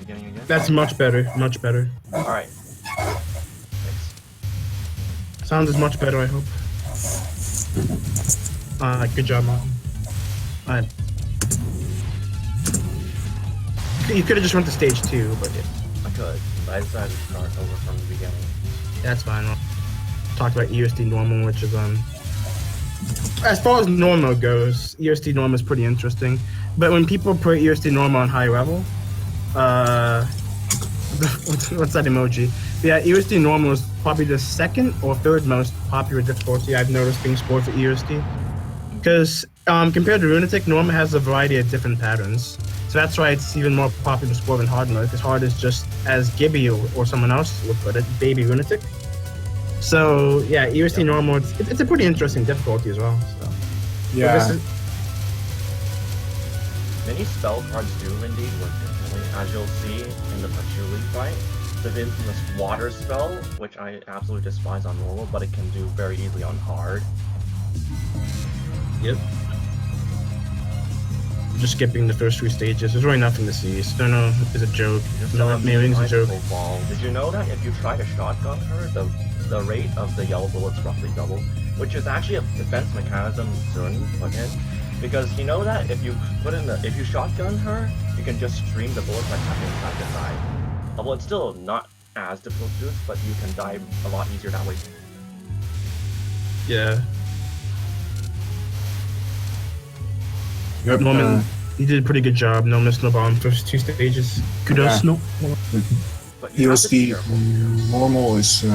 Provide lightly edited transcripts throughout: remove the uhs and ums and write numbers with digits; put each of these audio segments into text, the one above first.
beginning again? That's much better. Much better. Alright. Thanks. Sound is much better, I hope. Good job, Martin. Alright. You could have just went to stage 2, but yeah. I could, but I decided to start over from the beginning. That's fine. We'll talk about ESD normal, which is as far as normal goes, ESD normal is pretty interesting. But when people put ESD normal on high level, what's that emoji? Yeah, ESD normal is probably the second or third most popular difficulty I've noticed being scored for ESD. Because compared to Lunatic, normal has a variety of different patterns. So that's why it's even more popular to score than hard mode, because hard is just, as Gibby or someone else would put it, baby Lunatic. So yeah, ESD normal, it's a pretty interesting difficulty as well. So Yeah. Many spell cards do indeed work differently, as you'll see in the Patchouli fight. The infamous water spell, which I absolutely despise on normal, but it can do very easily on hard. Yep. Just skipping the first 3 stages. There's really nothing to see. Stono is a joke. Mailing's a joke. Ball. Did you know that if you try to shotgun her, the rate of the yellow bullets roughly double? Which is actually a defense mechanism Zun put in. Because you know that if you shotgun her, you can just stream the bullets by tapping side to side. Although it's still not as difficult to do, but you can die a lot easier that way. Yeah. Yep, Norman, you did a pretty good job. No miss, no bomb. First 2 stages. Kudos, Yeah. no. But you have to be ESD careful. normal is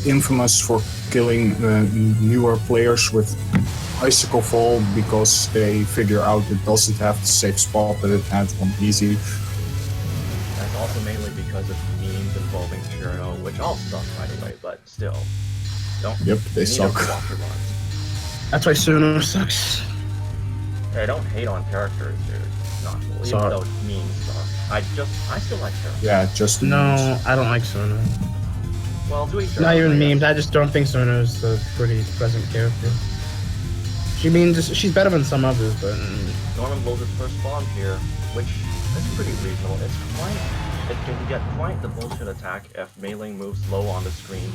infamous for killing newer players with Icicle Fall because they figure out it doesn't have the safe spot that it had on easy. That's also mainly because of memes involving Shiro, which all suck by the way, but still. Yep, you they need suck. to watch your lines. That's why Suno sucks. Hey, don't hate on characters, dude. Not cool. Even Sorry. though memes suck. I still like characters. Yeah, just the No, memes. I don't like Suno. Well, to each their Not own, even I guess. memes. I just don't think Suno's a pretty present character. She's better than some others, but Norman blows his first bomb here, which is pretty reasonable. It can get quite the bullshit attack if melee moves low on the screen.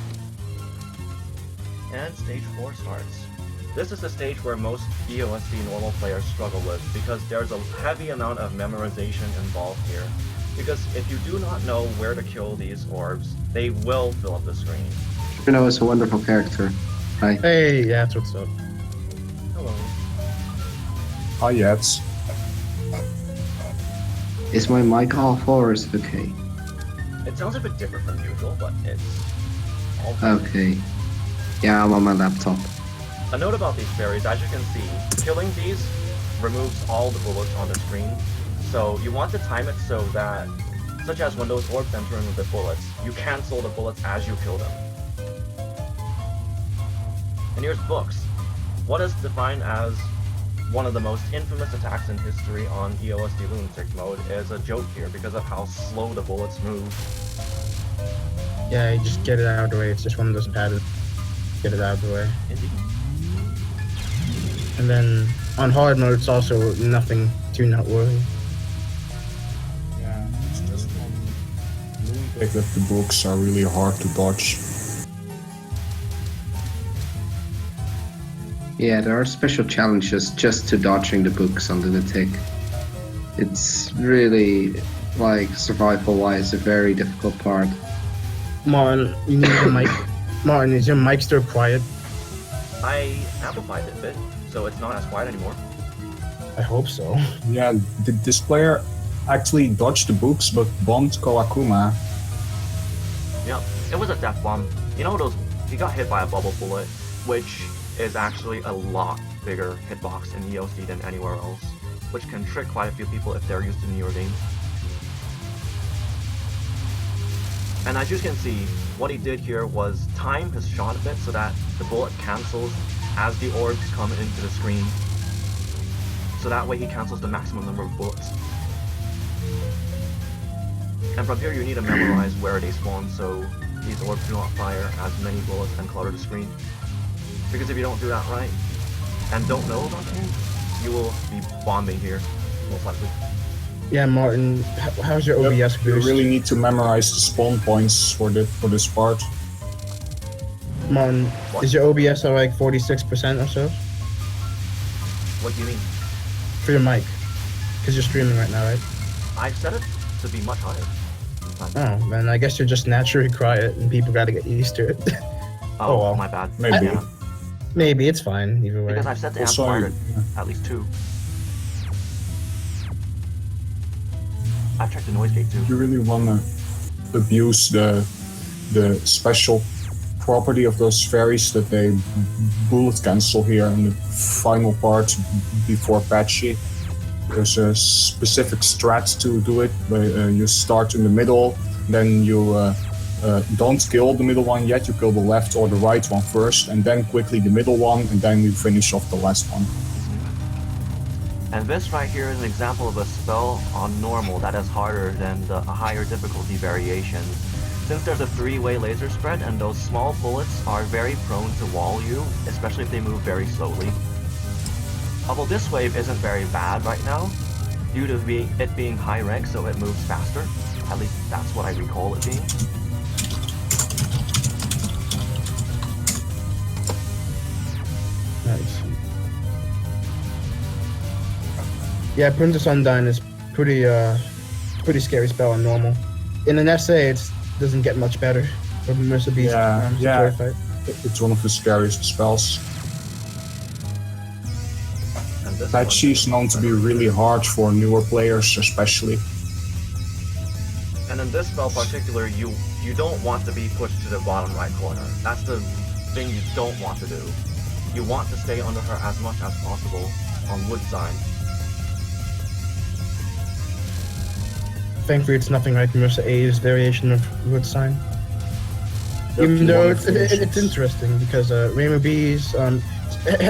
And stage 4 starts. This is the stage where most EOSD normal players struggle with, because there's a heavy amount of memorization involved here. Because if you do not know where to kill these orbs, they will fill up the screen. Bruno is a wonderful character. Hi. hey, yeah, that's what's up. Hello. Hi, Yats. Is my mic off or is it okay? It sounds a bit different from usual, but it's all Okay. Yeah, I'm on my laptop. A note about these fairies, as you can see, killing these removes all the bullets on the screen. So you want to time it so that, such as when those orbs enter in with the bullets, you cancel the bullets as you kill them. And here's books. What is defined as one of the most infamous attacks in history on EOSD Lunatic mode is a joke here because of how slow the bullets move. Yeah, you just get it out of the way. It's just one of those patterns. Get it out of the way. Indeed. And then on hard mode, it's also nothing too noteworthy. Yeah, it's just on Lunatic that the books are really hard to dodge. Yeah, there are special challenges just to dodging the books on Lunatic. It's really, like, survival-wise, a very difficult part. Martin, you need your mic. Martin, is your mic still quiet? I amplified it a bit, so it's not as quiet anymore. I hope so. Yeah, this player actually dodged the books but bombed Kawakuma. Yep, it was a death bomb. You know those, he got hit by a bubble bullet, which is actually a lot bigger hitbox in EOC than anywhere else, which can trick quite a few people if they're used to newer games. And as you can see, what he did here was time his shot a bit so that the bullet cancels as the orbs come into the screen. So that way he cancels the maximum number of bullets. And from here you need to memorize where they spawn so these orbs do not fire as many bullets and clutter the screen. Because if you don't do that right, and don't know about them, you will be bombing here, most likely. Yeah, Martin, how's your OBS Yep, you boost? really need to memorize the spawn points for this part. Martin, What? is your OBS at like 46% or so What do you mean? for your mic? Because you're streaming right now, right? I've set it to be much higher. Oh, man, I guess you're just naturally quiet and people gotta get used to it. Oh, well. my bad. Maybe. Yeah. Maybe, it's fine, either way. Because I've set the Also, amplifier at least 2. I've checked the noise gate too. you really wanna abuse the special property of those fairies that they bullet cancel here in the final part before patchy. There's a specific strat to do it, where you start in the middle, then you don't kill the middle one yet, you kill the left or the right one first, and then quickly the middle one, and then you finish off the last one. And this right here is an example of a spell on normal that is harder than the higher difficulty variations. Since there's a 3-way laser spread and those small bullets are very prone to wall you, especially if they move very slowly. Although this wave isn't very bad right now, due to it being high rank so it moves faster. At least that's what I recall it being. Nice. Yeah, Princess Undyne is pretty scary spell on normal. In an SA, it doesn't get much better. But Mercer Beast Yeah. fight. It's one of the scariest spells. And this Patchy is known to be really hard for newer players, especially. And in this spell particular, you don't want to be pushed to the bottom right corner. That's the thing you don't want to do. You want to stay under her as much as possible on wood sign. Thankfully, it's nothing like Mercer A's variation of Wood Sign. Yep, Even though one of it's interesting because Rainbow Bees,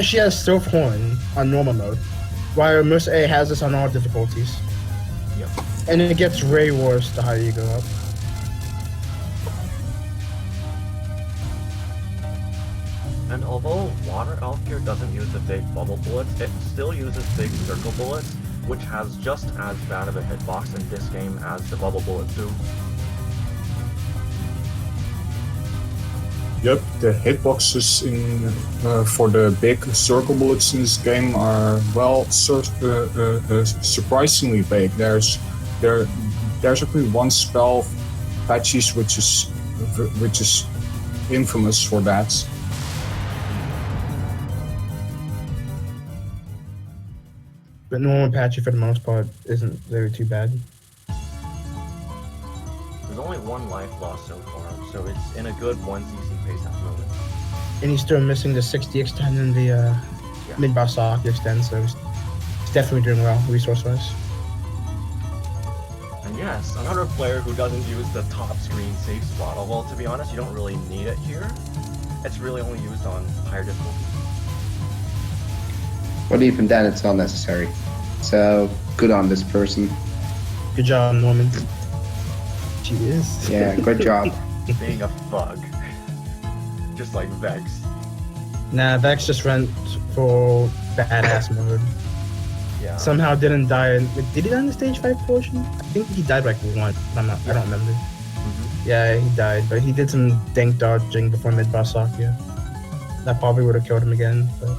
she has Sylph Horn on normal mode, while Mercer A has this on all difficulties. Yep. And it gets way worse the higher you go up. And although Water Elf here doesn't use the big bubble bullets, it still uses big circle bullets, which has just as bad of a hitbox in this game as the bubble bullets do. Yep, the hitboxes in for the big circle bullets in this game are surprisingly big. There's actually one spell, Patches, which is infamous for that. But normal Patchy for the most part isn't very too bad. There's only 1 life lost so far, so it's in a good 1 CC pace at the moment. And he's still missing the 60 extend and the mid-boss sock extend, so he's definitely doing well resource-wise. And yes, another player who doesn't use the top screen safe spot, although to be honest, you don't really need it here. It's really only used on higher difficulty. But even then, it's not necessary. So, good on this person. Good job, Norman. She is. Yeah, good job. Being a thug. Just like Vex. Nah, Vex just went for badass mode. Yeah. Somehow didn't die. Did he die in the stage 5 portion? I think he died like once. I don't remember. Mhm. Yeah, he died, but he did some dank dodging before mid-boss sock, yeah. That probably would have killed him again, but...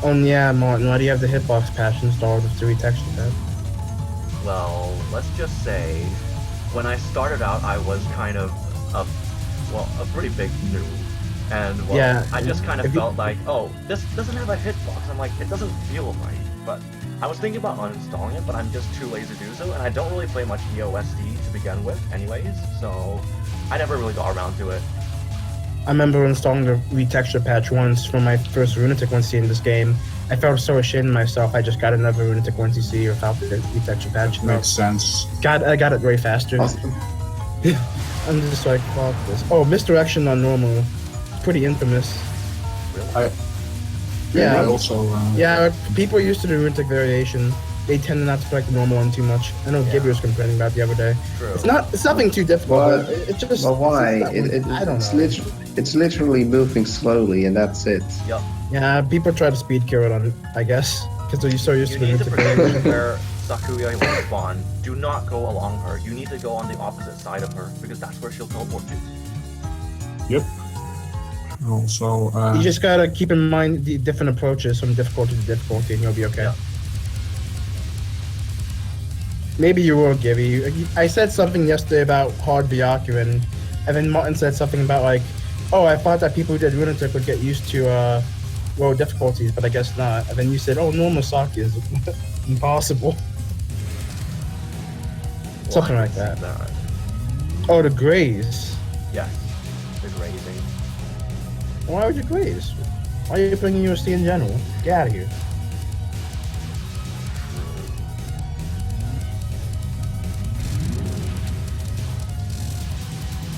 Oh yeah, Martin, why do you have the hitbox patch installed with 3 texture pad? Well, let's just say, when I started out, I was kind of a pretty big noob. And, well, Yeah, I just kind of if you- felt like, oh, this doesn't have a hitbox. I'm like, it doesn't feel right. But I was thinking about uninstalling it, but I'm just too lazy to do so, and I don't really play much EOSD to begin with anyways, so I never really got around to it. I remember installing the retexture patch once for my first Runetic 1C in this game. I felt so ashamed of myself, I just got another Runetic 1CC without the retexture patch. Makes sense. I got it way faster. Awesome. I'm just like, fuck this. Oh, misdirection on normal. Pretty infamous. Really? Yeah. I also. Yeah, people used to do Runetic variation. They tend not to like the normal one too much. I know Yeah. Gibby was complaining about it the other day. True. It's nothing too difficult. Well, but it's just. Well, why? I don't know. It's literally moving slowly, and that's it. Yep. Yeah, people try to speed kill it on it, I guess, because they're so used You to need the to predict where Sakuya will spawn. Do not go along her. You need to go on the opposite side of her, because that's where she'll teleport to. Yep. Also, You just gotta keep in mind the different approaches from difficulty to difficulty, and you'll be okay. Yeah. Maybe you will, Gibby. I said something yesterday about hard Byakuran, and then Martin said something about like, oh, I thought that people who did Lunatic would get used to low difficulties, but I guess not. And then you said, oh, normal Saki is impossible. Something like that. Oh, the graze. Yes. The grazing. Why would you graze? Why are you bringing USD in general? Get out of here.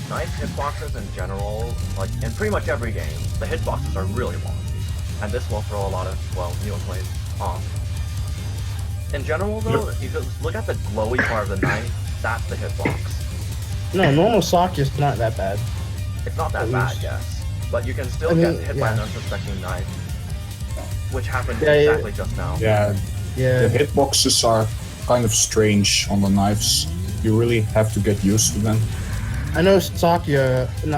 Knife hitboxes in general, like in pretty much every game, the hitboxes are really wonky. And this will throw a lot of, well, newer players off. In general though, if you look at the glowy part of the knife, that's the hitbox. No, normal Saki is not that bad. It's not that bad, yes. But you can still get hit by an unsuspecting knife. Which happened exactly just now. yeah, Yeah. the hitboxes are kind of strange on the knives. You really have to get used to them. I know Sakura for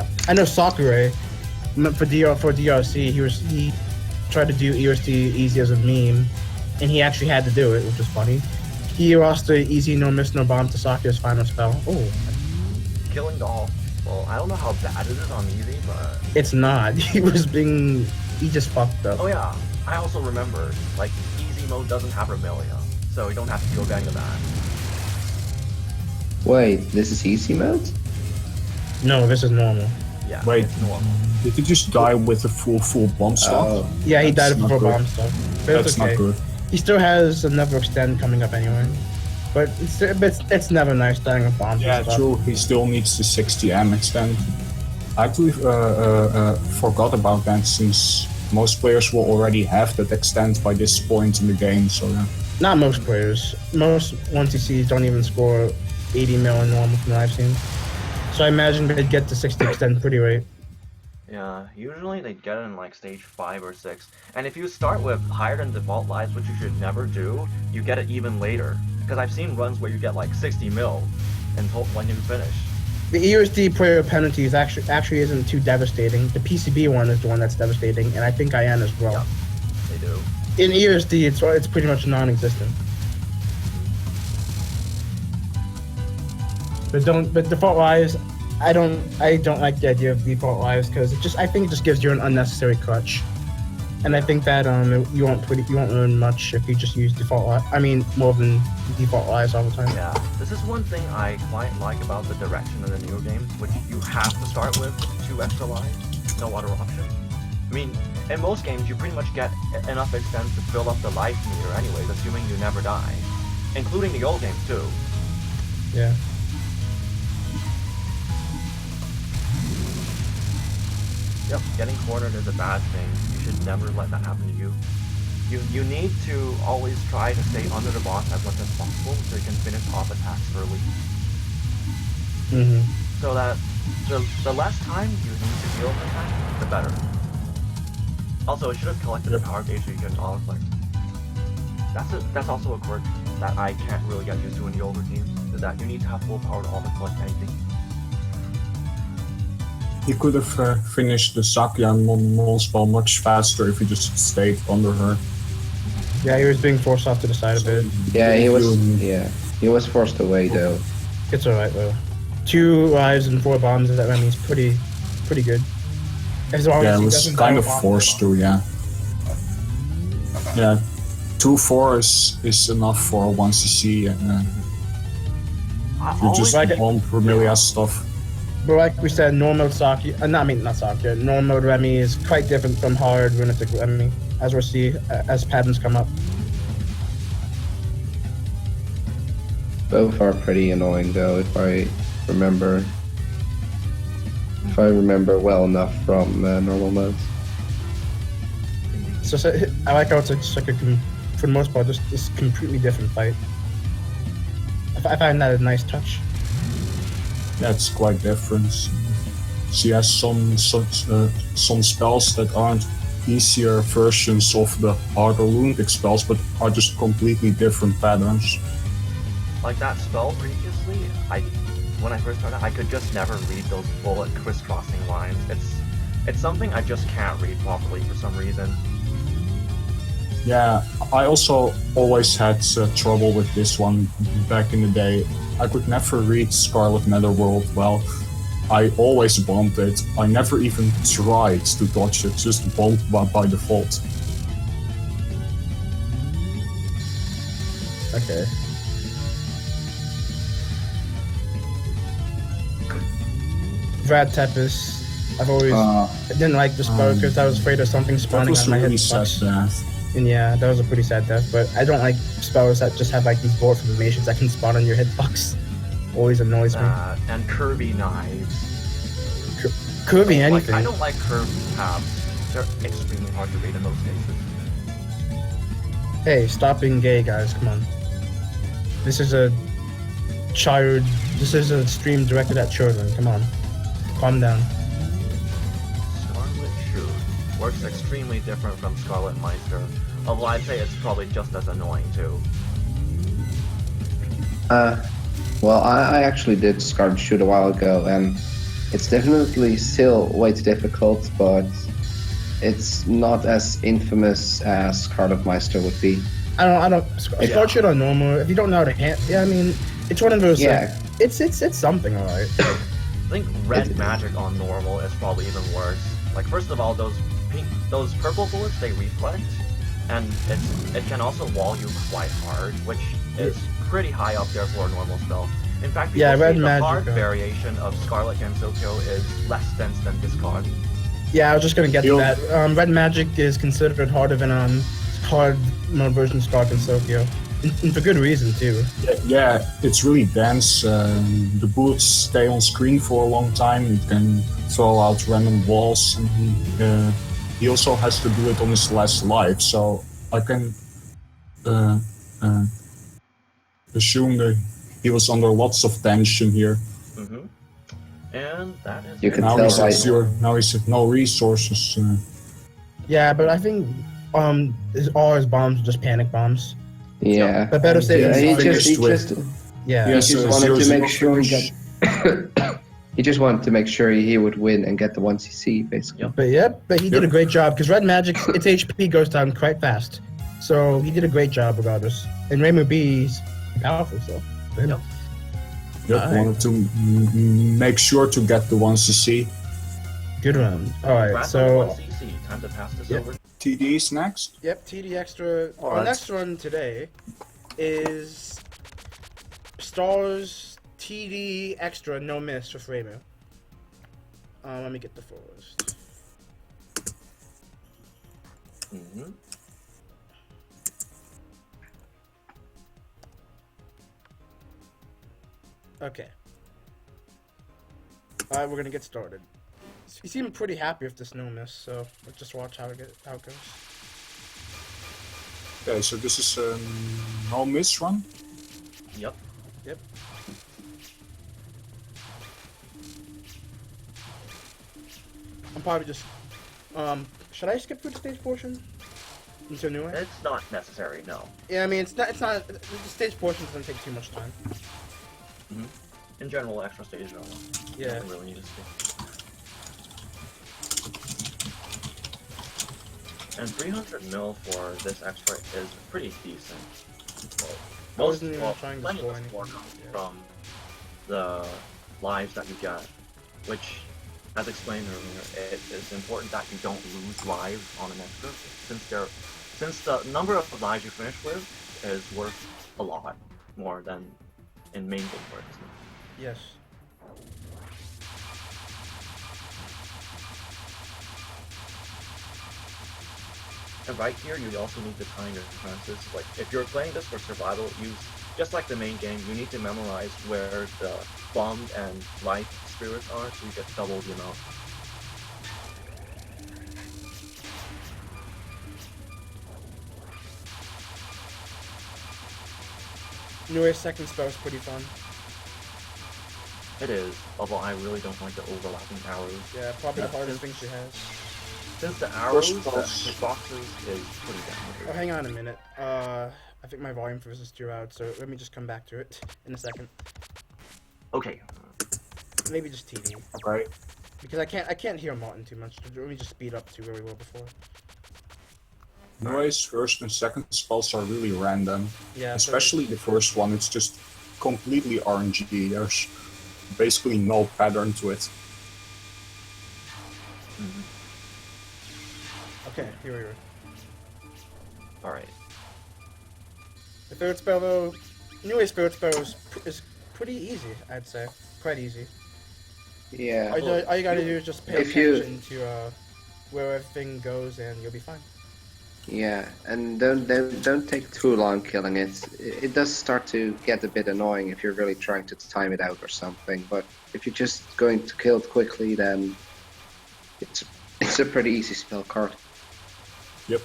DRC. He tried to do ERC easy as a meme, and he actually had to do it, which was funny. He lost the easy no miss no bomb to Sakura's final spell. Oh, Killing Doll. Well, I don't know how bad it is on easy, but it's not. He just fucked up. oh yeah, I also remember like easy mode doesn't have Remelia, so you don't have to deal bang to that. Wait, this is easy mode? No, this is normal. Yeah. Wait, it's normal. did he just die with a full bomb stock? Oh. Yeah, he died That's not before good. bomb stuff. But That's it's okay. not good. He still has another extend coming up anyway. But it's never nice dying with bombs Yeah, and stuff. true. He still needs the 60M extend. I actually forgot about that since most players will already have that extend by this point in the game. So yeah. Not most players. Most 1TCs don't even score 80 mil in normal from what I've seen. So I imagine they'd get to 60 extend pretty late. Yeah, usually they get it in like stage 5 or 6. And if you start with higher than default lives, which you should never do, you get it even later. Because I've seen runs where you get like 60 mil when you finish. The ERSD player penalties actually isn't too devastating. The PCB one is the one that's devastating, and I think IN as well. Yeah, they do. In ERSD, it's pretty much non-existent. But default lives, I don't like the idea of default lives because I think it just gives you an unnecessary crutch, and I think that you won't learn much if you just use default. I mean, more than default lives all the time. Yeah, this is one thing I quite like about the direction of the newer games, which you have to start with 2 extra lives, no other option. I mean, in most games you pretty much get enough extends to fill up the life meter anyways, assuming you never die, including the old games too. Yeah. Yep, getting cornered is a bad thing. You should never let that happen to you. You need to always try to stay under the boss as much as possible so you can finish off attacks early. Mm-hmm. So that the less time you need to deal with an attack, the better. Also, it should have collected a power gauge so you can auto click. That's also a quirk that I can't really get used to in the older teams, is that you need to have full power to auto collect anything. He could have finished the Sakuya non-spell much faster if he just stayed under her. Yeah, he was being forced off to the side a bit. Yeah, he was forced away though. It's alright though. 2 lives and 4 bombs that means pretty good. As long Yeah, as it he was doesn't kind die of with forced bombs. to, yeah. Yeah, 2-4 is enough for 1cc, and you just like it. bomb Remelia stuff. But like we said, normal Saki, not Saki, normal Remy is quite different from hard Lunatic Remy, as we'll see as patterns come up. Both are pretty annoying though, if I remember well enough from normal modes. So I like how it's just like for the most part, just this completely different fight. I find that a nice touch. That's quite different. she has some spells that aren't easier versions of the harder lunatic spells, but are just completely different patterns. Like that spell previously, when I first started, I could just never read those bullet crisscrossing lines. It's something I just can't read properly for some reason. Yeah, I also always had trouble with this one back in the day. I could never read Scarlet Netherworld well. I always bombed it. I never even tried to dodge it, just bombed by default. Okay. Vrad Tepis. I've always didn't like the spell because I was afraid of something That spawning was on my really sad hitbox. death. And yeah, that was a pretty sad death. But I don't like spells that just have like these bullet formations that can spawn on your hitbox. Always annoys me. And Kirby knives. Curvy Like, anything. I don't like curved tabs. They're extremely hard to read in those cases. Hey, stop being gay, guys. Come on. This is a child. This is a stream directed at children. Come on. Calm down. Scarlet Shield works extremely different from Scarlet Meister, although I'd say it's probably just as annoying too. Well, I actually did Scarlet Shoot a while ago, and it's definitely still way too difficult, but it's not as infamous as Scarlet Meister would be. I don't. Start shit on normal. If you don't know how to yeah, I mean, it's one of those. Yeah. It's something, alright. I think red magic on normal is probably even worse. Like, first of all, those purple bullets, they reflect, and it can also wall you quite hard, which is pretty high up there for a normal spell. In fact, people Yeah, red say the magic, hard variation of Scarlet Gensokyo is less dense than Discard. Yeah, I was just gonna get to that. Red magic is considered harder than hard mode version Scarlet and Sokyo. And for good reason too. Yeah, it's really dense. The bullets stay on screen for a long time. You can throw out random walls, and he also has to do it on his last life. So I can assume that he was under lots of tension here. Mm-hmm. And that is You can Now tell he's at right- zero. Now he's at no resources. Yeah, but I think all his bombs are just panic bombs. Yeah. But better safe Yeah, than he sorry. just Yeah. Yes. he just so wanted to 0-0 make sure he push. got. He just wanted to make sure he would win and get the 1cc, basically. Yep. But he did a great job because red magic, its HP goes down quite fast. So he did a great job regardless. And Raymond B's powerful, so. Yep. Yep, Alright. wanted to make sure to get the 1cc. Good round. Alright, Congrats on so. 1cc. Time to pass this Yep. over. TD's next. Yep, TD Extra. Oh, Our that's- next run today is Stars TD Extra No Miss for Framer. Let me get the full list. Mm-hmm. Okay. Alright, we're gonna get started. You seem pretty happy with this no miss, so let's just watch how it goes. Okay, so this is a no miss run. Yep. Yep. I'm probably just should I skip through the stage portion? Into a new one? It's not necessary, no. Yeah, I mean it's not the stage portion doesn't take too much time. In general, extra stage drama. Yeah. Nothing really needs to. And 300 mil for this extra is pretty decent. Well, wasn't even trying to plenty score of anything, score comes yeah. from the lives that you get, which, as explained earlier, it is important that you don't lose lives on an extra, since the number of lives you finish with is worth a lot more than in main game, for instance. Yes. And right here, you also need to time your chances. Like, if you're playing this for survival, just like the main game, you need to memorize where the bombed and life spirits are, so you get double the amount. Anyway, second spell is pretty fun. It is, although I really don't like the overlapping arrows. Yeah, probably the hardest thing she has. Since the arrows, the spells. hitboxes is pretty Oh, damaging. hang on a minute. I think my volume for this is too loud, so let me just come back to it in a second. Okay, Maybe just TD. Okay. Because I can't hear Martin too much. Let me just speed up to where we were before. Anyways, first and second spells are really random. Yeah. Especially the first one, it's just completely RNG. There's basically no pattern to it. Okay, here we are. alright. The third spell, though, newest third spell is pretty easy, I'd say. Quite easy. Yeah. All you gotta do is just pay attention to where everything goes, and you'll be fine. Yeah, and don't take too long killing it. It does start to get a bit annoying if you're really trying to time it out or something. But if you're just going to kill it quickly, then it's a pretty easy spell card. Yep.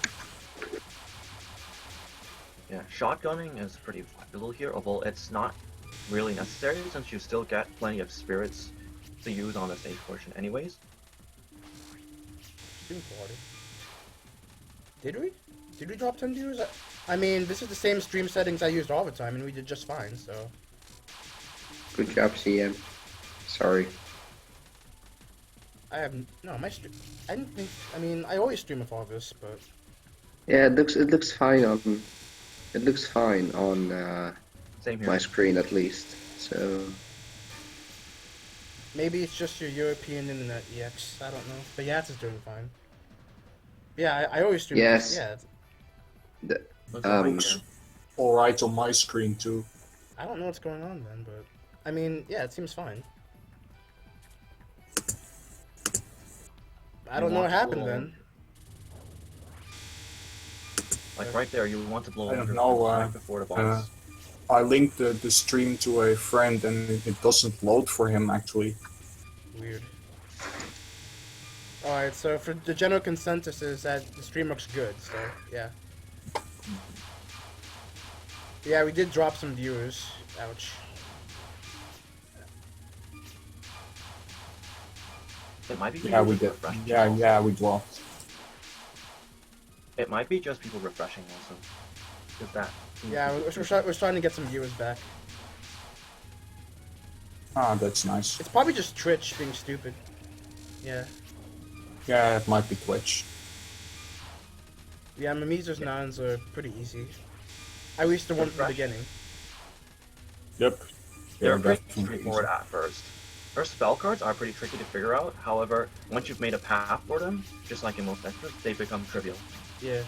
Yeah, shotgunning is pretty vital here, although it's not really necessary since you still get plenty of spirits to use on the stage portion anyways. Stream quality. Did we? Did we drop 10 views? I mean, this is the same stream settings I used all the time, and we did just fine, so... Good job, CM. Sorry. I have... No, my stream... I didn't think... I mean, I always stream with all this, but... Yeah, it looks fine on... It looks fine on Same here. my screen at least. So Maybe it's just your European internet EX, I don't know. But Yats is doing fine. Yeah, I always stream. Yes. Yeah, the, Looks Looks alright on my screen too. I don't know what's going on then, but I mean, yeah, it seems fine. I don't know what happened then. Like right there, you want to blow I don't under know, right before the boss. I linked the stream to a friend and it doesn't load for him actually. Weird. Alright, so for the general consensus is that the stream looks good, so yeah. Yeah, we did drop some viewers. Ouch. It might be Yeah, we people did. refreshing. Yeah, we dropped. It might be just people refreshing also. Is that? Yeah, we're trying to get some viewers back. Ah, that's nice. It's probably just Twitch being stupid. Yeah. Yeah, it might be Twitch. Yeah, Mimizu's nons are pretty easy. I used the one from the beginning. Yep. They're Yeah, pretty definitely. straightforward at first. Their spell cards are pretty tricky to figure out. However, once you've made a path for them, just like in most extras, they become trivial. Yeah.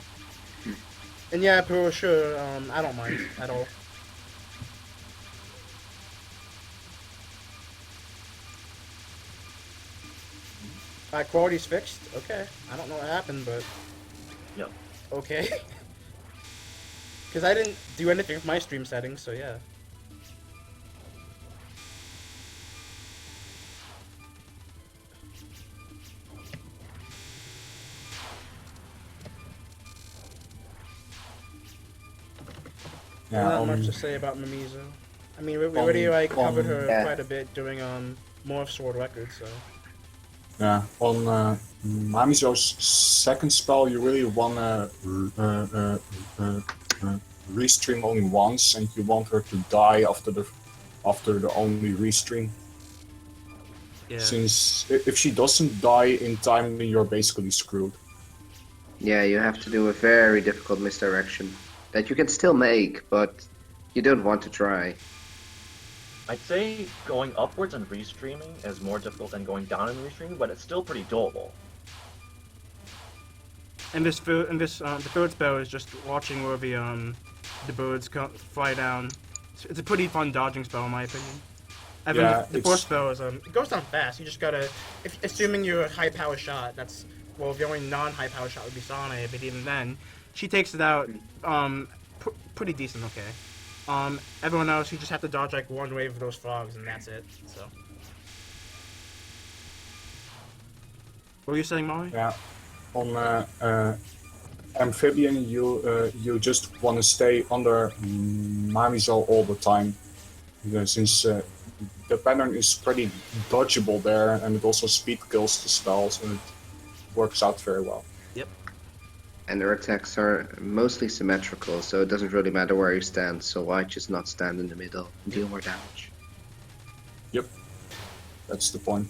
And yeah, for sure, I don't mind at all. Quality's fixed? Okay. I don't know what happened, but... Yep. Okay. Because I didn't do anything with my stream settings, so yeah. Yeah, Not much to say about Mimizu. I mean, we already like covered her yeah. quite a bit doing more Sword Records, so... yeah, on Mamizo's second spell, you really wanna restream only once, and you want her to die after the only restream. Yeah. Since if she doesn't die in time, then you're basically screwed. yeah, you have to do a very difficult misdirection that you can still make, but you don't want to try. I'd say going upwards and restreaming is more difficult than going down and restreaming, but it's still pretty doable. And the third spell is just watching where the birds fly down. It's a pretty fun dodging spell, in my opinion. And Yeah, then the fourth spell is it goes down fast. You just gotta, assuming you're a high power shot. That's the only non-high power shot would be Sane, but even then, she takes it out pretty decent. Okay. Everyone else, you just have to dodge like one wave of those frogs, and that's it. So. What were you saying, Molly? Yeah, on Amphibian, you just want to stay under Mamizo all the time, since the pattern is pretty dodgeable there, and it also speed kills the spells, and it works out very well. And their attacks are mostly symmetrical, so it doesn't really matter where you stand, so why just not stand in the middle and deal more damage? Yep, that's the point.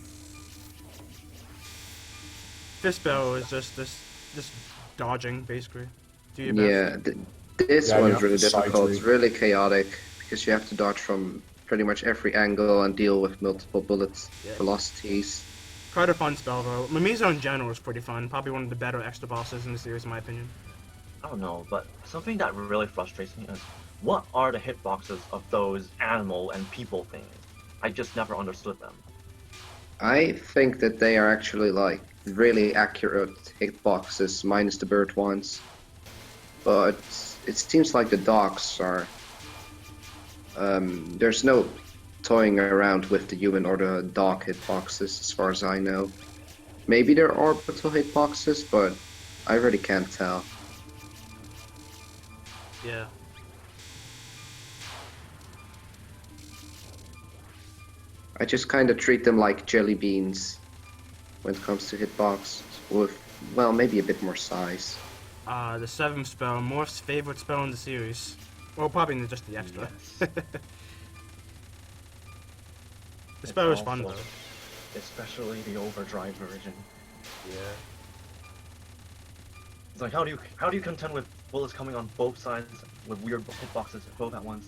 This spell is just dodging, basically. Do your best. Yeah, this Yeah, you one's have really to side difficult. It's read. really chaotic because you have to dodge from pretty much every angle and deal with multiple bullets, Yeah. velocities. Quite a fun spell, though. Mimizo in general is pretty fun. Probably one of the better extra bosses in the series, in my opinion. I don't know, but something that really frustrates me is what are the hitboxes of those animal and people things? I just never understood them. I think that they are actually like really accurate hitboxes, minus the bird ones. But it seems like the dogs are. There's no toying around with the human or the dog hitboxes, as far as I know. Maybe there are orbital hitboxes, but I really can't tell. Yeah. I just kind of treat them like jelly beans when it comes to hitbox, with, well, maybe a bit more size. The 7th spell, Morph's favorite spell in the series. Well, probably just the extra. Yes. The spell is It's fun, also- though. Especially the overdrive version. Yeah. It's like how do you contend with bullets coming on both sides with weird hitboxes both at once?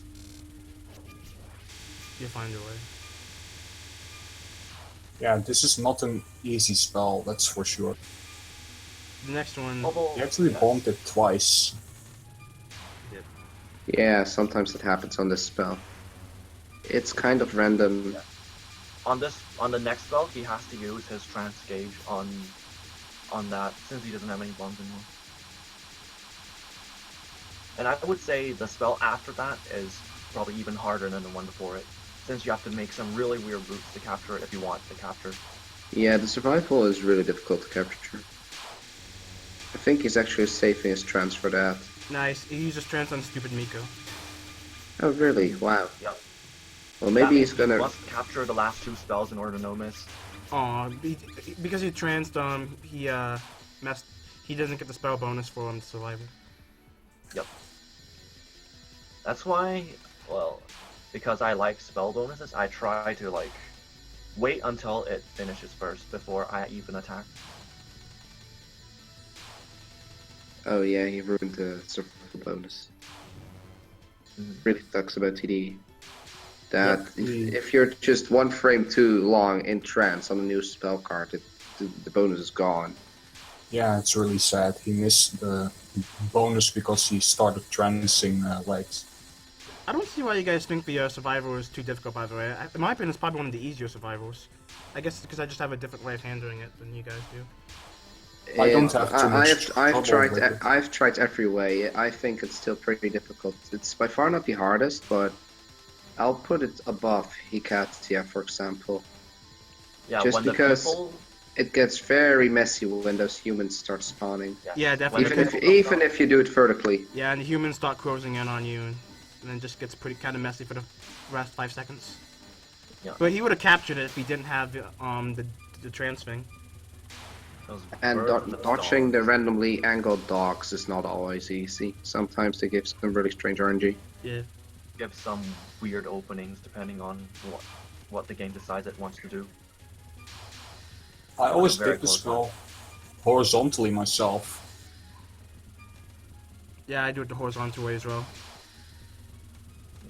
You'll find your way. Yeah, this is not an easy spell, that's for sure. The next one, Although You actually yes, bombed it twice. Yeah, sometimes it happens on this spell. It's kind of random. on the next spell he has to use his trance gauge on that since he doesn't have any bombs anymore. And I would say the spell after that is probably even harder than the one before it, since you have to make some really weird routes to capture it if you want to capture. Yeah, the survival is really difficult to capture. I think he's actually saving his trance for that. nice. He uses trance on stupid Miko. Oh, really? Wow. Yep. Well, That maybe means he's gonna. you must capture the last two spells in order to no miss. Aw, because he tranced, he messed. He doesn't get the spell bonus for survival. Yep. That's why, well, because I like spell bonuses, I try to like wait until it finishes first before I even attack. Oh yeah, he ruined the survival bonus. Mhm. Really sucks about TD. That Yeah. if you're just one frame too long in trance on a new spell card, the bonus is gone. Yeah, it's really sad. He missed the bonus because he started trancing legs. I don't see why you guys think the survival is too difficult, by the way. In my opinion, it's probably one of the easier survivals. I guess because I just have a different way of handling it than you guys do. I don't have too much I've trouble with it. I've tried every way. I think it's still pretty difficult. It's by far not the hardest, but I'll put it above Hikatia, for example. Yeah, Just when because- the people, It gets very messy when those humans start spawning. Yeah, definitely. When the Because, people Even if you do it vertically. yeah, and the humans start closing in on you, and then it just gets pretty kind of messy for the last 5 seconds. Yeah. But he would have captured it if he didn't have the trance thing. those And birds and dodging the dogs. randomly angled dogs is not always easy. Sometimes they give some really strange RNG. Yeah. Give some weird openings depending on what the game decides it wants to do. I always very did the close spell horizontally myself. Yeah, I do it the horizontal way as well.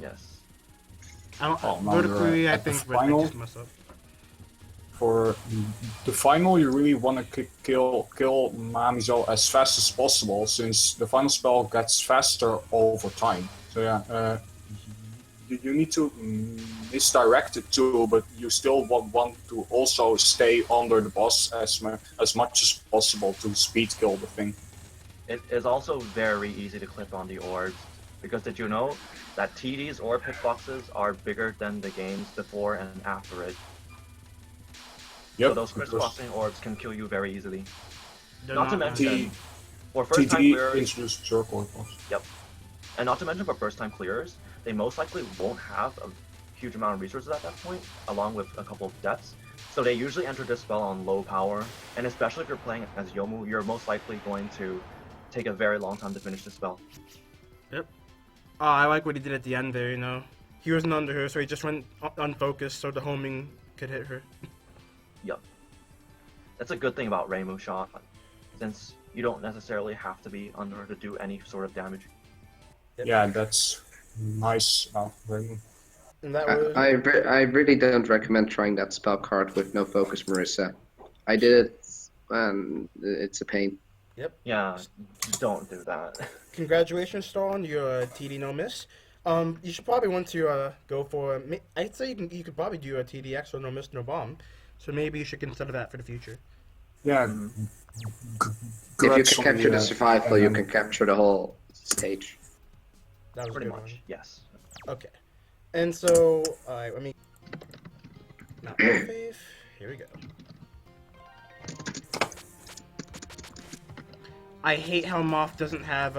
Yes. I don't, Oh, no, vertically, you're I at the think, but I final? just mess up. For the final, you really want to kill Mamizo as fast as possible, since the final spell gets faster over time. So yeah, you need to misdirect it too, but you still want to also stay under the boss as much as possible to speed kill the thing. It is also very easy to clip on the orbs, because did you know that TD's orb hitboxes are bigger than the games before and after it? Yep, So those because crisscrossing orbs can kill you very easily. They're Not to mention, T- for first time TD clearers, introduced circle boss. and not to mention for first time clearers, they most likely won't have huge amount of resources at that point, along with a couple of deaths. So they usually enter this spell on low power, and especially if you're playing as Yomu, you're most likely going to take a very long time to finish the spell. Yep. Oh, I like what he did at the end there, you know. He wasn't under her, so he just went unfocused so the homing could hit her. Yep. That's a good thing about Reimu shot, since you don't necessarily have to be under her to do any sort of damage. Yep. Yeah, that's nice. Very And that was... I really don't recommend trying that spell card with no focus, Marissa. I did it, and it's a pain. Yep. Yeah, don't do that. Congratulations, Stone. You're TD no miss. You should probably want to go for... I'd say you could probably do a TDX or no miss, no bomb. So maybe you should consider that for the future. Yeah. If you can capture the survival, you can capture the whole stage. That was Pretty a good much, one. yes. Okay. And so, let me... Not faith. Here we go. I hate how Moth doesn't have,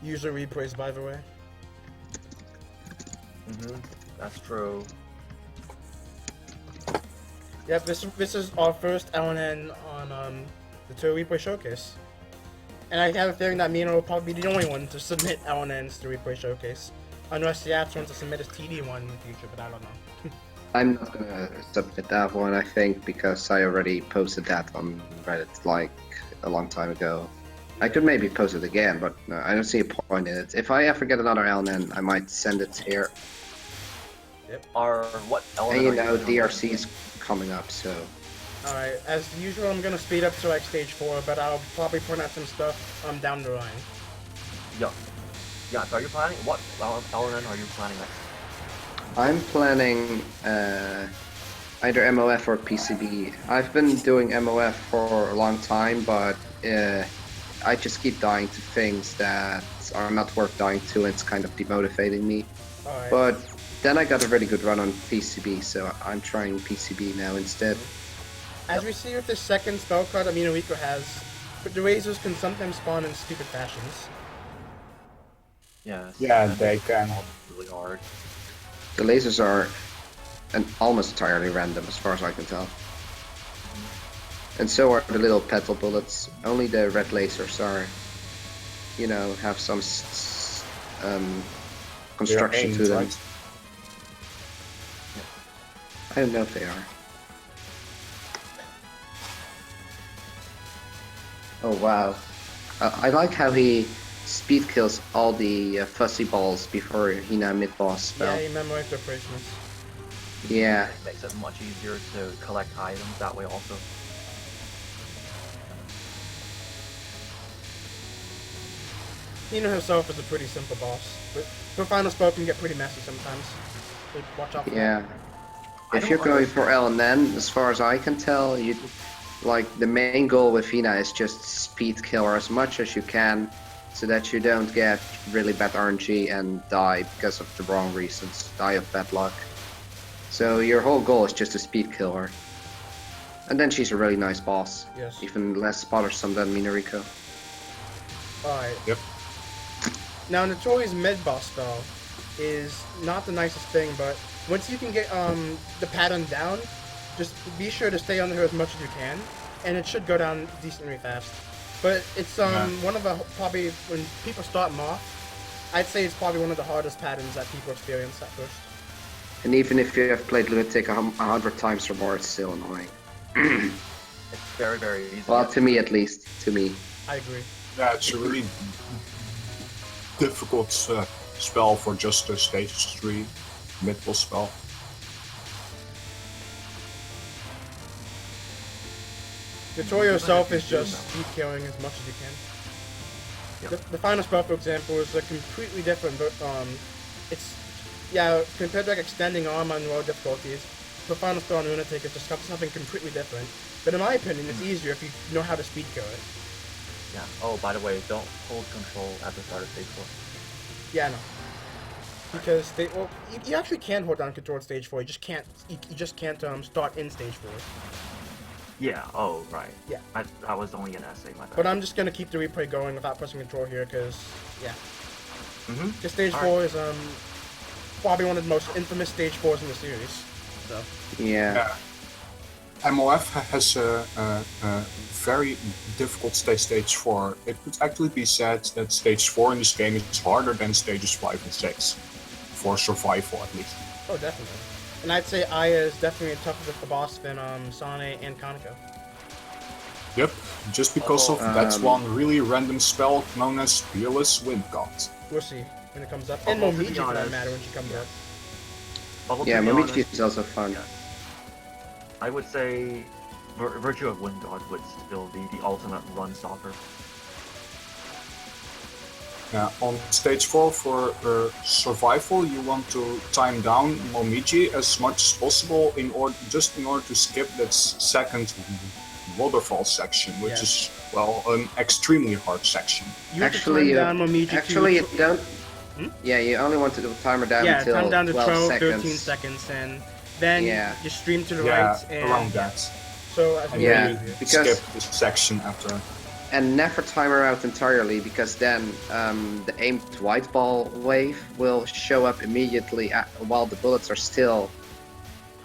user replays, by the way. That's true. Yep, this is our first LNN on, the Touhou Replay Showcase. And I have a feeling that Mina will probably be the only one to submit LNNs to Replay Showcase. Unless the apps wants to submit his TD one in the future, but I don't know. I'm not gonna submit that one, I think, because I already posted that on Reddit like a long time ago. I could maybe post it again, but no, I don't see a point in it. If I ever get another LNN, I might send it here. Yep. What element And you are know, doing? DRC's coming up, so... Alright, as usual, I'm gonna speed up to like stage 4, but I'll probably point out some stuff down the line. Yeah. Yeah, so are you planning? What element are you planning next? I'm planning either MOF or PCB. I've been doing MOF for a long time, but I just keep dying to things that are not worth dying to, and it's kind of demotivating me. Alright. But then I got a really good run on PCB, so I'm trying PCB now instead. As we see with the second spell card that Minorico has, but the razors can sometimes spawn in stupid fashions. Yes. Yeah, and they it's can. really hard. The lasers are almost entirely random, as far as I can tell. And so are the little petal bullets. Only the red lasers are, you know, have some construction to them. Right? I don't know if they are. Oh wow. I like how he speed kills all the fuzzy balls before Hina mid-boss spell. Yeah, you memorized their placements. Yeah. It makes it much easier to collect items that way also. Hina herself is a pretty simple boss, but her final spell can get pretty messy sometimes. So watch out for Yeah. that. If you're going for LNN, as far as I can tell, you like the main goal with Hina is just speed kill her as much as you can, so that you don't get really bad RNG and die because of the wrong reasons, die of bad luck. So your whole goal is just to speed kill her. And then she's a really nice boss. Yes. Even less bothersome than Minorico. Alright. Yep. Now, Notori's mid-boss spell is not the nicest thing, but once you can get the pattern down, just be sure to stay under her as much as you can, and it should go down decently fast. But it's one of the, probably, when people start Moth, I'd say it's probably one of the hardest patterns that people experience at first. And even if you have played Lunatic 100 times or more, it's still annoying. It's very, very easy. Well, to me at least. To me. I agree. Yeah, it's a really difficult spell for just a stage 3 mid-boss spell. Notori herself is just speed killing as much as you can. Yep. The final spell, for example, is completely different, but it's, yeah, compared to like extending arm on low difficulties, the final spell on Lunatic is just something completely different. But in my opinion, it's easier if you know how to speed kill it. Yeah. Oh, by the way, don't hold control at the start of stage 4. Yeah, no. Because you actually can hold down control at stage 4. You just can't. You just can't start in stage 4. Yeah. Oh, right. Yeah. That was only an essay, my bad. But I'm just gonna keep the replay going without pressing control here, because yeah. Mm-hmm. Because stage All 4 is probably one of the most infamous stage 4s in the series. So. Yeah. MOF has a very difficult stage 4. It could actually be said that stage 4 in this game is harder than stages 5 and 6. For survival, at least. Oh, definitely. And I'd say Aya is definitely a tougher of the boss than Sane and Kaneko. Yep, just because of that one really random spell known as Fearless Wind God. We'll see when it comes up. And Momiji for that matter when she comes up. Yeah, Momiji is also fun. Yes. I would say Virtue of Wind God would still be the ultimate run stopper. On stage 4 for survival, you want to time down Momiji as much as possible in order to skip that second waterfall section, which is, well, an extremely hard section. You actually, you don't. Yeah, you only want to time her down until time down to 12 seconds. 13 seconds, and then you stream to the right. And around that. So because skip this section after. And never time her out entirely, because then the aimed white ball wave will show up immediately while the bullets are still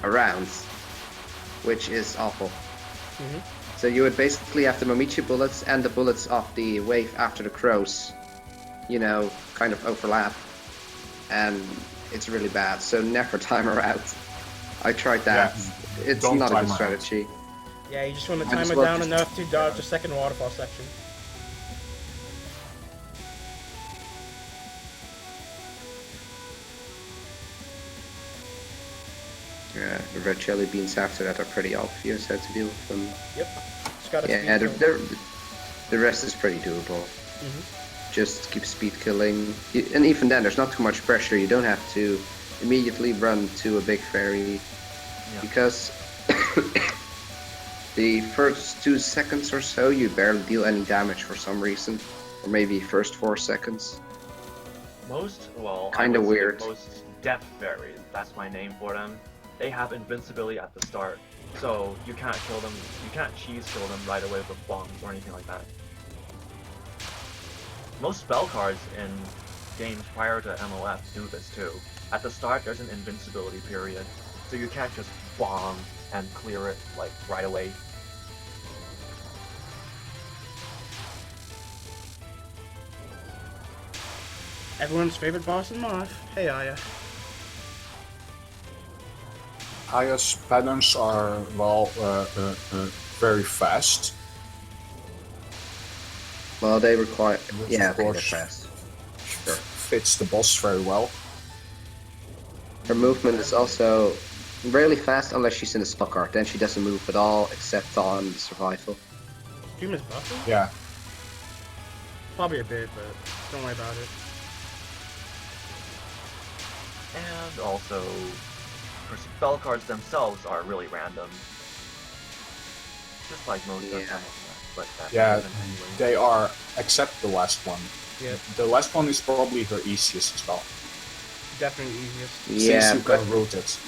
around, which is awful. So you would basically have the Momiji bullets and the bullets of the wave after the crows, kind of overlap, and it's really bad. So never time her out. I tried that. It's not a good strategy. Yeah, you just want to time it down enough to dodge the second waterfall section. Yeah, the red jelly beans after that are pretty obvious how to deal with them. Yep. Just gotta the rest is pretty doable. Just keep speed killing. And even then, there's not too much pressure. You don't have to immediately run to a big fairy. Because the first 2 seconds or so, you barely deal any damage for some reason. Or maybe first 4 seconds. Kind of weird. Most depth fairies, that's my name for them. They have invincibility at the start, so you can't kill them, you can't cheese kill them right away with bombs or anything like that. Most spell cards in games prior to MOF do this too. At the start there's an invincibility period, so you can't just bomb and clear it like right away. Everyone's favorite boss in Moth. Hey, Aya. Aya's patterns are, well, very fast. Well, they require... Which they're of course fast. Sure. Fits the boss very well. Her movement is also really fast unless she's in a stock art. Then she doesn't move at all except on survival. Stream is buffing? Yeah. Probably a bit, but don't worry about it. And also, her spell cards themselves are really random. Just like most of them. But they are, except the last one. Yeah. The last one is probably her easiest spell. Definitely easiest. Yeah, since you can root it.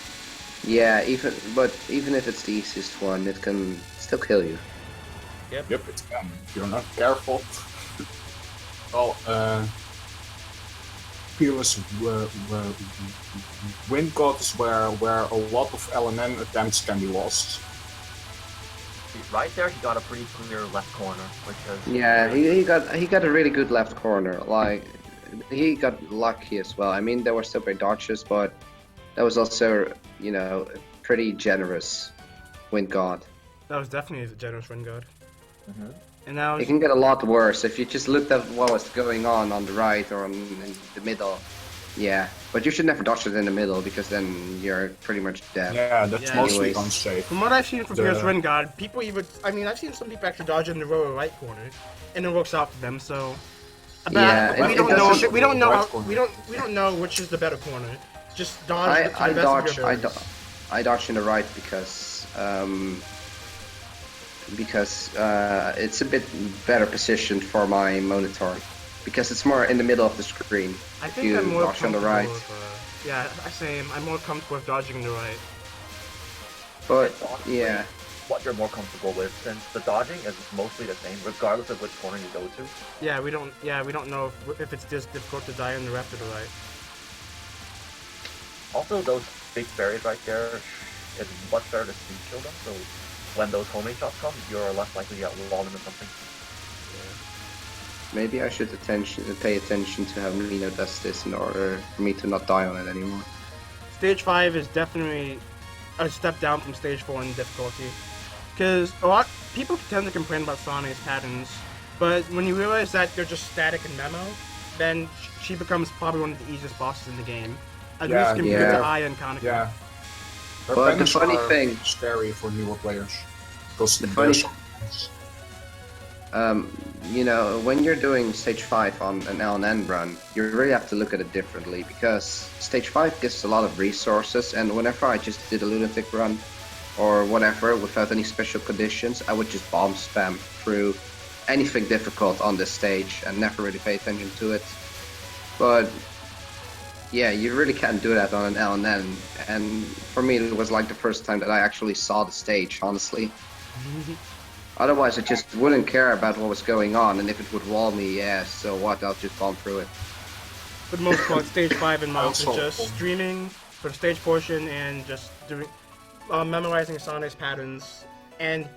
Yeah, even if it's the easiest one, it can still kill you. Yep, it can. If you're not careful. Well, Fearless Wind God is where a lot of LNN attempts can be lost. Right there, he got a pretty clear left corner, which is... Yeah, he got a really good left corner. Like, he got lucky as well. I mean, there were still great dodges, but that was also, pretty generous Wind God. That was definitely a generous Wind God. And now it can get a lot worse if you just looked at what was going on the right or in the middle. Yeah, but you should never dodge it in the middle because then you're pretty much dead. Yeah, that's mostly unsafe. From what I've seen from Fearless Wind God, people I've seen some people actually dodge in the lower right corner, and it works out for them. So, we don't know which is the better corner. Just dodge. I dodge in the right because it's a bit better positioned for my monitor. Because it's more in the middle of the screen. I think I'm more on the right. I'm more comfortable with dodging the right. But what you're more comfortable with, since the dodging is mostly the same, regardless of which corner you go to. Yeah, we don't know if it's just difficult to die on the left or the right. Also, those big fairies right there, it's much better to speed kill them, so when those homing shots come, you're less likely to get walled into something. Maybe I should pay attention to how Mino does this in order for me to not die on it anymore. Stage 5 is definitely a step down from Stage 4 in difficulty. Because a lot people tend to complain about Sane's patterns, but when you realize that they're just static and memo, then she becomes probably one of the easiest bosses in the game. At least compared to Aya and Kaneko. Yeah. Her But the patterns funny are thing, scary for newer players. Because the funny, you know, when you're doing Stage 5 on an LNN run, you really have to look at it differently, because Stage 5 gives a lot of resources, and whenever I just did a Lunatic run, or whatever, without any special conditions, I would just bomb spam through anything difficult on this stage and never really pay attention to it. But yeah, you really can't do that on an LNN, and for me it was like the first time that I actually saw the stage, honestly. Otherwise I just wouldn't care about what was going on, and if it would wall me, yeah, so what, I'll just bomb through it. For the most part, Stage 5 in Miles is Also- just streaming for the stage portion and just doing memorizing Sane's patterns, and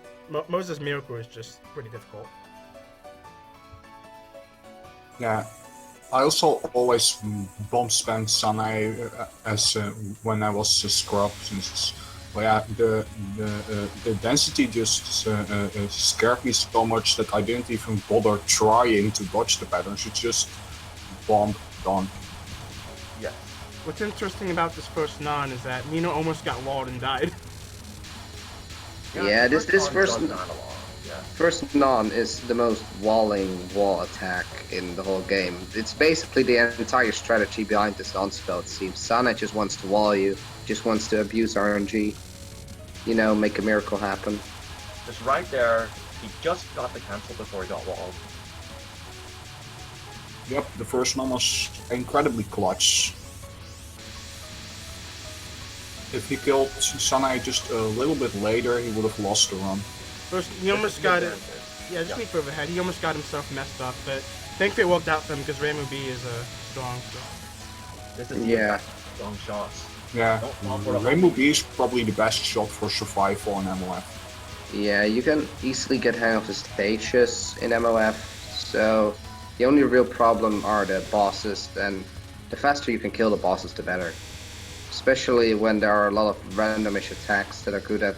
Moses' Miracle is just pretty difficult. Yeah, I also always bomb spam Sanae as when I was a scrub. Since, well, yeah, the density just scared me so much that I didn't even bother trying to dodge the patterns. It's just bomb done. Yes. What's interesting about this first non is that Nino almost got walled and died. Yeah, this one first does not along. Yeah. First non is the most walling wall attack in the whole game. It's basically the entire strategy behind this non-spell, it seems. Sana just wants to wall you, just wants to abuse RNG, you know, make a miracle happen. Just right there, he just got the cancel before he got walled. Yep, the first one was incredibly clutch. If he killed Sanae just a little bit later, he would have lost the run. First, he almost got it. Yeah, just leap overhead. He almost got himself messed up, but thankfully it worked out for him because Ramu B is strong. So. This is strong shots. Yeah, Don't fall for the Rainbow B is probably the best shot for survival on MOF. Yeah, you can easily get hang of the stages in MOF, so the only real problem are the bosses, and the faster you can kill the bosses, the better. Especially when there are a lot of randomish attacks that are good at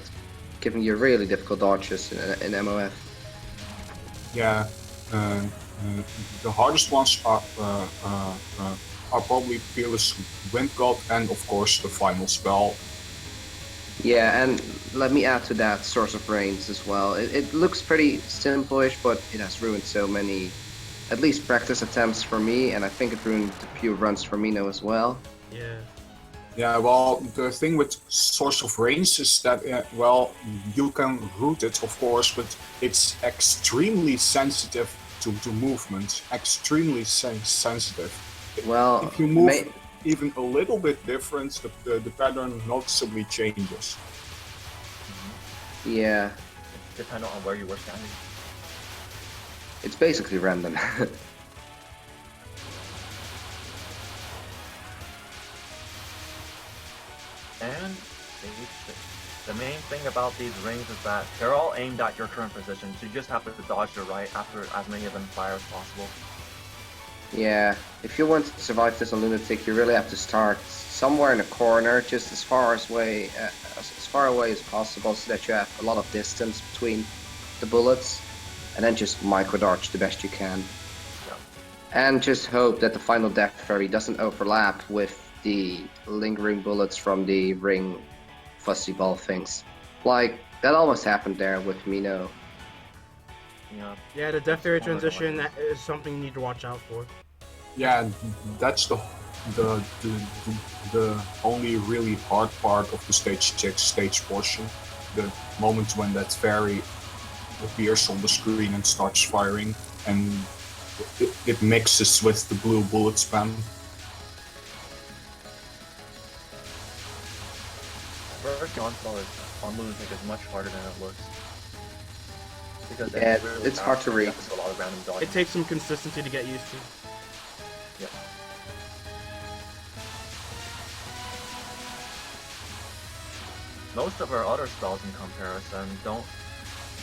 giving you really difficult dodges in MOF. Yeah, the hardest ones are probably Fearless Wind God and of course the final spell. Yeah, and let me add to that Source of Rains as well. It looks pretty simple-ish, but it has ruined so many, at least practice attempts for me, and I think it ruined a few runs for Mino as well. Yeah. Yeah, well, the thing with Source of Rains is that, well, you can root it, of course, but it's extremely sensitive to movement. Extremely sensitive. Well, if you move even a little bit different, the pattern noticeably changes. Yeah. Depending on where you were standing. It's basically random. And the main thing about these rings is that they're all aimed at your current position, so you just have to dodge to right after as many of them fire as possible. Yeah, if you want to survive this on Lunatic, you really have to start somewhere in a corner, just as far away as possible, so that you have a lot of distance between the bullets, and then just micro dodge the best you can. Yeah. And just hope that the final Death Fairy doesn't overlap with the lingering bullets from the ring fussy ball things. Like, that almost happened there with Mino. Yeah, the Death Fairy transition is something you need to watch out for. Yeah, that's the only really hard part of the stage portion. The moment when that fairy appears on the screen and starts firing, and it mixes with the blue bullet spam. First onslaught on Lunatic is much harder than it looks. Because Yeah, it's hard to read. A lot of random dodging. It takes some consistency to get used to. Yeah. most of her other spells in comparison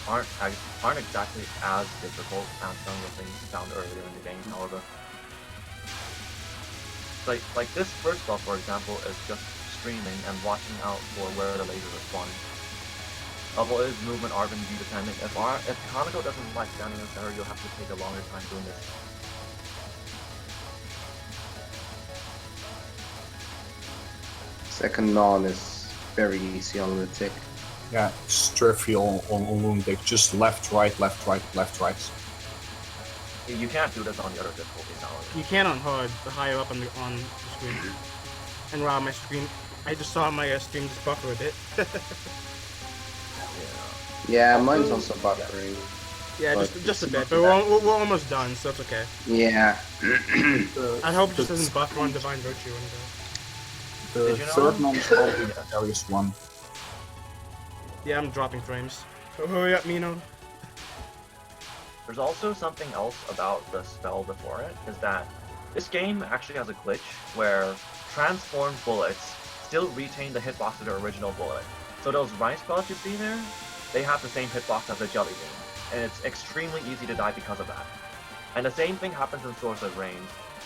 aren't exactly as difficult as some of the things found earlier in the game, however. Like this first spell, for example, is just streaming and watching out for where the laser is spawning. Although its movement are going to be dependent. If Hanako doesn't like standing in the center, you'll have to take a longer time doing this. Second non is very easy on Lunatic. Yeah, it's trivial on Lunatic. Just left, right, left, right, left, right. You can't do this on the other difficulties, however. You can on hard, the higher up on the screen. And wow, my screen, I just saw my stream just buffer a bit. Yeah, mine's also buffering. Yeah, just a bit, but we're almost done, so it's okay. Yeah. I hope it just doesn't buffer on Divine Virtue anyway. The third non is probably the scariest one. Yeah, I'm dropping frames. So hurry up, Mino. There's also something else about the spell before it, is that this game actually has a glitch where transformed bullets still retain the hitbox of their original bullet. So those rice spells you see there, they have the same hitbox as the jelly bean, and it's extremely easy to die because of that. And the same thing happens in Source of Range.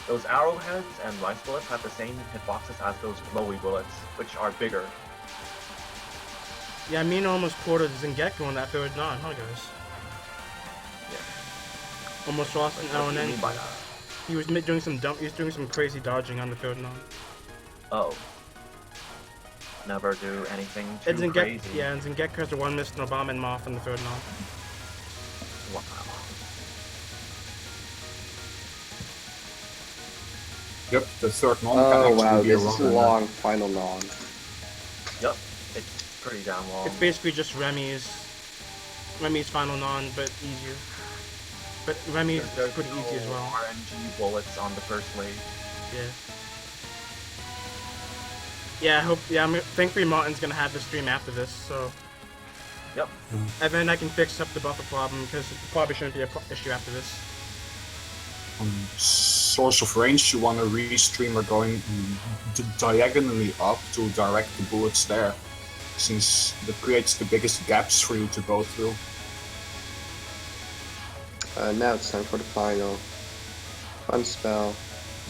Those arrowheads and rice bullets have the same hitboxes as those glowy bullets, which are bigger. Yeah, Mino almost quartered Zingekko on that third non, huh guys? Yeah. Almost lost an What do you LNN. mean by that? He was doing some crazy dodging on the third non. Oh. Never do anything too And crazy. Yeah, and Zingekko has the one missed no bomb and Moth on the third non. Wow. Yep, the third non Oh can wow, actually be a this is a runner. long final non. Yep, it's pretty damn long. It's basically just Remy's final non, but easier. But Remy's There's pretty no easy as well. RNG bullets on the first wave. Yeah. Yeah, I hope. Yeah, thankfully Martin's gonna have the stream after this, so. Yep. And then I can fix up the buffer problem because it probably shouldn't be an issue after this. On Source of Range, you want a restreamer going diagonally up to direct the bullets there, since that creates the biggest gaps for you to go through. Now it's time for the final. Fun spell.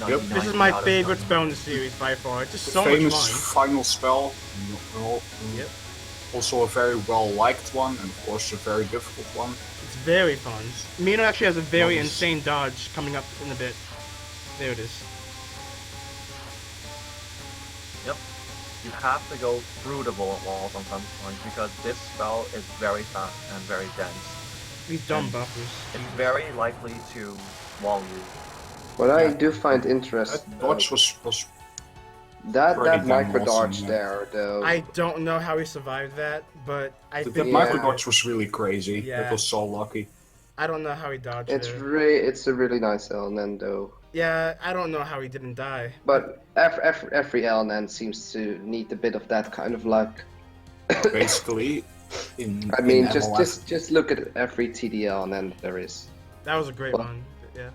This is my favorite spell in the series by far. It's just The so much famous fun. final spell, Yep. also a very well liked one, and of course a very difficult one. It's very fun. Mino actually has a very Nice. insane dodge coming up in a bit. There it is. Yep. You have to go through the bullet walls on some points because this spell is very fast and very dense. These dumb buffers. It's very likely to wall you. What I Yeah. do find interesting, That dodge was that pretty damn micro awesome, dodge yeah. there, though. I don't know how he survived that, but I the think micro dodge was really crazy. Yeah. That was so lucky. I don't know how he dodged It's it. it's a really nice LNN though. Yeah, I don't know how he didn't die. But every LNN seems to need a bit of that kind of luck. Basically, in I mean, in just MLF. just look at every TDL and then there is. That was a great Well- one. Yeah,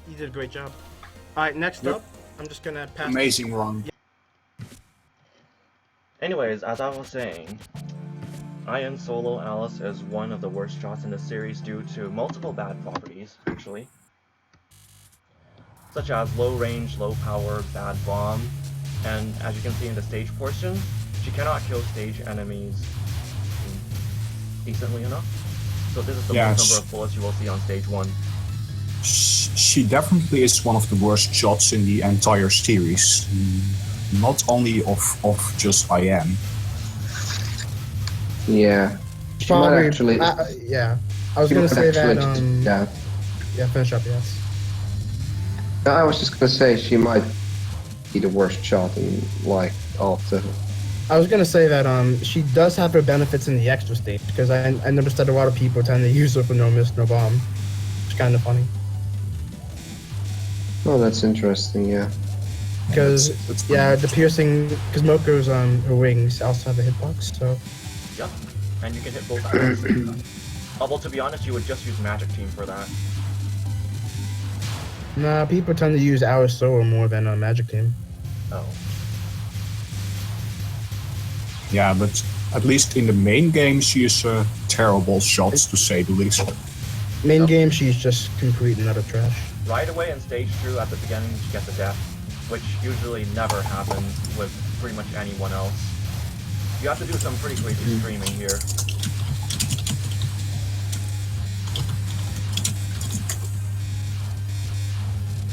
you did a great job. Alright, next Yep. up, I'm just gonna pass. Amazing run. Anyways, as I was saying, Iron Solo Alice is one of the worst shots in the series due to multiple bad properties, actually. Such as low range, low power, bad bomb, and as you can see in the stage portion, she cannot kill stage enemies decently enough. So this is the Yes. most number of bullets you will see on stage 1. She definitely is one of the worst shots in the entire series. Not only of just IM. Yeah. She might actually. yeah. I was she gonna might say that, actually- yeah. yeah, finish up, yes. No, I was just gonna say she might be the worst shot in like all of the. I was gonna say that, she does have her benefits in the extra stage, because I noticed that a lot of people tend to use her for no miss, no bomb. It's kinda funny. Oh, that's interesting. Yeah. Because, That's yeah, funny. the piercing, because Moko's, her wings also have a hitbox, so. Yep, and you can hit both at the same time. Although to be honest, you would just use Magic Team for that. Nah, people tend to use our Solo more than Magic Team. Oh. Yeah, but at least in the main game, she is terrible shots to say the least. Main game, she's just complete and utter trash. Right away in stage 2 at the beginning, she gets a death, which usually never happens with pretty much anyone else. You have to do some pretty crazy streaming here.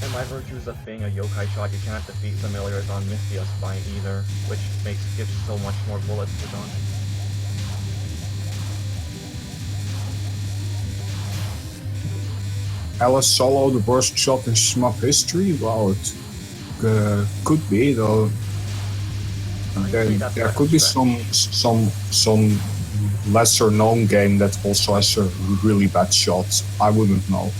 And by virtues of being a yokai shot, you can't defeat familiars on Mythia's Fight either, which gives so much more bullets to dodge. Alice solo the worst shot in shmup history? Well, it could be though. There could be some lesser known game that also has a really bad shot. I wouldn't know.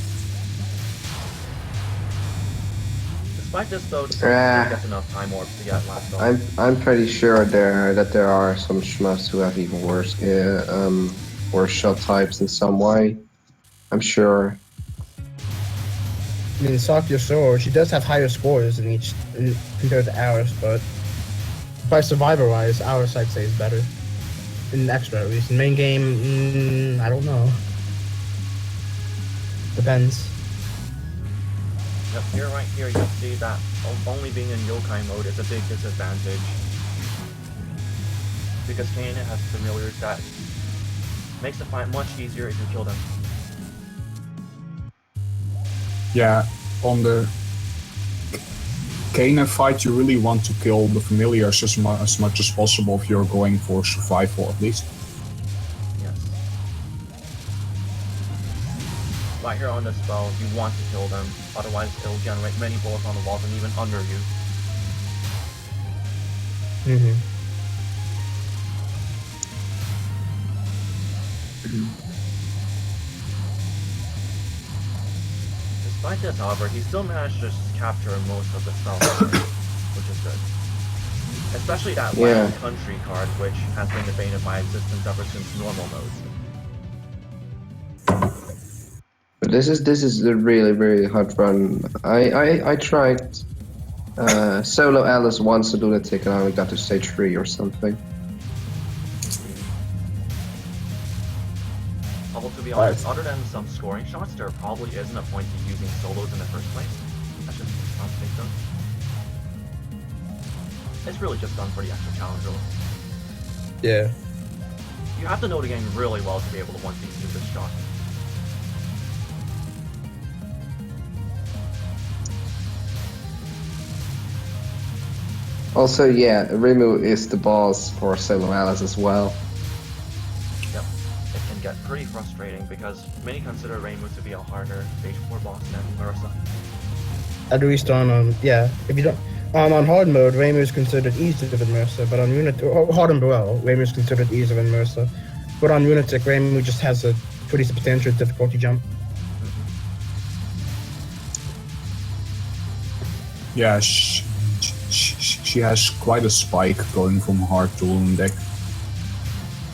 Despite this though, gets enough time orbs to get last off. I'm pretty sure that there are some shmups who have even worse shot types in some way. I'm sure. I mean, Sakya Sword, she does have higher scores compared to ours, but by survivor-wise, ours I'd say is better. In extra, at least. In main game, I don't know. Depends. Yep, here, right here, you see that only being in yokai mode is a big disadvantage. Because Kaina has familiars that makes the fight much easier if you kill them. Yeah, on the Kaina fight, you really want to kill the familiars as much as possible if you're going for survival, at least. Yes. Right here on the spell, you want to kill them, otherwise it'll generate many bullets on the walls and even under you. Despite this, however, he still managed to capture most of the spell, which is good. Especially that Land Country card, which has been debated by existence ever since normal modes. But this is a really hard run. I tried solo Alice once to do the tick and I only got to stage 3 or something. Although to be honest, other than some scoring shots, there probably isn't a point to using solos in the first place. That's just not think though. It's really just done for the extra challenge rules. Yeah. You have to know the game really well to be able to one piece use this shot. Also, yeah, Rimu is the boss for solo Alice as well. Yep. It can get pretty frustrating because many consider Reimu to be a harder stage 4 boss than Marissa. At least on if you don't on hard mode, Reimu is considered easier than Mercer, but on hard and below, Reimu is considered easier than Mercer. But on Lunatic, Reimu just has a pretty substantial difficulty jump. Yeah, she has quite a spike going from hard to Lunatic.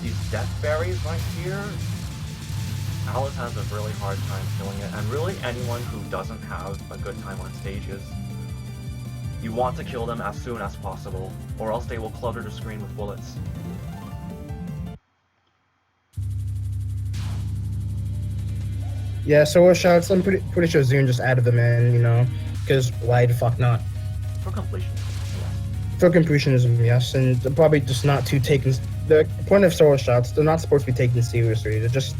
These death berries right here, Alice has a really hard time killing it, and really anyone who doesn't have a good time on stages. You want to kill them as soon as possible, or else they will clutter the screen with bullets. Yeah, so shots, I'm pretty sure Zune just added them in, because why the fuck not? For completion, yes. For completionism, yes, and they're probably just not too taken. The point of solo shots, they're not supposed to be taken seriously. They're just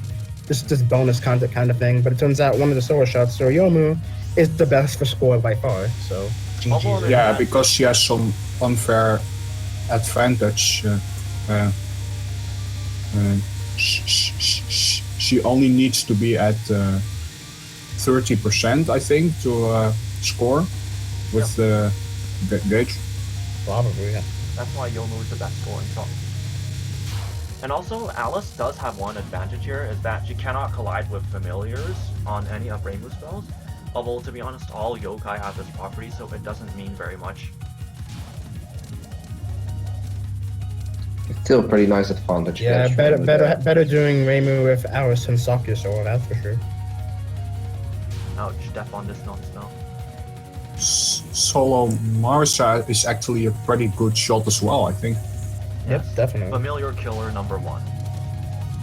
bonus content kind of thing. But it turns out one of the solo shots, Soryomu, is the best for score by far. So GG. Yeah, because she has some unfair advantage. She only needs to be at 30%, I think, to score with the gauge. Probably, yeah. That's why Yomu is the best scoring shot. And also, Alice does have one advantage here, is that she cannot collide with familiars on any of Reimu's spells. Although, to be honest, all yokai have this property, so it doesn't mean very much. It's still a pretty nice advantage. Yeah, better doing Reimu with ours than Sakya Sword, that's for sure. Ouch, death on this non-spell. Solo Marissa is actually a pretty good shot as well, I think. Yep, Yes. definitely. Familiar killer number 1.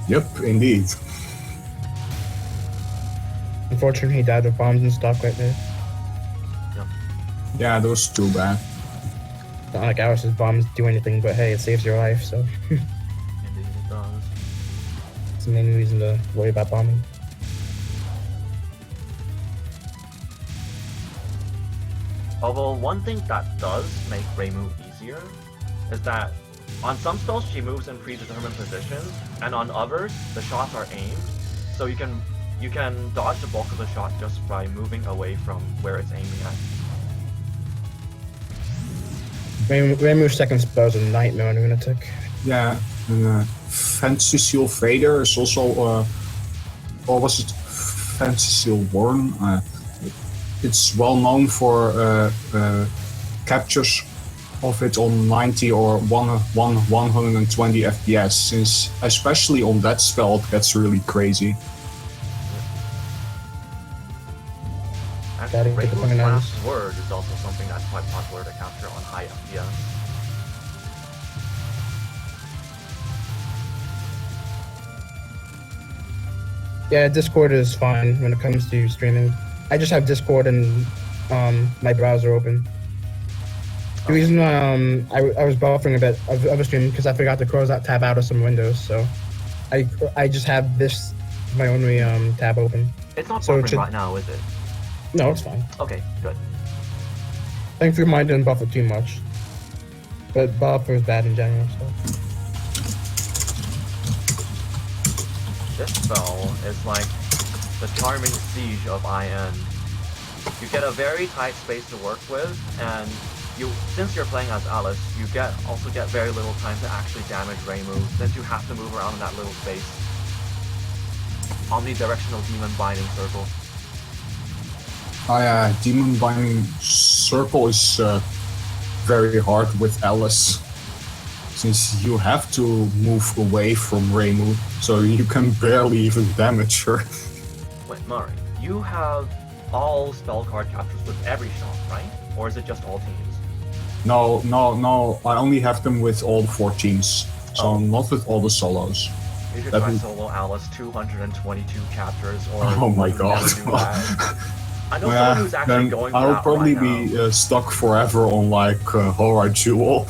Yep, indeed. Unfortunately, he died with bombs and stuff right there. Yeah, that was too bad. Not like Alice's bombs do anything, but hey, it saves your life, so Indeed it does. it's the main reason to worry about bombing. Although one thing that does make Reimu easier is that on some spells she moves in predetermined positions, and on others the shots are aimed, so you can dodge the bulk of the shot just by moving away from where it's aiming at. Reimu's second spell is a nightmare on Lunatic. Yeah, and Fantasy Seal Vader is also, or was it Fantasy Seal Born? It's well known for captures of it on 90 or 120 FPS, since especially on that spell it gets really crazy. Actually, Gotta get the Reimu's 29s. last word is also something that's quite popular to capture on high FPS. Yeah, Discord is fine when it comes to streaming. I just have Discord and my browser open. The reason I was buffering a bit of a stream because I forgot to close that tab out of some windows, so I just have this my only tab open. It's not So it buffering should- right now, is it? No, it's fine. Okay, good. Thankfully, mine didn't buffer too much, but buffer is bad in general. So This spell is like the charming siege of IN. You get a very tight space to work with, and since you're playing as Alice, you also get very little time to actually damage Reimu, since you have to move around in that little space. Omnidirectional demon binding circle. Demon Binding Circle is very hard with Alice, since you have to move away from Reimu, so you can barely even damage her. Wait, Mari, you have all spell card captures with every shot, right? Or is it just all teams? No, I only have them with all 4 teams, so Oh. not with all the solos. You should That try would- solo Alice 222 captures, or Oh my you god. never do that. I know Yeah, someone who's actually then going for I'll that probably right be now. stuck forever on like Horror Jewel.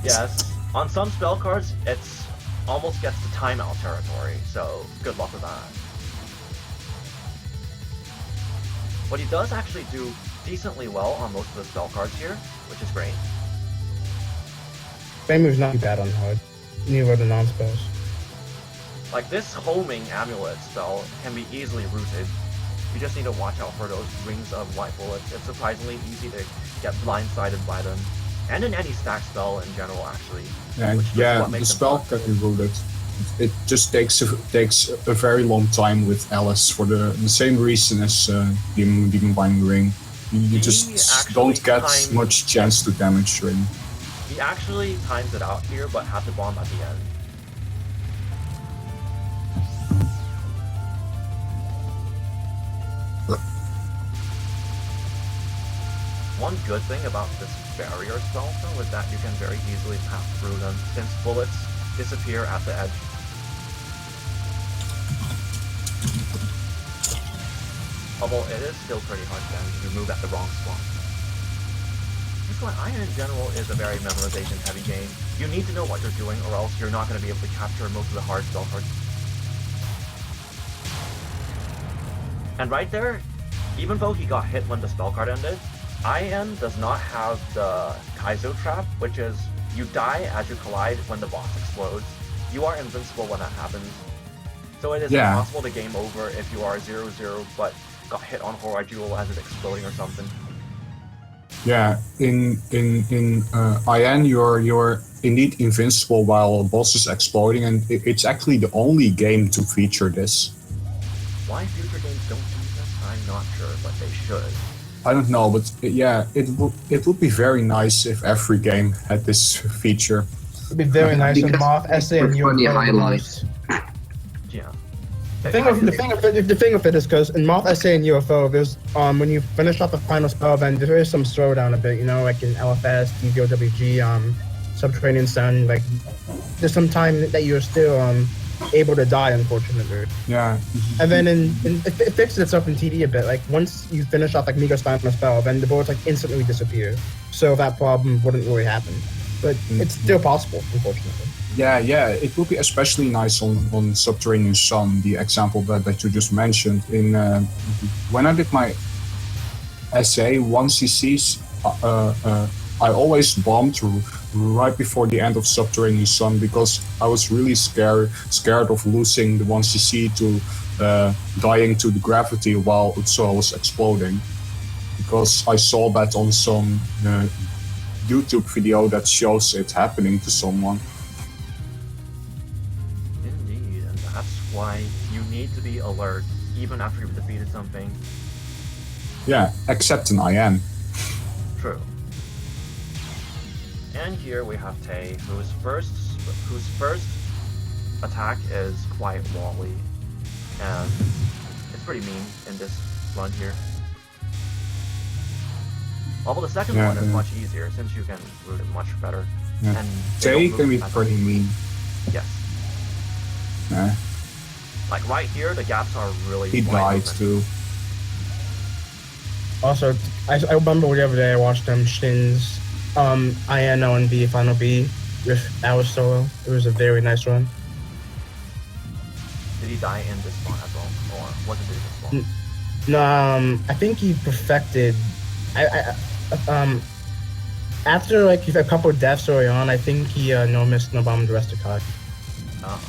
Yes, on some spell cards, it's almost gets to timeout territory, so good luck with that. But he does actually do decently well on most of the spell cards here, which is great. Reimu's not too bad on hard. Neither are the non-spells. Like this homing amulet spell can be easily rooted. You just need to watch out for those rings of white bullets. It's surprisingly easy to get blindsided by them. And in any stack spell in general, actually. And which is yeah, what the makes them spell fun. can be rooted. It just takes a very long time with Alice for the same reason as Demon Binding Ring. You He just actually don't get timed- much chance to damage Ring. He actually times it out here, but had to bomb at the end. One good thing about this barrier spell though is that you can very easily pass through them, since bullets disappear at the edge. Although it is still pretty hard to damage if you move at the wrong spot. That's why Iron in general is a very memorization heavy game. You need to know what you're doing or else you're not going to be able to capture most of the hard spell cards. And right there, even though he got hit when the spell card ended, IN does not have the Kaizo trap, which is you die as you collide when the boss explodes. You are invincible when that happens. So it is Yeah. impossible to game over if you are 0-0 but got hit on Horror Jewel as it's exploding or something. Yeah, in IN you're indeed invincible while a boss is exploding, and it's actually the only game to feature this. Why future games don't do this, I'm not sure, but they should. I don't know, but yeah, it would be very nice if every game had this feature. It'd be very nice if Because Moth, SA, and for you funny were highlights. Yeah. The thing of it is because in Moth, SA, and UFO, there's when you finish off the final spell event, there is some slowdown a bit, you know, like in LFS, DVOWG, Subterranean Sun, like there's some time that you're still able to die, unfortunately. Yeah. And then it fixes itself in TD a bit. Like once you finish off like Migo's final spell, then the bullets like instantly disappear. So that problem wouldn't really happen. But it's still possible, unfortunately. Yeah, it would be especially nice on Subterranean Sun, the example that you just mentioned. In when I did my essay 1cc's, I always bombed right before the end of Subterranean Sun because I was really scared of losing the 1cc to dying to the gravity while Utsuha was exploding, because I saw that on some YouTube video that shows it happening to someone. Indeed, and that's why you need to be alert even after you've defeated something. Yeah, except in IN. True. And here we have Tay, whose first attack is quite wally, and it's pretty mean in this run here. Although the second one is much easier since you can root it much better. Yeah. And Tay can be pretty mean. Yes. Yeah. Like right here, the gaps are really. He died too. Also, I remember the other day I watched Shin's INO and B Final B with our solo. It was a very nice run. Did he die in this spawn as well, or was it this spawn? No, I think he perfected. After like a couple of deaths early on, I think he no missed, no bombed the rest of COD. Oh.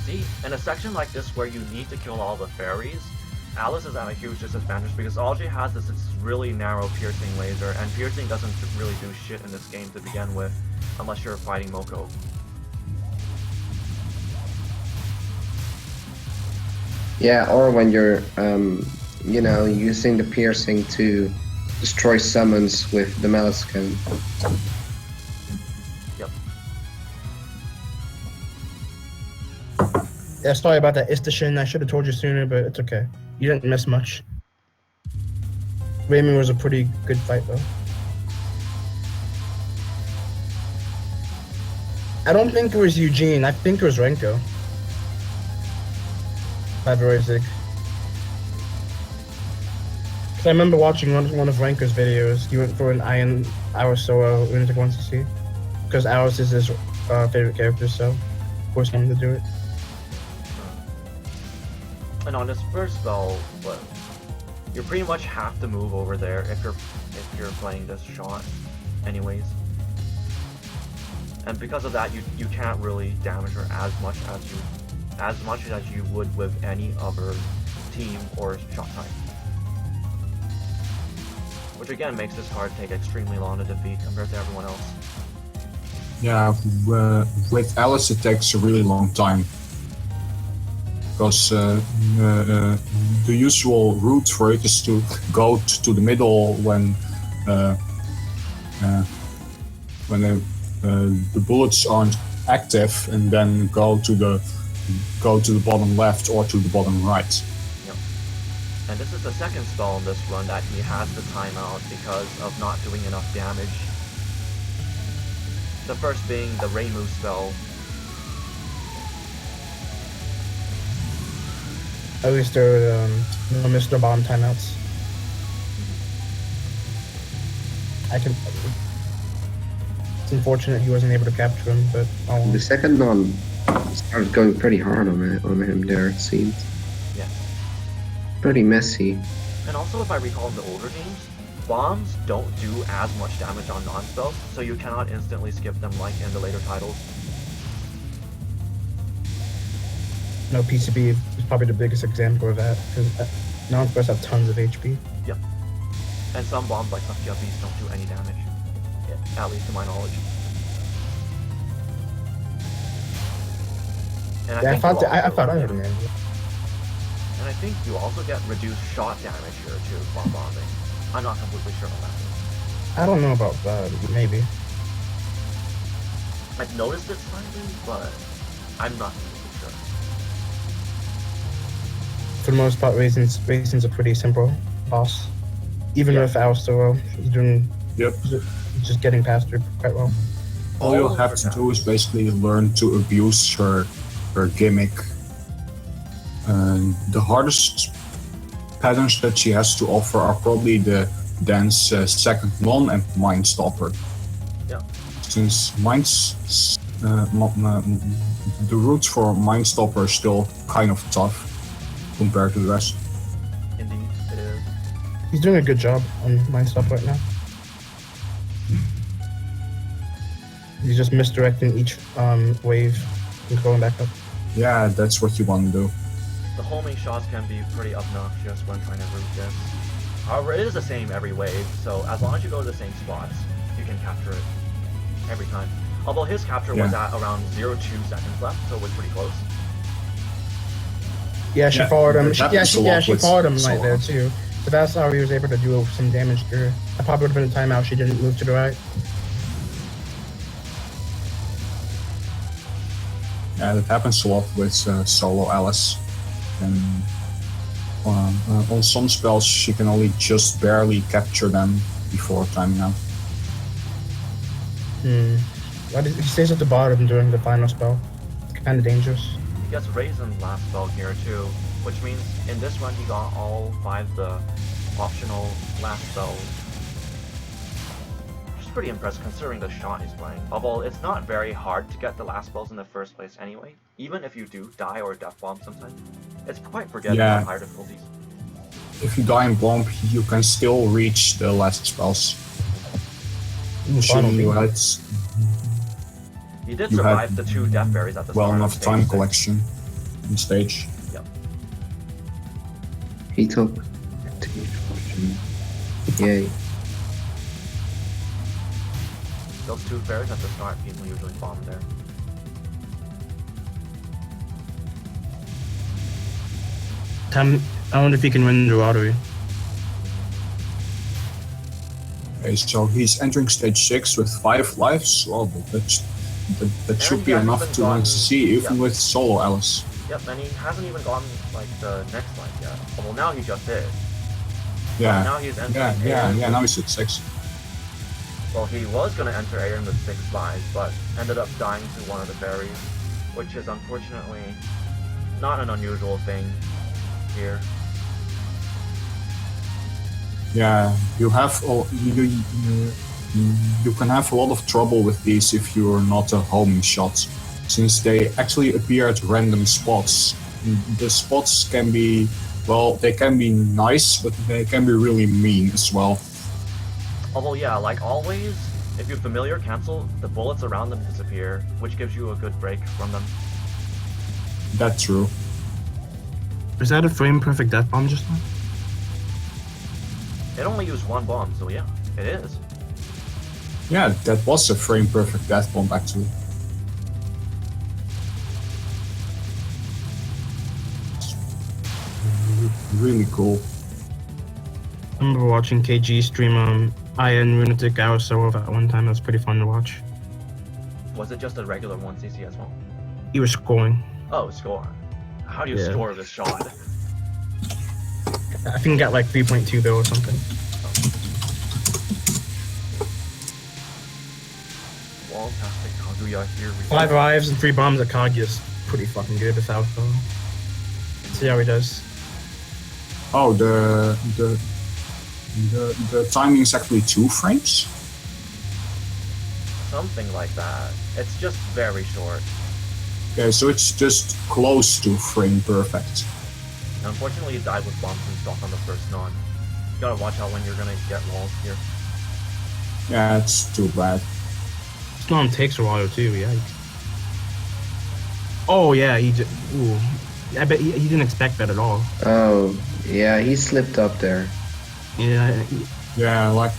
See, in a section like this where you need to kill all the fairies, Alice is at a huge disadvantage because all she has is this really narrow piercing laser, and piercing doesn't really do shit in this game to begin with, unless you're fighting Moko. Yeah, or when you're, using the piercing to destroy summons with the Meliscan. Yep. Yeah, sorry about that Istashin. I should have told you sooner, but it's okay. You didn't miss much. Raymond was a pretty good fight, though. I don't think it was Eugene. I think it was Renko. By Ziggs. Because I remember watching one of Renko's videos. He went for an Iron Hour solo Lunatic wants to see. Because Alice is his favorite character, so forced him to do it. And on this first spell, well, you pretty much have to move over there if you're playing this shot, anyways. And because of that, you can't really damage her as much as you would with any other team or shot type. Which again makes this card take extremely long to defeat compared to everyone else. Yeah, with Alice it takes a really long time. Because the usual route for it is to go to the middle when the bullets aren't active, and then go to the bottom left or to the bottom right. Yep. And this is the second spell in this run that he has to time out because of not doing enough damage. The first being the Reimu spell. At least there were no Mr. Bomb timeouts. It's unfortunate he wasn't able to capture him, but The second one started going pretty hard on him there, it seemed. Yeah. Pretty messy. And also, if I recall in the older games, bombs don't do as much damage on non-spells, so you cannot instantly skip them like in the later titles. no, PCB is probably the biggest example of that, because non-spells have tons of HP. Yep. And some bombs like Guppies don't do any damage. Yeah, at least to my knowledge. And Yeah, I thought I also- heard him. And I think you also get reduced shot damage here too while bombing. I'm not completely sure on that. I don't know about that, maybe. I've noticed it slightly, but I'm not completely sure. For the most part, Raisin's a pretty simple boss. Even Yeah. with Alstoro, he's doing Yep. Just getting past her quite well. All you'll have to do is basically learn to abuse her gimmick. The hardest patterns that she has to offer are probably the Dance Second Non and Mind Stopper. Yeah. Since the routes for Mind Stopper are still kind of tough compared to the rest. Indeed, it is. He's doing a good job on Mind Stop right now. He's just misdirecting each wave and going back up. Yeah, that's what you want to do. The homing shots can be pretty obnoxious when trying to route this. However, it is the same every wave, so as long as you go to the same spots, you can capture it every time. Although his capture was at around 0.2 seconds left, so it was pretty close. Yeah, she followed him. She followed him right there Solo. too. So that's how he was able to do some damage to her. That probably would have been a timeout. She didn't move to the right. Yeah, that happens a lot with solo Alice. And on some spells, she can only just barely capture them before timing out. He stays at the bottom during the final spell. Kind of dangerous. He gets Raisin's last spell here too, which means in this run he got all 5 the optional last spells. Which is pretty impressive considering the shot he's playing. Although it's not very hard to get the last spells in the first place anyway, even if you do die or death bomb sometimes. It's quite forgettable on higher difficulties. If you die in bomb, you can still reach the last spells. Assuming you had He did survive the 2 death berries at the well start enough of time stage 6. collection in stage. Yep. He took. Yay. Those 2 berries at the start, people usually bomb there. I wonder if he can win the lottery. Okay, so he's entering stage 6 with 5 lives. Well, that should be he hasn't enough even to gone- see, even with solo Alice. Yep, and he hasn't even gotten like the next life yet. Although now he just did. Yeah, Now he's entering yeah, now he's at 6. Well, he was going to enter Aeon with 6 lives, but ended up dying to one of the berries, which is unfortunately not an unusual thing here. Yeah, you can have a lot of trouble with these if you're not a homing shot, since they actually appear at random spots. The spots can be, well, they can be nice, but they can be really mean as well. Although yeah, like always, if you familiar cancel, the bullets around them disappear, which gives you a good break from them. That's true. Is that a frame perfect death bomb just now? It only used 1 bomb, so yeah, it is. Yeah, that was a frame perfect death bomb actually. Really cool. I remember watching KG stream Iron Lunatic Hour solo that one time. That was pretty fun to watch. Was it just a regular 1cc as well? He was scoring. Oh, score. How do you Yeah. score this shot? I think he got like 3.2 though or something. Wall-tastic Kaguya here. 5 lives and 3 bombs at Kaguya is pretty fucking good without though. See how he does. Oh, the timing is actually 2 frames? Something like that. It's just very short. Okay, so it's just close to frame perfect. Unfortunately, he died with bombs and stuff on the first non. You gotta watch out when you're gonna get walls here. Yeah, it's too bad. Snom takes a while too, yeah. Oh yeah, he just. Ooh. I bet he didn't expect that at all. Oh, yeah, he slipped up there. Yeah. Yeah, like,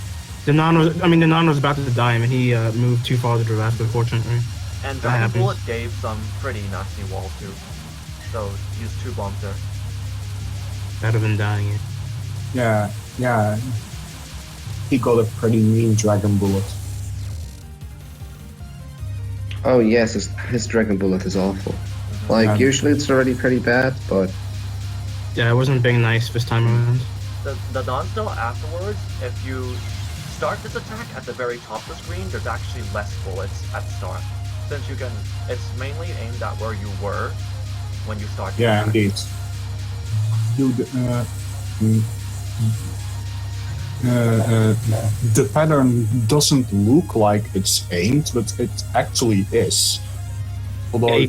The non was about to die and he moved too far to the left, unfortunately. And That Dragon happens. Bullet gave some pretty nasty walls too. So, he used 2 bombs there. Better than dying. yeah. He got a pretty mean dragon bullet. Oh yes, his Dragon Bullet is awful. Like, Yeah. usually it's already pretty bad, but Yeah, it wasn't being nice this time around. The non still afterwards, if you start this attack at the very top of the screen, there's actually less bullets at the start. Since you can, it's mainly aimed at where you were when you start the Yeah, attack. indeed. The pattern doesn't look like it's aimed, but it actually is. Although You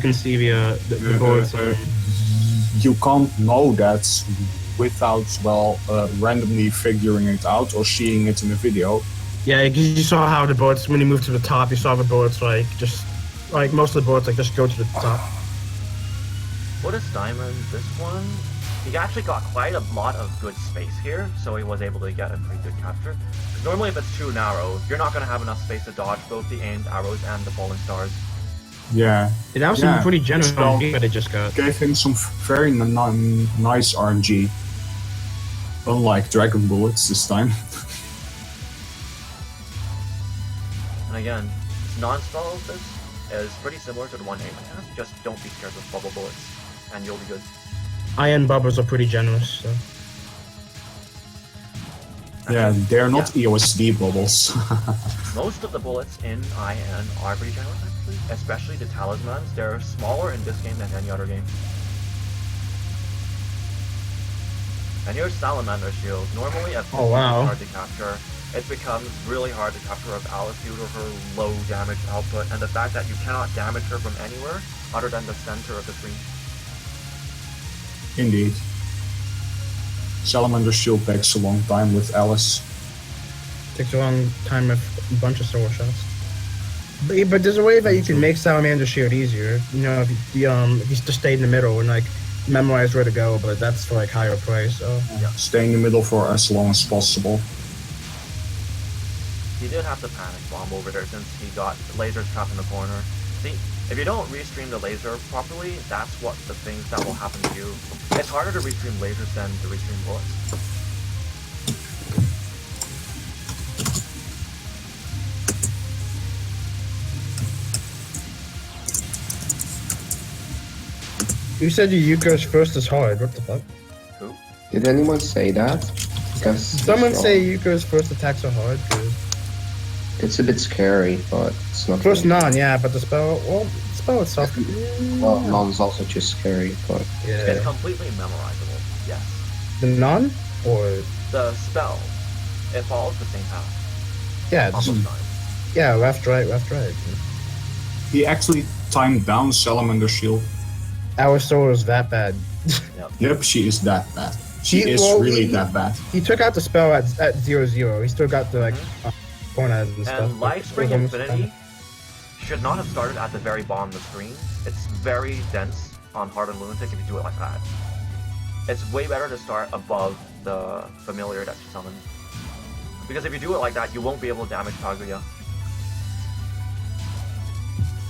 can see the bullets. You can't know that without, well, randomly figuring it out or seeing it in a video. Yeah, you saw how the bullets, when you moved to the top, you saw the bullets most of the bullets just go to the top. What is Diamond? This one, he actually got quite a lot of good space here, so he was able to get a pretty good capture. 'Cause normally if it's too narrow, you're not going to have enough space to dodge both the aimed arrows and the falling stars. Yeah. That was some pretty generous RNG that it just got. Gave him some very nice RNG. Unlike Dragon Bullets this time. And again, non-spell of this is pretty similar to the one aim I have, just don't be scared with bubble bullets, and you'll be good. Iron bubbles are pretty generous, so. Yeah, they're not EOSD bubbles. Most of the bullets in IN are pretty generous actually, especially the talismans. They're smaller in this game than any other game. And here's Salamander Shield. Normally a wow. hard to capture. It becomes really hard to capture with Alice due to her low damage output and the fact that you cannot damage her from anywhere other than the center of the screen. Indeed. Salamander Shield takes a long time with Alice. Takes a long time with a bunch of sword shots. But there's a way that you can make Salamander Shield easier. You know, if you just stay in the middle and memorize where to go, but that's for higher price. So Yeah. Stay in the middle for as long as possible. He did have to panic bomb over there since he got lasers trapped in the corner. See, if you don't restream the laser properly, that's what the things that will happen to you. It's harder to restream lasers than to restream bullets. you said your Yuko's first is hard. What the fuck? Who? Did anyone say that? Because Someone say Yuko's first attacks are hard. Dude. it's a bit scary, but it's not. First really- non, yeah, but the spell itself. Well, non's also just scary, but It's Yeah. completely memorizable, yes. The non or The spell, it follows the same path. yeah, Almost time. yeah, left, right, left, right. He actually timed down Salamander Shield. Our soul is that bad. Yep, she is that bad. She He- is well, really he- that bad. He took out the spell at 0-0. He still got the tornadoes and stuff. And Life Spring It was almost Infinity should not have started at the very bottom of the screen. It's very dense on Hardened Lunatic if you do it like that. It's way better to start above the familiar that you summon. Because if you do it like that, you won't be able to damage Kaguya.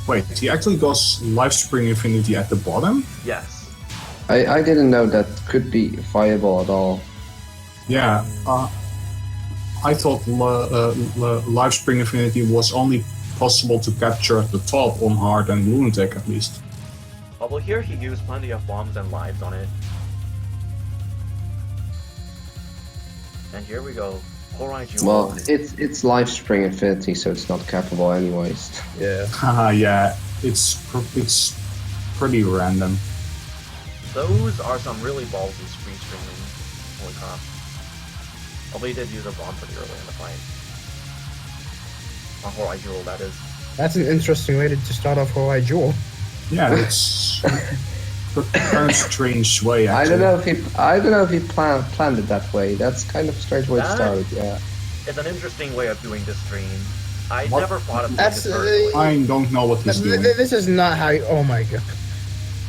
Wait, he actually does Lifespring Infinity at the bottom? Yes. I didn't know that could be viable at all. Yeah, I thought Lifespring Infinity was only possible to capture at the top on Hard and Lunatic at least. Although here he used plenty of bombs and lives on it. And here we go. Horai Jewel. Well, it's Life Spring Infinity, so it's not capable anyways. Yeah. Haha, yeah, it's pretty random. Those are some really ballsy free streaming. Holy crap. Although he did use a bomb pretty early in the fight. On Horai Jewel, that is. That's an interesting way to start off Hawaii Jewel. Yeah, it's a kind of strange way I actually. don't know if he planned it that way. That's kind of a strange way to That- start it. Yeah. It's an interesting way of doing this stream. I What? never thought of doing That's this personally. I don't know what he's doing. This is not how. Oh my god.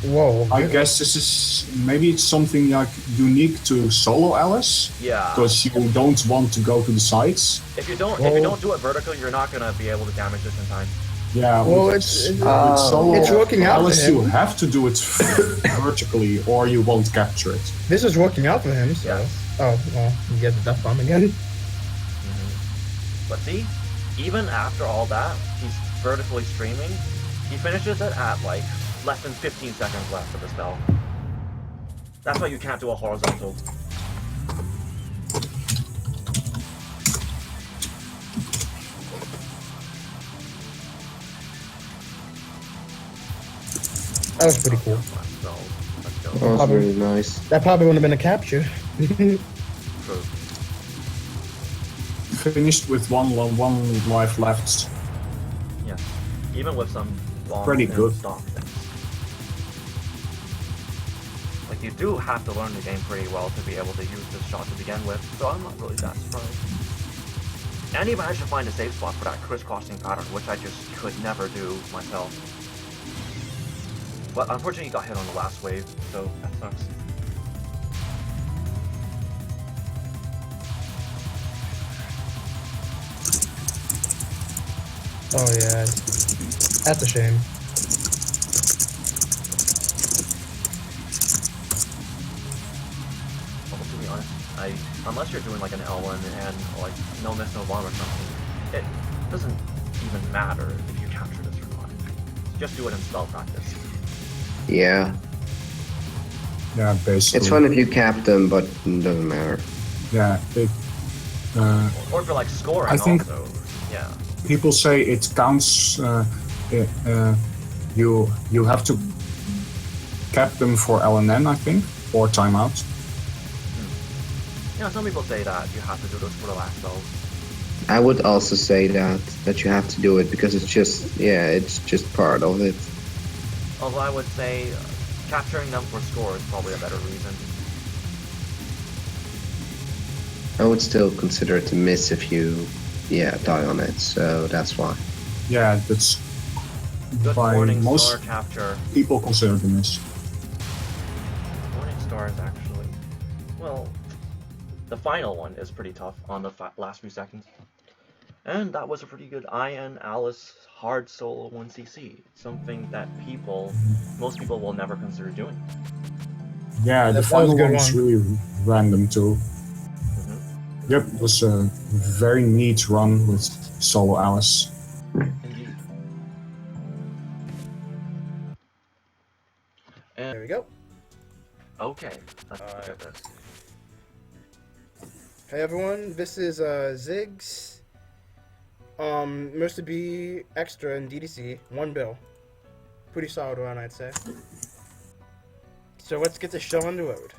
Whoa. I guess this is maybe it's something like unique to solo Alice, Yeah. because you don't want to go to the sides. If you don't do it vertical, you're not gonna be able to damage this in time. Yeah, Well, with it's solo it's working out for Alice, you him. have to do it vertically, or you won't capture it. This is working out for him. So. Yes. Oh well, you get the death bomb again. But see, even after all that, he's vertically streaming. He finishes it at like less than 15 seconds left of the spell. That's why you can't do a horizontal. That was pretty cool. Last spell. Let's go. That was really nice. That probably wouldn't have been a capture. True. Finished with one life left. Yeah. Even with some bombs Pretty in good. stock things. Like, you do have to learn the game pretty well to be able to use this shot to begin with, so I'm not really that surprised. And he managed to find a safe spot for that crisscrossing pattern, which I just could never do myself. But unfortunately he got hit on the last wave, so that sucks. Oh yeah, that's a shame. Well, to be honest, unless you're doing like an L1 and like no miss, no bomb or something, it doesn't even matter if you capture this or not. Just do it in spell practice. Yeah. Yeah, basically. It's fun if you cap them, but it doesn't matter. Yeah, Or for like scoring I think- also. Yeah. people say it counts. You have to cap them for LNN, I think, or timeout. Yeah, some people say that you have to do this for the last spell. I would also say that you have to do it because it's just part of it. Although I would say capturing them for score is probably a better reason. I would still consider it a miss if you die on it, so that's why. Yeah, that's Good by Morning most Star capture. people consider the miss. Morning Star is actually, well, the final one is pretty tough on the last few seconds. And that was a pretty good Ian Alice hard solo 1cc, something that most people will never consider doing. Yeah, the That was final a good one was one. really random too. Yep, it was a very neat run with solo Alice. Indeed. And There we go. okay, let's look at this. Hey everyone, this is Ziggs. Mr. B extra in DDC, 1 bill. Pretty solid run, I'd say. So let's get the show on the road.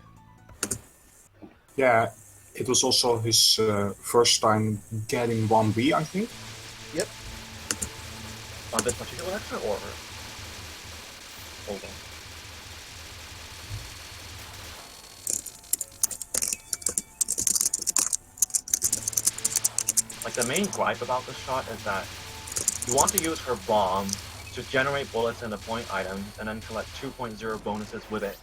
Yeah, it was also his first time getting 1B, I think. Yep. On this particular extra or hold on. Like, the main gripe about this shot is that you want to use her bomb to generate bullets into point items and then collect 2.0 bonuses with it.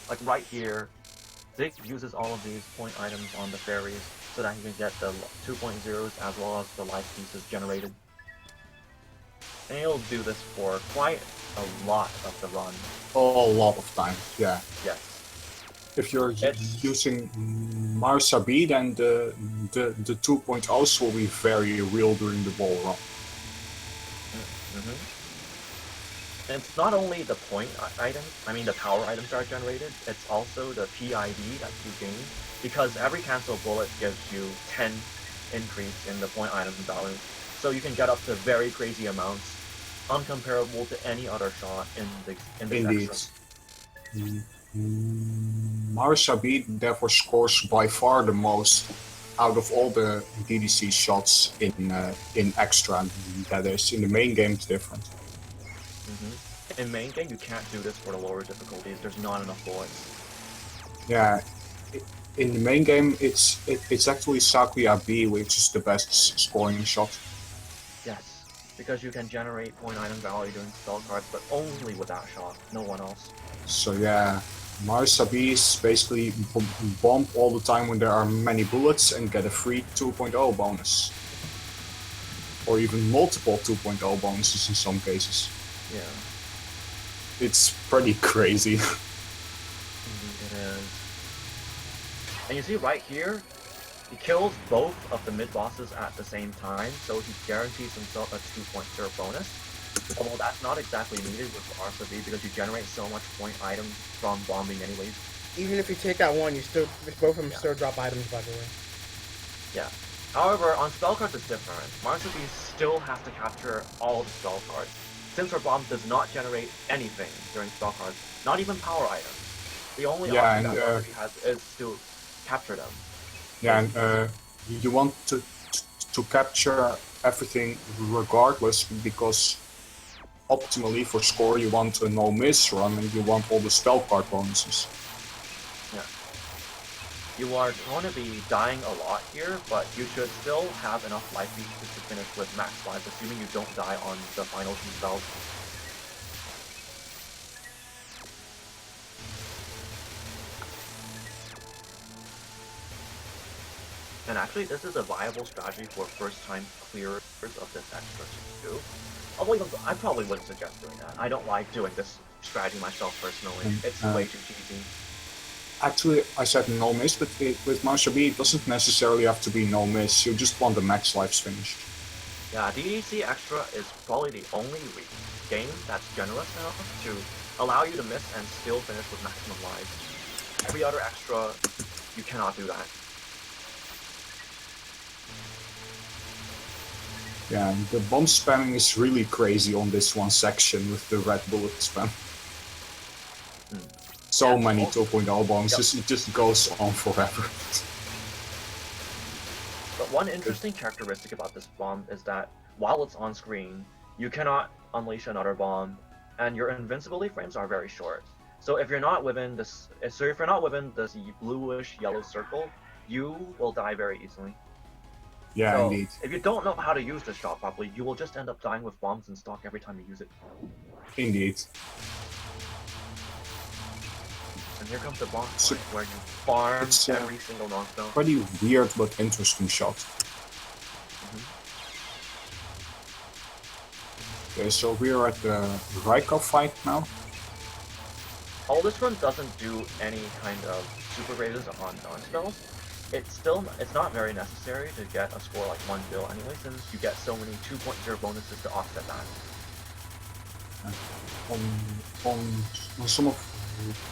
Like right here, Ziggs uses all of these point items on the fairies so that he can get the 2.0s as well as the life pieces generated. And he'll do this for quite a lot of the run. A lot of time, yeah. Yes. If you're using Marsa B, then the 2.0s will be very real during the wall run. And it's not only the point items, the power items that are generated, it's also the PID that you gain, because every cancel bullet gives you 10 increase in the point item value, so you can get up to very crazy amounts, uncomparable to any other shot in this Indeed. extra. Marsa B therefore scores by far the most out of all the DDC shots in extra. That is, in the main game it's different. In main game, you can't do this for the lower difficulties. There's not enough bullets. Yeah, in the main game it's actually Sakuya B which is the best scoring shot. Yes, because you can generate point item value doing spell cards, but only with that shot, no one else. So yeah, Marsa B is basically bomb all the time when there are many bullets and get a free 2.0 bonus. Or even multiple 2.0 bonuses in some cases. Yeah. It's pretty crazy. Indeed it is. And you see right here, he kills both of the mid-bosses at the same time, so he guarantees himself a 2.0 bonus. Although that's not exactly needed with RSV because you generate so much point items from bombing anyways. Even if you take out one, both of them still drop items, by the way. Yeah. However, on spell cards it's different. Master B still has to capture all the spell cards, since her bomb does not generate anything during spell cards, not even power items. The only option that Master B has is to capture them. Yeah, and you want to capture everything regardless, because optimally for score you want a no-miss run and you want all the spell card bonuses. Yeah. You are going to be dying a lot here, but you should still have enough life leech to finish with max lives, assuming you don't die on the final 2 spells. And actually, this is a viable strategy for first-time clearers of this extra too. Although I probably wouldn't suggest doing that. I don't like doing this strategy myself personally. It's way too cheesy. Actually, I said no miss, but with Master B it doesn't necessarily have to be no miss. You just want the max lives finished. Yeah, DDC Extra is probably the only game that's generous enough to allow you to miss and still finish with maximum lives. Every other extra, you cannot do that. Yeah, the bomb spamming is really crazy on this one section with the red bullet spam. So many 2.0 bombs, it just goes on forever. But one interesting characteristic about this bomb is that while it's on screen, you cannot unleash another bomb, and your invincibility frames are very short. So if you're not within this bluish yellow circle, you will die very easily. Yeah, so indeed. If you don't know how to use this shot properly, you will just end up dying with bombs in stock every time you use it. Indeed. And here comes the boss fight, where you farm every single non-spell. Pretty weird but interesting shot. Okay, so we're at the Ryko Fight now. This run doesn't do any kind of super raises on non-spells. It's not very necessary to get a score like 1 bill anyway, since you get so many 2.0 bonuses to offset that. On some of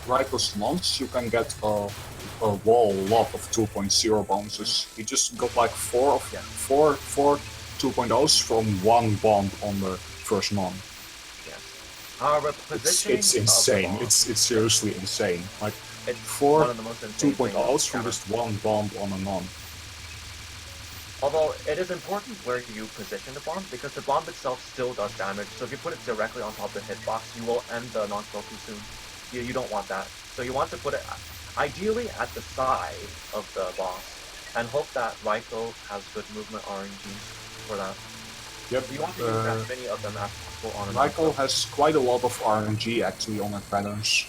Ryko's nons, you can get a wall lot of 2.0 bonuses. He just got like four 2.0s from one bomb on the first non. Yes. However, positioning it's insane. It's seriously insane. Like it's 4 one of the most insane 2.0s from just one bomb on a non. Although it is important where you position the bomb, because the bomb itself still does damage. So if you put it directly on top of the hitbox, you will end the non-spell too soon. You don't want that. So you want to put it ideally at the side of the boss, and hope that Ryko has good movement RNG for that. Yep. So you want to use as many of them as possible on a Ryko has quite a lot of RNG actually on her patterns.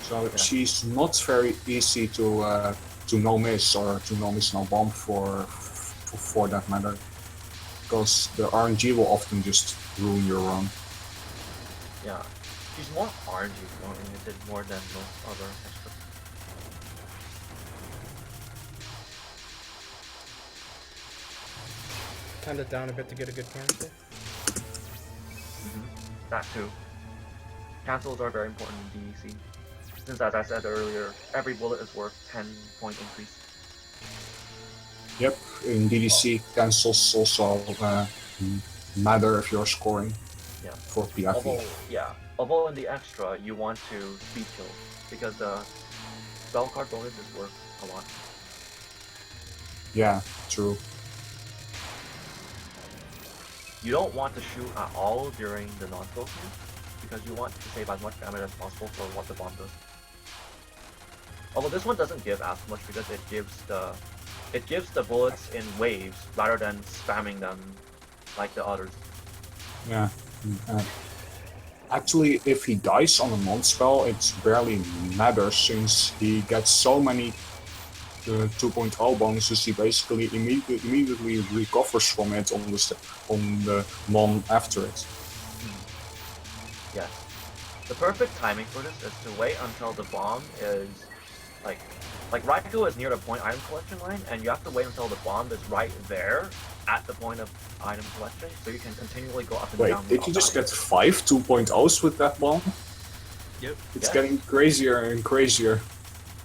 So she's not very easy to no miss or to no miss no bomb for that matter, because the RNG will often just ruin your run. Yeah, she's more RNG oriented more than most other extras. Turned it down a bit to get a good cancel. That too. Cancels are very important in DEC. Since, as I said earlier, every bullet is worth 10-point increase. Yep, in DDC cancels also matter if you're scoring for PIV. Although in the extra you want to speed kill, because the spell card bonus is worth a lot. Yeah, true. You don't want to shoot at all during the non-spell phase, because you want to save as much damage as possible for what the bomb does. Although this one doesn't give as much because it gives the bullets in waves rather than spamming them like the others. Yeah. Actually, if he dies on a non-spell, it barely matters, since he gets so many 2.0 bonuses, he basically immediately recovers from it on the non after it. Yes. The perfect timing for this is to wait until the bomb is like Ryko is near the point item collection line, and you have to wait until the bomb is right there at the point of item collection, so you can continually go up and down. Wait, did you just get 5 2.0s with that bomb? Yep. It's getting crazier and crazier.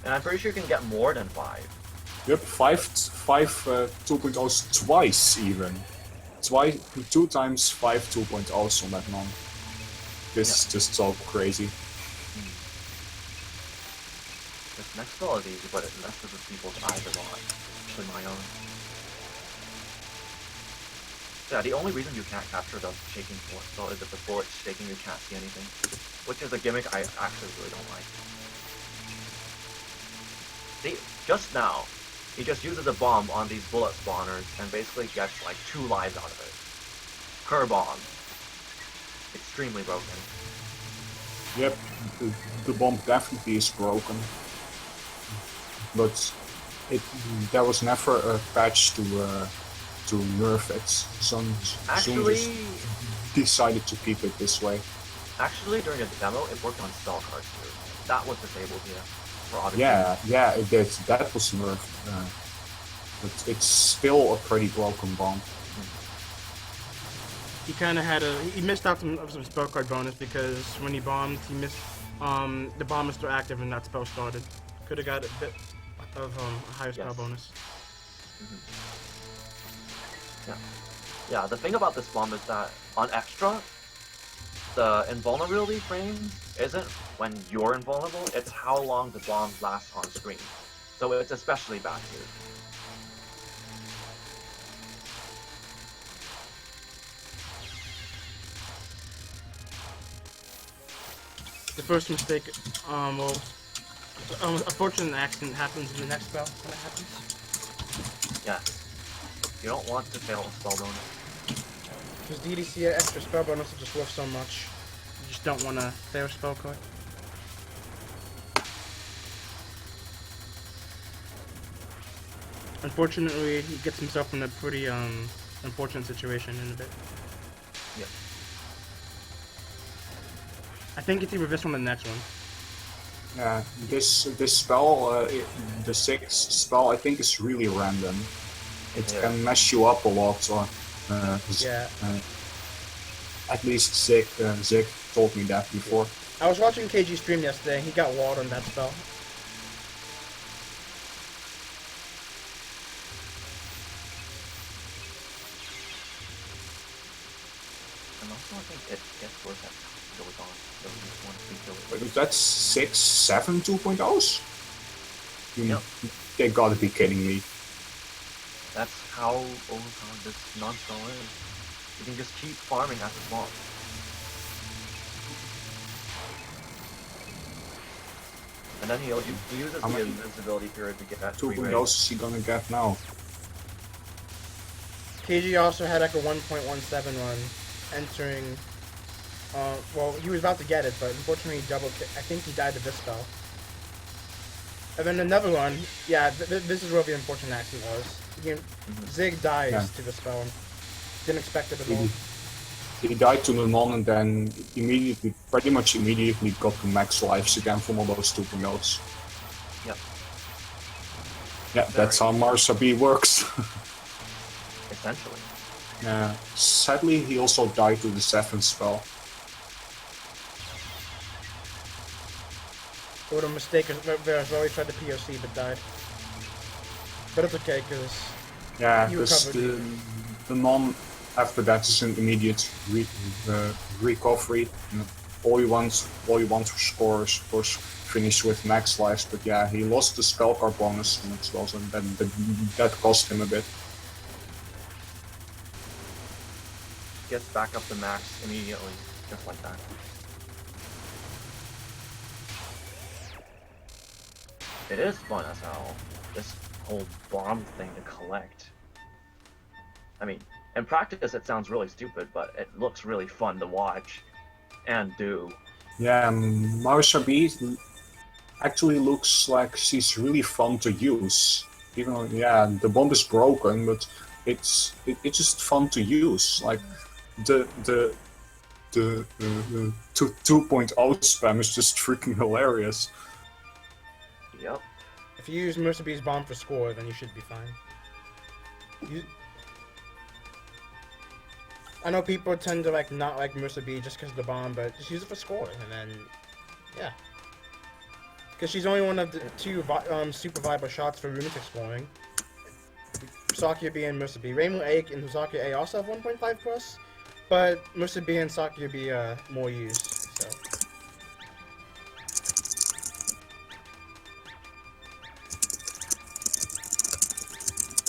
And I'm pretty sure you can get more than 5. Yep, 5 5 2.0s twice even. Two times 5 2.0s on that mon. This is just so crazy. This next spell is easy, but it messes with people's eyes a lot, especially my own. Yeah, the only reason you can't capture the shaking bullet spell is if the bullet's shaking, you can't see anything, which is a gimmick I actually really don't like. See, just now, he just uses a bomb on these bullet spawners and basically gets like 2 lives out of it. Per bomb. Extremely broken. Yep, the bomb definitely is broken. But there was never a patch to nerf it. Zoom Actually, just decided to keep it this way. Actually, during the demo, it worked on spell cards too. That was disabled here. For obvious Yeah, it did. That was nerfed. But it's still a pretty broken bomb. He kind of had he missed out of some spell card bonus because when he bombed, he missed the bomb was still active and that spell started. Could have got a bit of a higher spell bonus. Yeah, the thing about this bomb is that on extra, the invulnerability frame isn't when you're invulnerable, it's how long the bomb lasts on screen. So it's especially bad here. The first mistake, well, a fortunate accident happens in the next spell when it happens. Yes. You don't want to fail a spell bonus. Because DDC extra spell bonus is just worth so much. You just don't want to fail a spell card. Unfortunately, he gets himself in a pretty unfortunate situation in a bit. Yep. I think it's either this one or the next one. Yeah, this spell, the Ziggs spell, I think is really random. It can mess you up a lot, or at least Zig told me that before. I was watching KG stream yesterday, and he got walled on that spell. And also, I think it gets worse as time goes on. So you just want to be But that's 6, 7 2.0s? Yep. They gotta be kidding me. That's how overpowered this non-spell is. You can just keep farming at the bomb. And then he uses the invincibility period to get that 2.0s is he gonna get now? KG also had like a 1.17 run, entering. Well, he was about to get it, but unfortunately, I think he died to this spell. And then another one, yeah, this is where the unfortunate accident was. Zig dies to the spell. Didn't expect it at all. He died to the non and then pretty much immediately got to max lives again from all those 2.0s. Yep. Yeah, that's how Marsa B works. Essentially. Yeah. Sadly, he also died to the 7th spell. It would have mistaken where he tried the POC but died. But it's okay, because the non after that is an immediate recovery. All you want to score is, of course, finish with max lives. But yeah, he lost the spell card bonus, and it's also that cost him a bit. Gets back up to max immediately, just like that. It is fun as hell, this whole bomb thing to collect. I mean, in practice it sounds really stupid, but it looks really fun to watch and do. Yeah, Marsa B actually looks like she's really fun to use. Even though, yeah, the bomb is broken, but it's just fun to use. Like the 2.0 spam is just freaking hilarious. Yep. If you use Mercer B's bomb for score, then you should be fine. I know people tend to not like Mercer B just because of the bomb, but just use it for score, and then yeah. Because she's only one of the 2 super viable shots for lunatic scoring. Sakuya B and Musa B. Rainbow A and Sakuya A also have 1.5 plus, but Musa B and Sakuya B are more used. So.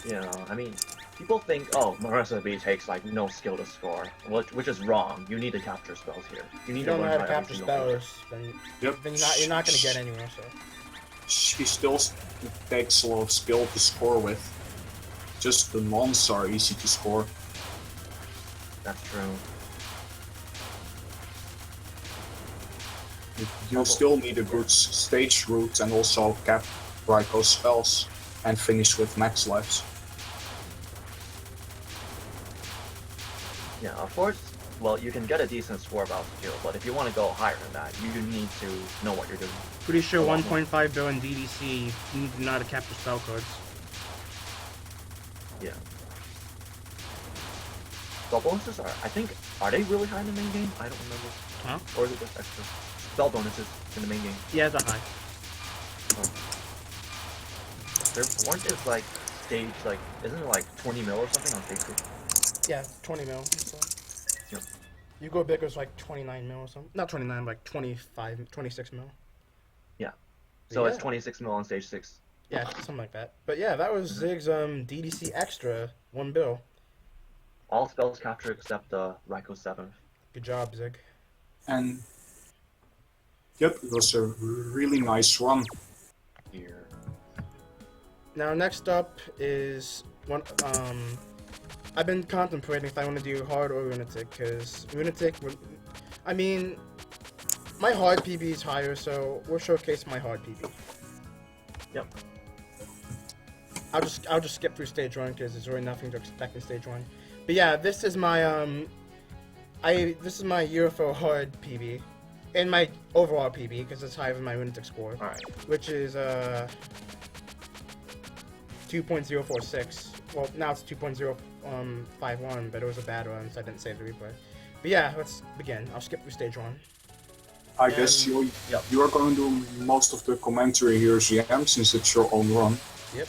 Yeah, I mean, people think, oh, Marissa B takes like no skill to score, which is wrong. You need to capture spells here. You need You to don't know learn how to every capture single spells, then Yep. you're not gonna get anywhere. So. She still takes a lot of skill to score with. Just the mons are easy to score. That's true. You still need a good stage route and also cap Ryko's spells and finish with max lives. Yeah, of course. Well, you can get a decent score about skill, but if you want to go higher than that, you need to know what you're doing. Pretty sure A lot more. 1.5 billion DDC, you need to know how to capture spell cards. Yeah. Spell bonuses are they really high in the main game? I don't remember. Huh? Or is it just extra? Spell bonuses in the main game. Yeah, they're high. There weren't it like stage like isn't it like 20 mil or something on stage 2? Yeah, 20 mil. So. Yeah. You go big, it was like 29 mil or something. Not 29, like 25, 26 mil. So Yeah. it's 26 mil on stage 6. Yeah, something like that. But yeah, that was Ziggs DDC extra, 1 bill. All spells captured except the Ryko 7th. Good job, Zig. And yep, it was a really nice run. Here. Now next up is one. I've been contemplating if I want to do hard or lunatic, because lunatic would. I mean, my hard PB is higher, so we'll showcase my hard PB. Yep. I'll just skip through stage 1 because there's really nothing to expect in stage 1. But yeah, this is my this is my UFO hard PB, and my overall PB because it's higher than my lunatic score, Alright. which is 2.046. Well, now it's 2.051, but it was a bad run, so I didn't save the replay. But yeah, let's begin. I'll skip through stage 1. I guess you are going to do most of the commentary here, GM, since it's your own run. Yep.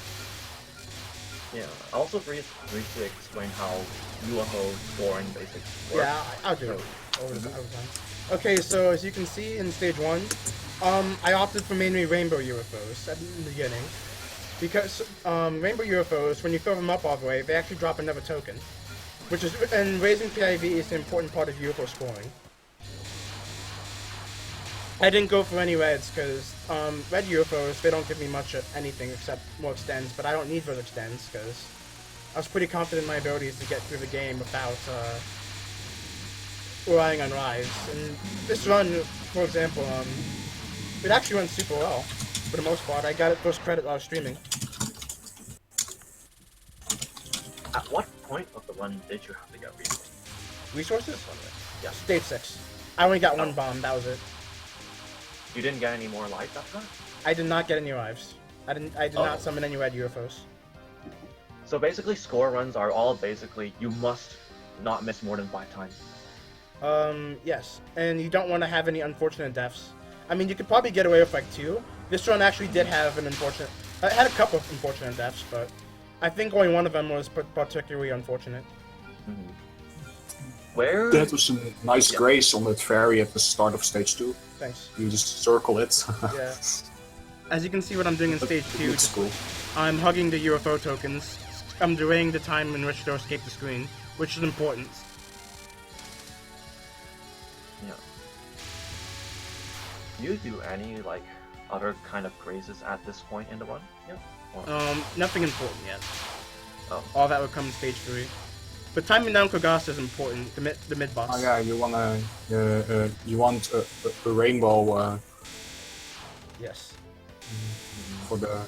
Yeah. Also briefly explain how UFO scoring basics work. Yeah, I'll do it over time. Okay, so as you can see in stage 1, I opted for mainly rainbow UFOs at the beginning. Because rainbow UFOs, when you throw them up all the way, they actually drop another token. And raising PIV is an important part of UFO scoring. I didn't go for any reds because red UFOs, they don't give me much of anything except more extends, but I don't need those extends because I was pretty confident in my abilities to get through the game without relying on rise. And this run, for example, it actually went super well for the most part. I got it first credit while I was streaming. At what point of the run did you have to get resources? Resources? Yeah. Stage 6. I only got one bomb, that was it. You didn't get any more life after that? I did not get any lives. I did not summon any red UFOs. So basically score runs are all basically you must not miss more than 5 times. Yes. And you don't want to have any unfortunate deaths. I mean, you could probably get away with like 2. This run actually did have an unfortunate... It had a couple of unfortunate deaths, but I think only one of them was particularly unfortunate. Mm-hmm. Where? That was a nice grace on that fairy at the start of stage 2. Thanks. You just circle it. Yeah. As you can see what I'm doing in stage 2, Looks cool. I'm hugging the UFO tokens. I'm delaying the time in which they'll escape the screen, which is important. Yeah. Do you do any like other kind of grazes at this point in the run? Yeah. Or... Nothing important yet. Oh. All that will come in stage 3. But timing down Kogasa is important, the mid boss. Oh yeah, you wanna, you want a rainbow Yes. for the.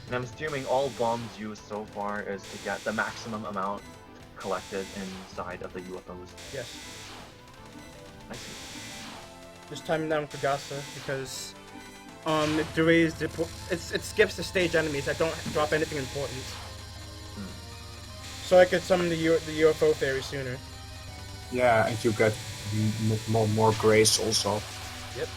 And I'm assuming all bombs used so far is to get the maximum amount collected inside of the UFOs. Yes. I see. Just timing down Kogasa because it delays it skips the stage enemies that don't drop anything important. So I could summon the UFO fairy sooner. Yeah, and you get more grace also. Yep.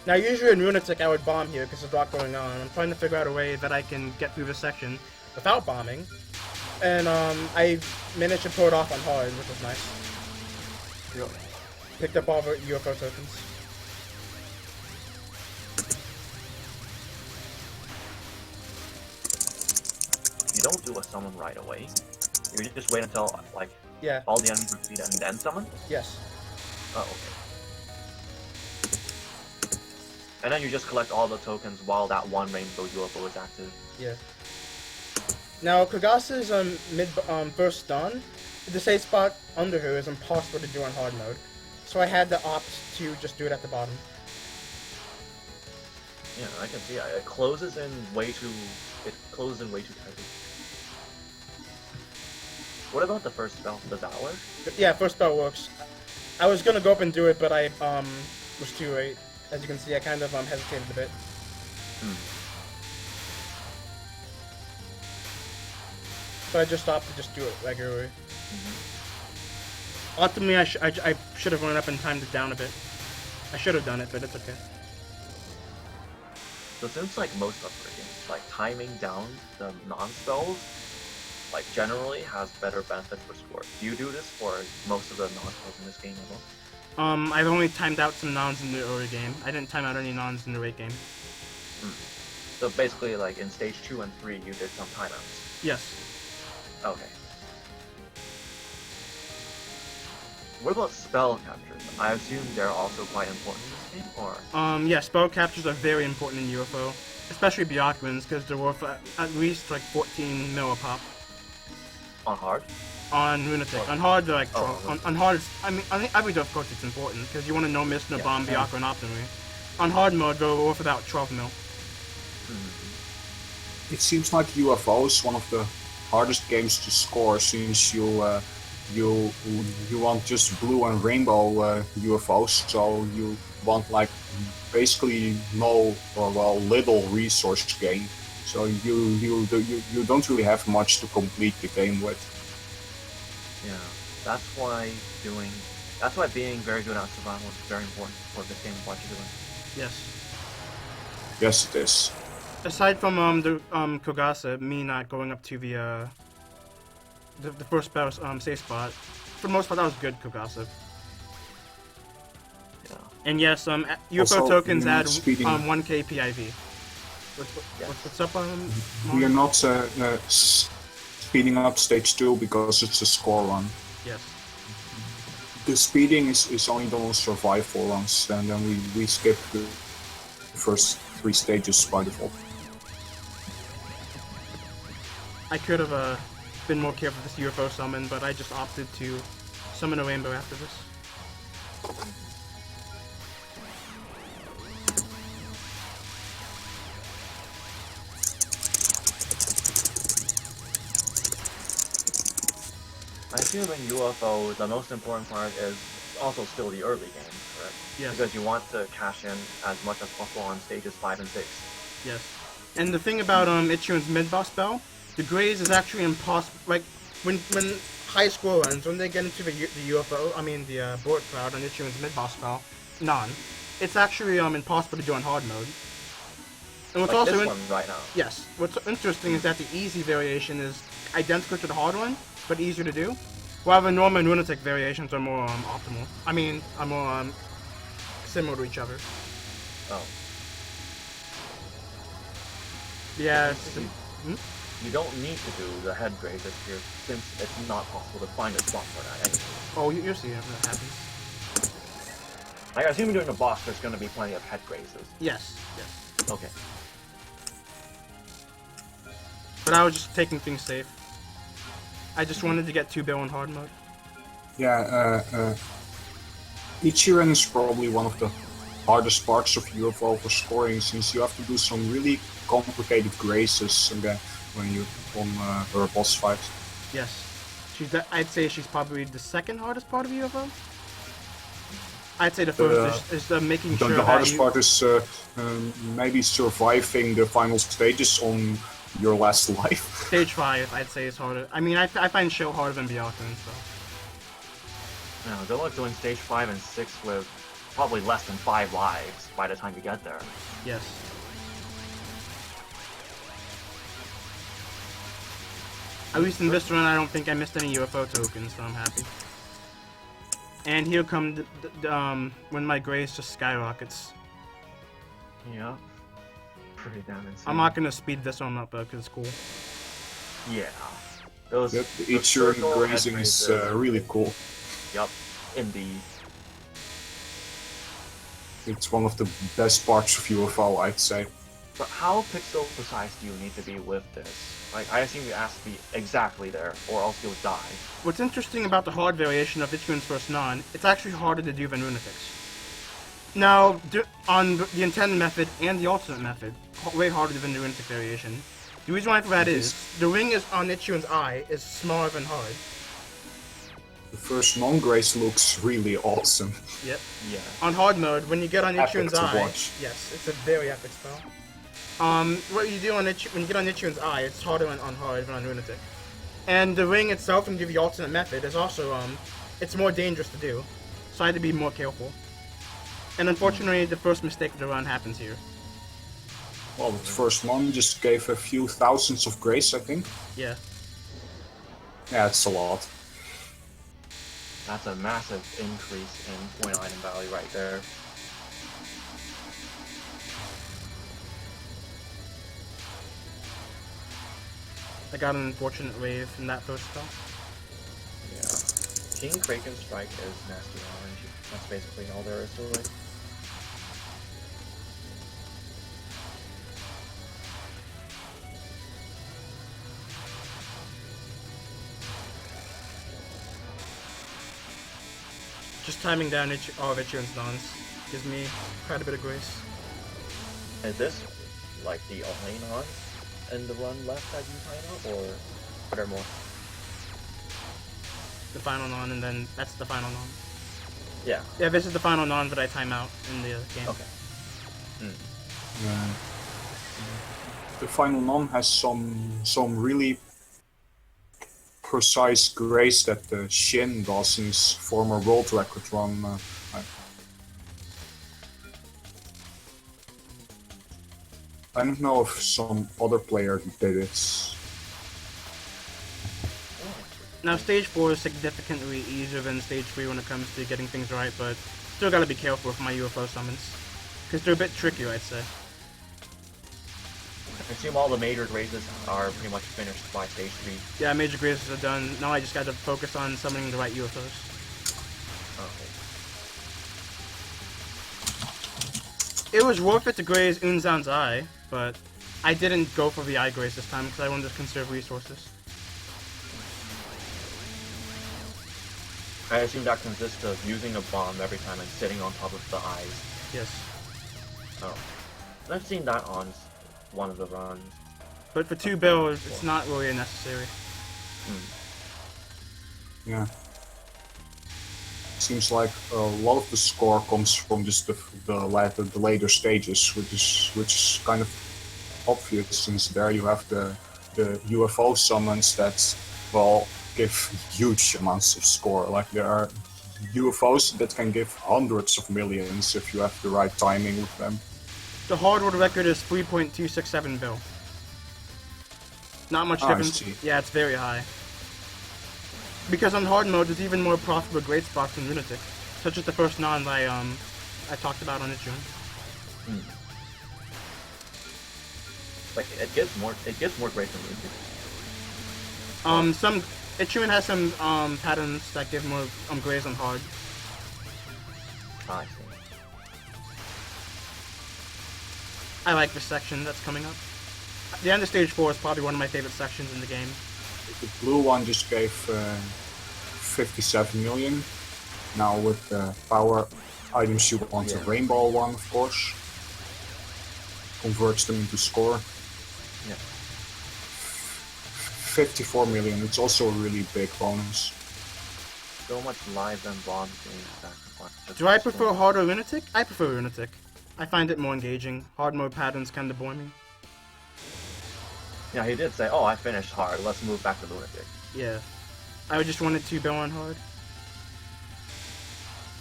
Now, usually in Lunatic, I would bomb here because there's a lot going on. I'm trying to figure out a way that I can get through this section without bombing. And I managed to pull it off on hard, which was nice. Yep. Picked up all the UFO tokens. You don't do a summon right away. You just wait until like Yeah. all the enemies are defeated and then summon. Yes. Oh, okay. And then you just collect all the tokens while that one rainbow UFO is active. Yeah. Now, Kagasa's mid burst stun, the safe spot under her is impossible to do on hard mode, so I had to opt to just do it at the bottom. Yeah, I can see it closes in way too. It closes in way too tightly. What about the first spell? Does that work? Yeah, first spell works. I was gonna go up and do it, but I was too late. As you can see, I kind of hesitated a bit. But I just opted to just do it regularly. Ultimately, I should have run up and timed it down a bit. I should have done it, but it's okay. So since like most upgrade games, like timing down the non-spells, like generally has better benefits for score. Do you do this for most of the non-spells in this game as well? I've only timed out some nons in the early game. I didn't time out any nons in the late game. So basically, like in stage 2 and 3, you did some timeouts. Yes. Okay. What about spell captures? I assume they're also quite important in this game, or? Yeah, spell captures are very important in UFO, especially Byakuans, because they're worth at least like 14 mil a pop. On hard? On Lunatic. Oh. On hard, they're like Oh, on hard. I mean, on every of course it's important because you want to no miss, no Yeah. bomb, Byakuan optimally. On hard mode, they're worth about 12 mil. It seems like UFO is one of the hardest games to score since you want just blue and rainbow UFOs, so you want like basically no or well little resource gain. So you don't really have much to complete the game with. Yeah. That's why being very good at survival is very important for this game in particular. Yes. Yes, it is. Aside from the Kogasa, me not going up to the first spell safe spot, for the most part that was good Kogasa. Yeah. And yes, UFO Also, tokens add speeding- 1k PIV. What's up We are not speeding up stage 2 because it's a score run. Yes. The speeding is only done on survival runs, and then we skip the first 3 stages by default. I could have been more careful with this UFO summon, but I just opted to summon a rainbow after this. I feel in UFO, the most important part is also still the early game, correct? Yes. Because you want to cash in as much as possible on stages 5 and 6. Yes. And the thing about Ichiran's mid-boss spell, the Graze is actually impossible. Like, when high score runs, when they get into the UFO, I mean the bullet cloud on Ichiran's mid-boss spell, it's actually impossible to do on hard mode. And what's Like also this one right now. yes, what's interesting is that the easy variation is identical to the hard one, but easier to do, while the normal and lunatic variations are more optimal. I mean, are more similar to each other. Oh. Yeah. You don't need to do the head grazes here, since it's not possible to find a spot for that anyway. Oh, you'll see if that happens. Like, I assume during the boss there's going to be plenty of head grazes. Yes. Yes. Okay. But I was just taking things safe. I just wanted to get 2 bill in hard mode. Yeah, Ichiran is probably one of the hardest parts of UFO for scoring, since you have to do some really complicated graces when you on her boss fight. Yes. I'd say she's probably the second hardest part of UFO. I'd say the first is making sure The hardest part is maybe surviving the final stages on your last life. Stage 5, I'd say, is harder. I mean, I find Show harder than Byakugan, so. Yeah, good luck doing stage 5 and 6 with probably less than 5 lives by the time you get there. Yes. At least in this run, I don't think I missed any UFO tokens, so I'm happy. And here come when my grace just skyrockets. Yeah. Pretty damn insane. I'm not gonna speed this one up because it's cool. Yeah. Those, Yep, the those Ichiran circle grazing head is races. really cool. Yup, indeed. It's one of the best parts of UFO, I'd say. But how pixel precise do you need to be with this? Like, I assume you have to be exactly there, or else you'll die. What's interesting about the hard variation of Ichiran's first non, it's actually harder to do than Runefix. Now, on the intended method and the alternate method, way harder than the Runefix variation. The reason why for that is, the ring is on Ichiran's eye is smaller than hard. The first non-grace looks really awesome. Yep. Yeah. On hard mode, when you get on Epic Ichiran's to eye, watch. yes, it's a very epic spell. What you do when you get on Ichiran's eye, it's harder on hard than on Lunatic. And the ring itself, and do the alternate method, is also it's more dangerous to do. So I had to be more careful. And unfortunately, the first mistake of the run happens here. Well, the first one just gave a few thousands of grace, I think. Yeah. Yeah, it's a lot. That's a massive increase in point item value right there. I got an unfortunate wave in that first spell. Yeah. King Kraken Strike is nasty orange. That's basically all there is to it. Just timing down all of Ichiran's dons gives me quite a bit of grace. Is this like the only non in the run left that you time out, or are there more? The final non, and then that's the final non. Yeah. Yeah, this is the final non that I time out in the game. Okay. The final non has some really precise grace that Shin does in his former world record run. I don't know if some other player did it. Now, stage 4 is significantly easier than stage 3 when it comes to getting things right, but still gotta be careful with my UFO summons. Because they're a bit trickier, I'd say. I assume all the major races are pretty much finished by stage 3. Yeah, major graces are done. Now I just gotta focus on summoning the right UFOs. Okay. It was worth it to graze Unzan's eye, but I didn't go for the eye grace this time because I wanted to conserve resources. I assume that consists of using a bomb every time and sitting on top of the eyes. Yes. Oh. I've seen that on one of the runs. But for 2 bills, it's not really necessary. Yeah. Seems like a lot of the score comes from just the later stages, which is kind of obvious since there you have the UFO summons that, well, give huge amounts of score. Like there are UFOs that can give hundreds of millions if you have the right timing with them. The hard world record is 3.267 bill. Not much difference. Yeah, it's very high. Because on hard mode, there's even more profitable great spots in Lunatic, such as the first non I talked about on Ichiran. Like it gives more grace than Lunatic. Ichiran has some patterns that give more grace on hard. I see. I like this section that's coming up. The end of stage 4 is probably one of my favorite sections in the game. The blue one just gave 57 million. Now with the power items you want a rainbow one, of course. Converts them into score. Yeah. 54 million, it's also a really big bonus. So much lives and bombs being sacrificed. Do I prefer hard or Lunatic? I prefer Lunatic. I find it more engaging. Hard mode patterns kinda bore me. Yeah, he did say, "Oh, I finished hard. Let's move back to Lunatic." Yeah. I just wanted 2 bill on hard.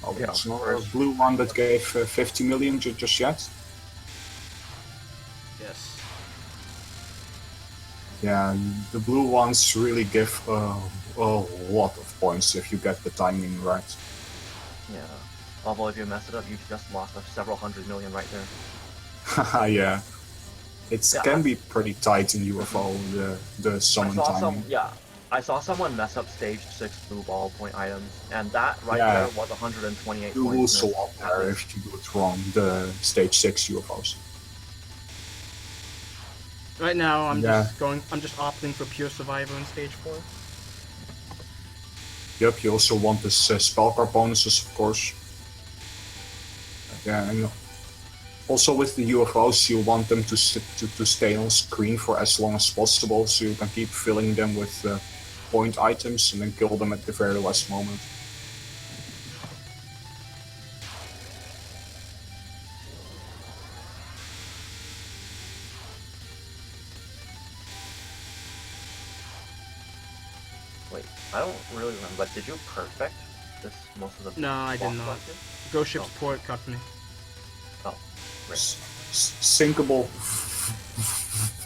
Oh, Yeah, it's not a first. blue one that gave 50 million just yet. Yes. Yeah, the blue ones really give a lot of points if you get the timing right. Yeah. Although if you mess it up, you just lost several hundred million right there. Yeah. It Yeah, can be pretty tight in UFO, the I summon saw timing. I saw someone mess up stage 6 blue ball point items, and that right Yeah. there was 128 You points lose a missed, lot at there least. if you do it wrong, the stage 6 UFOs. Right now, I'm Yeah. just opting for pure survivor in stage 4. Yep, you also want this spell card bonuses, of course. Yeah, and also with the UFOs, you want them to stay on screen for as long as possible, so you can keep filling them with point items and then kill them at the very last moment. Wait, I don't really remember, but did you perfect this most of the No, I did boss not. collective? Ghost Ship's Oh. port cut me. Oh, great. Sinkable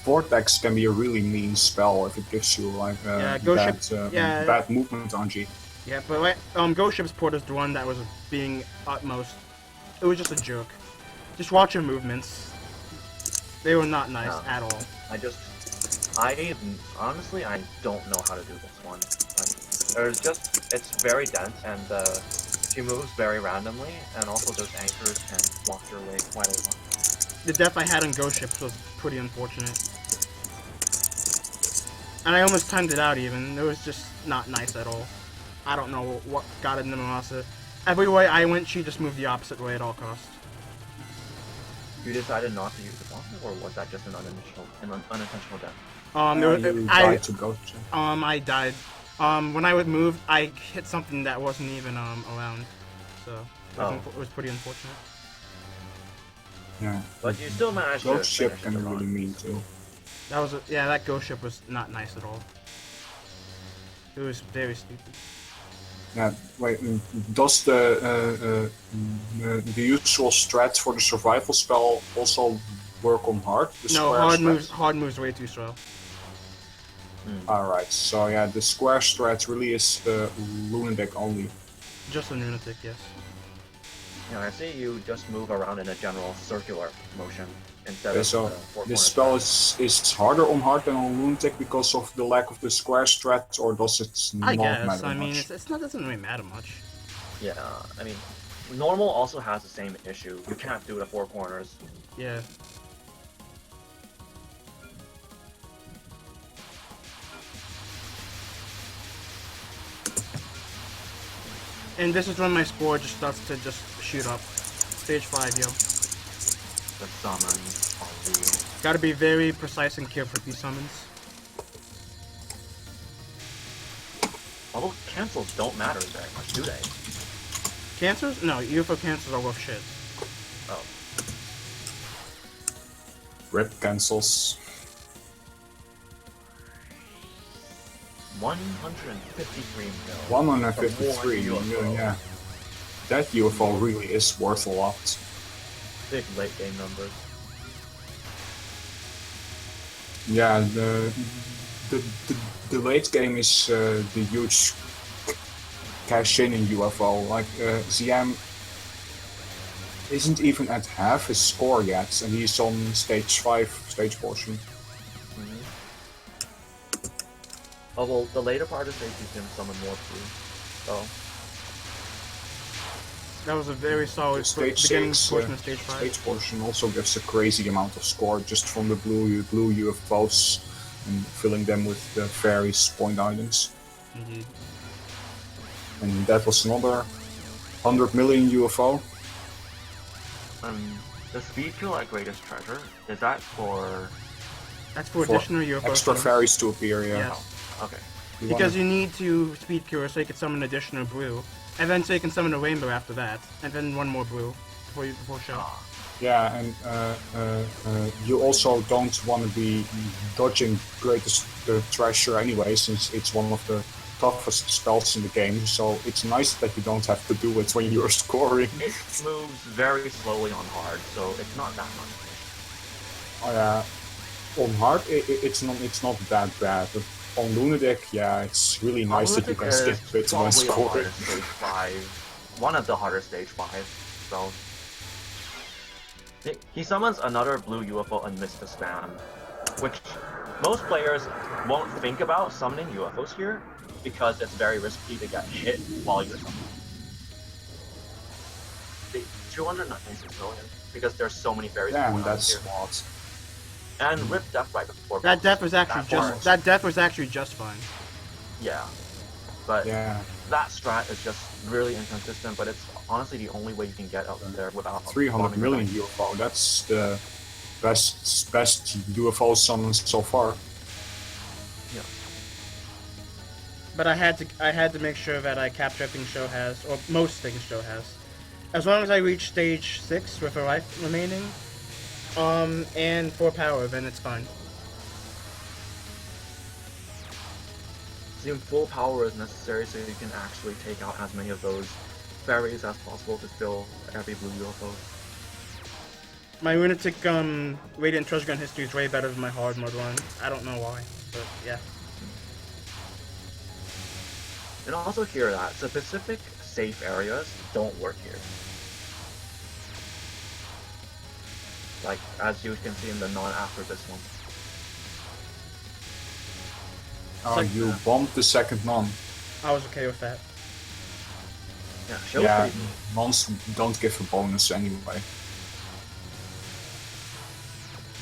Vortex can be a really mean spell if it gives you like Yeah, Ghost bad, Ship- yeah. bad movement on G. Yeah, but Ghost Ship's port is the one that was being utmost. It was just a joke. Just watch your movements. They were not nice No. at all. Honestly, I don't know how to do this one. It's very dense, and she moves very randomly, and also those anchors can block your way quite a lot. The death I had on Ghost Ships was pretty unfortunate. And I almost timed it out even. It was just not nice at all. I don't know what got into Mamasa. Every way I went, she just moved the opposite way at all costs. You decided not to use the bomb, or was that just an unintentional death? You died to Ghost Ship. I died. When I would move, I hit something that wasn't even around. So it was pretty unfortunate. Yeah. But you still managed Ghost to Ship finish can the be really run. mean too. That Ghost Ship was not nice at all. It was very stupid. Yeah, wait, does the usual strat for the survival spell also work on hard? The No, square strat? hard moves way too slow. Alright, so yeah, the square strat really is lunatic only. Just a lunatic, yes. Yeah, I see you just move around in a general circular motion instead Okay, of so the four this corner spell is harder on hard than on lunatic because of the lack of the square strat, or does it I not guess. matter I mean, much? it's not doesn't really matter much. Yeah, I mean, normal also has the same issue. You can't do the four corners. Yeah. And this is when my score just starts to just shoot up. Stage 5, yo. The summons, all the... Gotta be very precise and careful with these summons. Although cancels don't matter very much, do they? Cancers? No, UFO cancers are worth shit. Oh. Rip cancels. 153 mil. 153 For one million, UFO. yeah. That UFO really is worth a lot. Big late game numbers. Yeah, the late game is the huge cash in UFO. Like ZM isn't even at half his score yet, and he's on stage 5 stage portion. Oh well, the later part of stage you can summon more too. So That was a very solid Stage beginning 6 portion of stage 5. stage portion also gives a crazy amount of score just from the blue UFOs and filling them with the various point items. Indeed. And that was another 100 million UFO. the speed kill at greatest treasure, is that for... That's for For additional UFO Extra summons. fairies to appear, yeah. Yes. Okay. Because you need to speed cure so you can summon additional blue. And then so you can summon a rainbow after that. And then one more blue before show. Yeah, and you also don't want to be dodging Greatest Treasure anyway, since it's one of the toughest spells in the game. So it's nice that you don't have to do it when you're scoring. It moves very slowly on hard, so it's not that much. On hard, it's not that bad. But on Lunatic, yeah, it's really nice that you can skip it when Probably the scoring. hardest stage 5. One of the hardest stage 5 spells. He summons another blue UFO and missed the spam, which most players won't think about summoning UFOs here because it's very risky to get hit while you're summoning. The 296 million because there's so many fairies. Damn, that's here. smart. And Rip Death right before. That death was actually that death was actually just fine. Yeah, but Yeah, that strat is just really inconsistent. But it's honestly the only way you can get up there without 300 million UFO. That's the best UFO summons so far. Yeah. But I had to make sure that I capture everything show has, or most things show has. As long as I reach stage 6 with a life remaining, and 4 power, then it's fine. See, full power is necessary so you can actually take out as many of those fairies as possible to fill every blue UFO. My Lunatic Radiant Treasure Gun history is way better than my hard mode one. I don't know why, but yeah. And also hear that specific safe areas don't work here. Like, as you can see in the non-after this one. Oh, like- you bombed the second non. I was okay with that. Yeah, Shell's Yeah, pretty nons don't give a bonus anyway.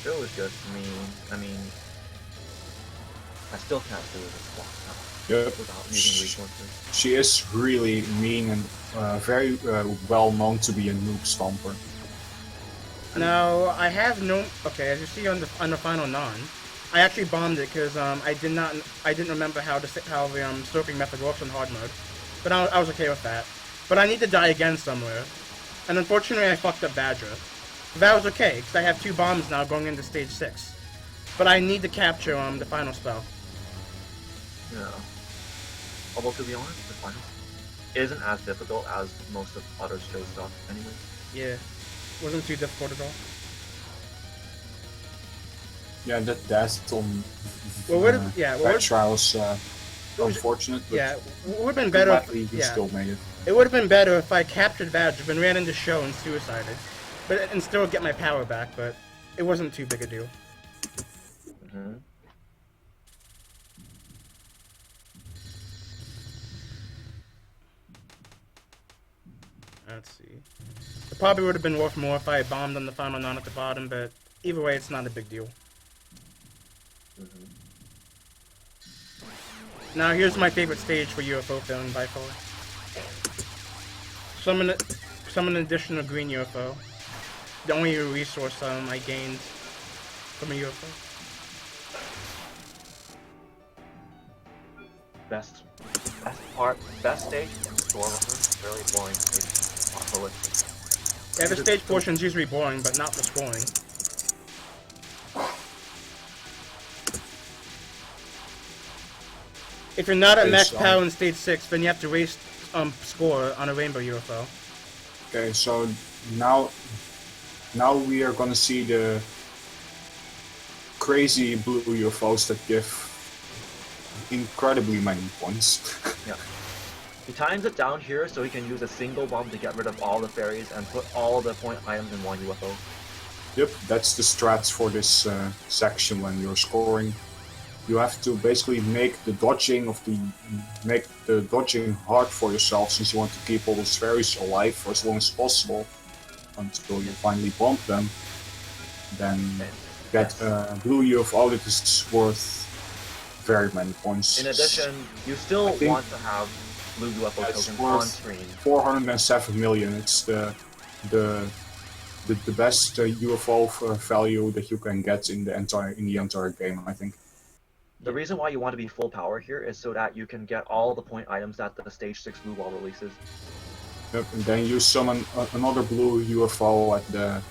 Shell is good for me. I mean, I still can't do this block now Yep. without using resources. She is really mean and very well known to be a noob stomper. Now I have no. Okay, as you see on the final non, I actually bombed it because I didn't remember how the soaking method works on hard mode, but I was okay with that. But I need to die again somewhere, and unfortunately I fucked up Badger. But that was okay because I have 2 bombs now going into stage 6. But I need to capture the final spell. Yeah. Although to be honest, the final isn't as difficult as most of other show stuff anyway. Yeah, wasn't too difficult at all. Yeah, that's on Well, Trials unfortunate, but yeah, it would have been better. gladly you Yeah. still made it. It would have been better if I captured Badger, then ran into Show and suicided, and still get my power back. But it wasn't too big a deal. Mm-hmm. Let's see. It probably would have been worth more if I had bombed on the final non at the bottom, but either way, it's not a big deal. Mm-hmm. Now here's my favorite stage for UFO filling by far. Summon an additional green UFO. The only resource I gained from a UFO. Best stage, store worker, really boring stage. Also, it's Yeah, the stage portion is usually boring, but not the scoring. If you're not at Okay, max so- power in stage 6, then you have to race score on a rainbow UFO. Okay, so now we are gonna see the crazy blue UFOs that give incredibly many points. yeah. He times it down here so he can use a single bomb to get rid of all the fairies and put all the point items in one UFO. Yep, that's the strats for this section when you're scoring. You have to basically make the dodging hard for yourself, since you want to keep all those fairies alive for as long as possible until you finally bomb them. Then get a blue UFO that is worth very many points. In addition, you still I think want to have blue UFO it's tokens worth on screen. 407 million. It's the best UFO value that you can get in the entire game, I think. The reason why you want to be full power here is so that you can get all the point items that the stage 6 blue wall releases. Yep, and then you summon another blue UFO at the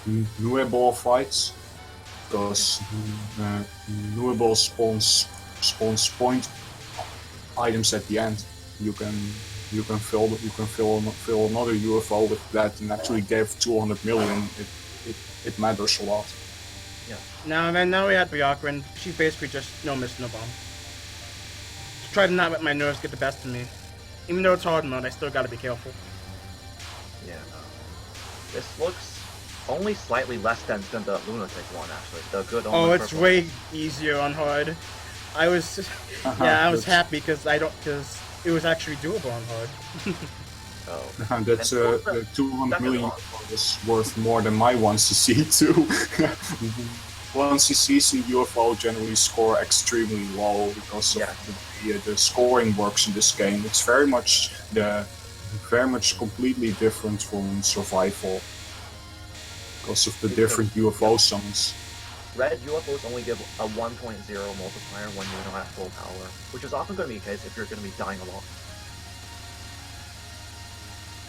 Nueball fights, because Nueball spawns point items at the end. You can fill another UFO with that, and actually gave 200 million. It matters a lot. Yeah. Now we had Ryako, and she basically just no miss, no bomb. Just try to not let my nerves get the best of me. Even though it's hard mode, I still gotta be careful. Yeah. This looks only slightly less dense than the lunatic one, actually. The good. Oh, it's way easier on hard. I was, I was happy because it was actually doable on hard. Oh. That's the 200 million is worth more than my 1cc too. 1cc's in UFO generally score extremely low because of the scoring works in this game. It's very much completely different from survival because of the different UFO summons. Red UFOs only give a 1.0 multiplier when you're not at full power, which is often going to be the case if you're going to be dying a lot.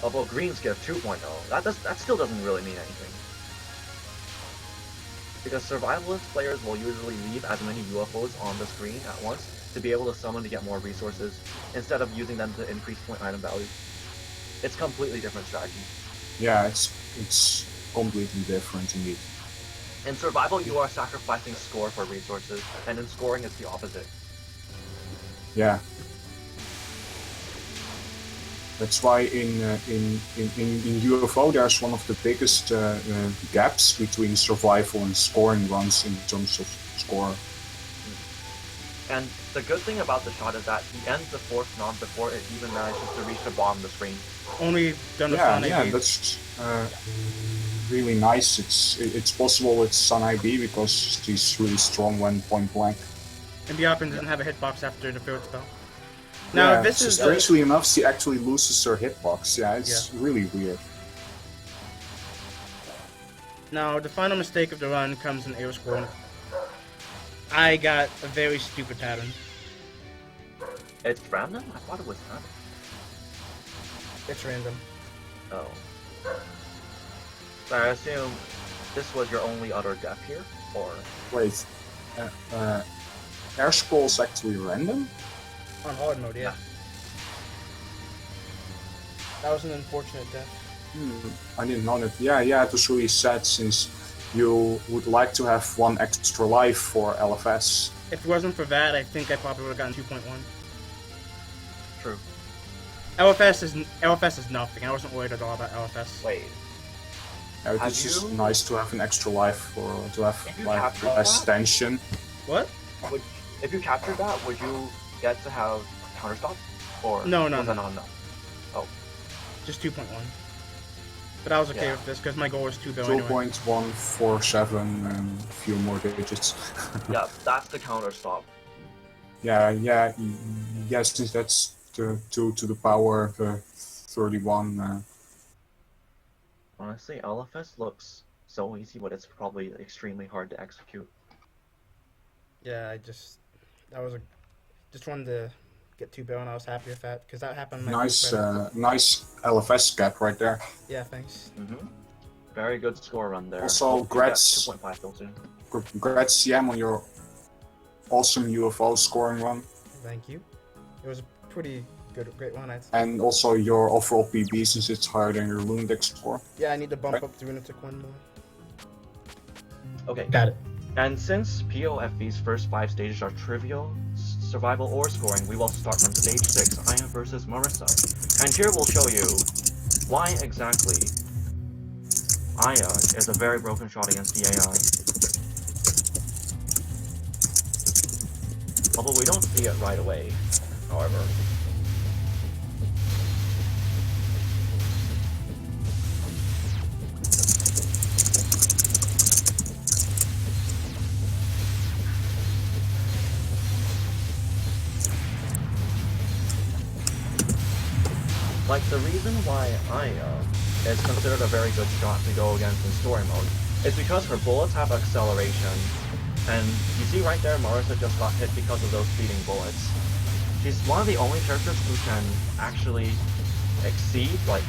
Although greens give 2.0, that still doesn't really mean anything. Because survivalist players will usually leave as many UFOs on the screen at once to be able to summon to get more resources, instead of using them to increase point item value. It's completely different strategy. Yeah, it's completely different indeed. In survival, you are sacrificing score for resources, and in scoring, it's the opposite. Yeah. That's why in UFO there's one of the biggest gaps between survival and scoring runs in terms of score. And the good thing about the shot is that he ends the fourth knob before it even manages to reach the bottom of the screen. Only done with Sun IB. Yeah, that's really nice. It's possible with Sun IB because he's really strong when point blank. And Byappen doesn't have a hitbox after the third spell. Now, this is strangely enough, she actually loses her hitbox. Yeah, it's really weird. Now, the final mistake of the run comes in air scoring. I got a very stupid pattern. It's random? I thought it was random. It's random. Oh. So I assume this was your only other death here? Or... Wait. Air scroll's actually random? On hard mode, yeah. That was an unfortunate death. I didn't know that. Yeah, it was really sad since you would like to have one extra life for LFS. If it wasn't for that, I think I probably would have gotten 2.1. True. LFS is nothing. I wasn't worried at all about LFS. Wait. It's just nice to have an extra life to have like less tension. What? If you captured that, would you get to have counter stop? Or no. Oh. Just 2.1. But I was okay with this because my goal was 2 billion. 2.147 and a few more digits. Yeah, that's the counter stop. Yeah, since that's the 2 to the power of 31. Honestly, LFS looks so easy, but it's probably extremely hard to execute. Yeah, just wanted to get 2 billion. I was happy with that because that happened. Nice LFS gap right there. Yeah, thanks. Very good score run there. Also, Grats 2.5 built in. Congrats, CM, on your awesome UFO scoring run. Thank you. It was a pretty great one. And also your overall PB, since it's higher than your Lunatic score. Yeah, I need to bump up the Lunatic one more. Okay. Got it. And since POFV's first 5 stages are trivial, survival, or scoring, we will start from stage 6, Aya versus Marissa. And here we'll show you why exactly Aya is a very broken shot against the AI. Although we don't see it right away, however. Like, the reason why Aya is considered a very good shot to go against in story mode is because her bullets have acceleration, and you see right there Marissa just got hit because of those speeding bullets. She's one of the only characters who can actually exceed, like,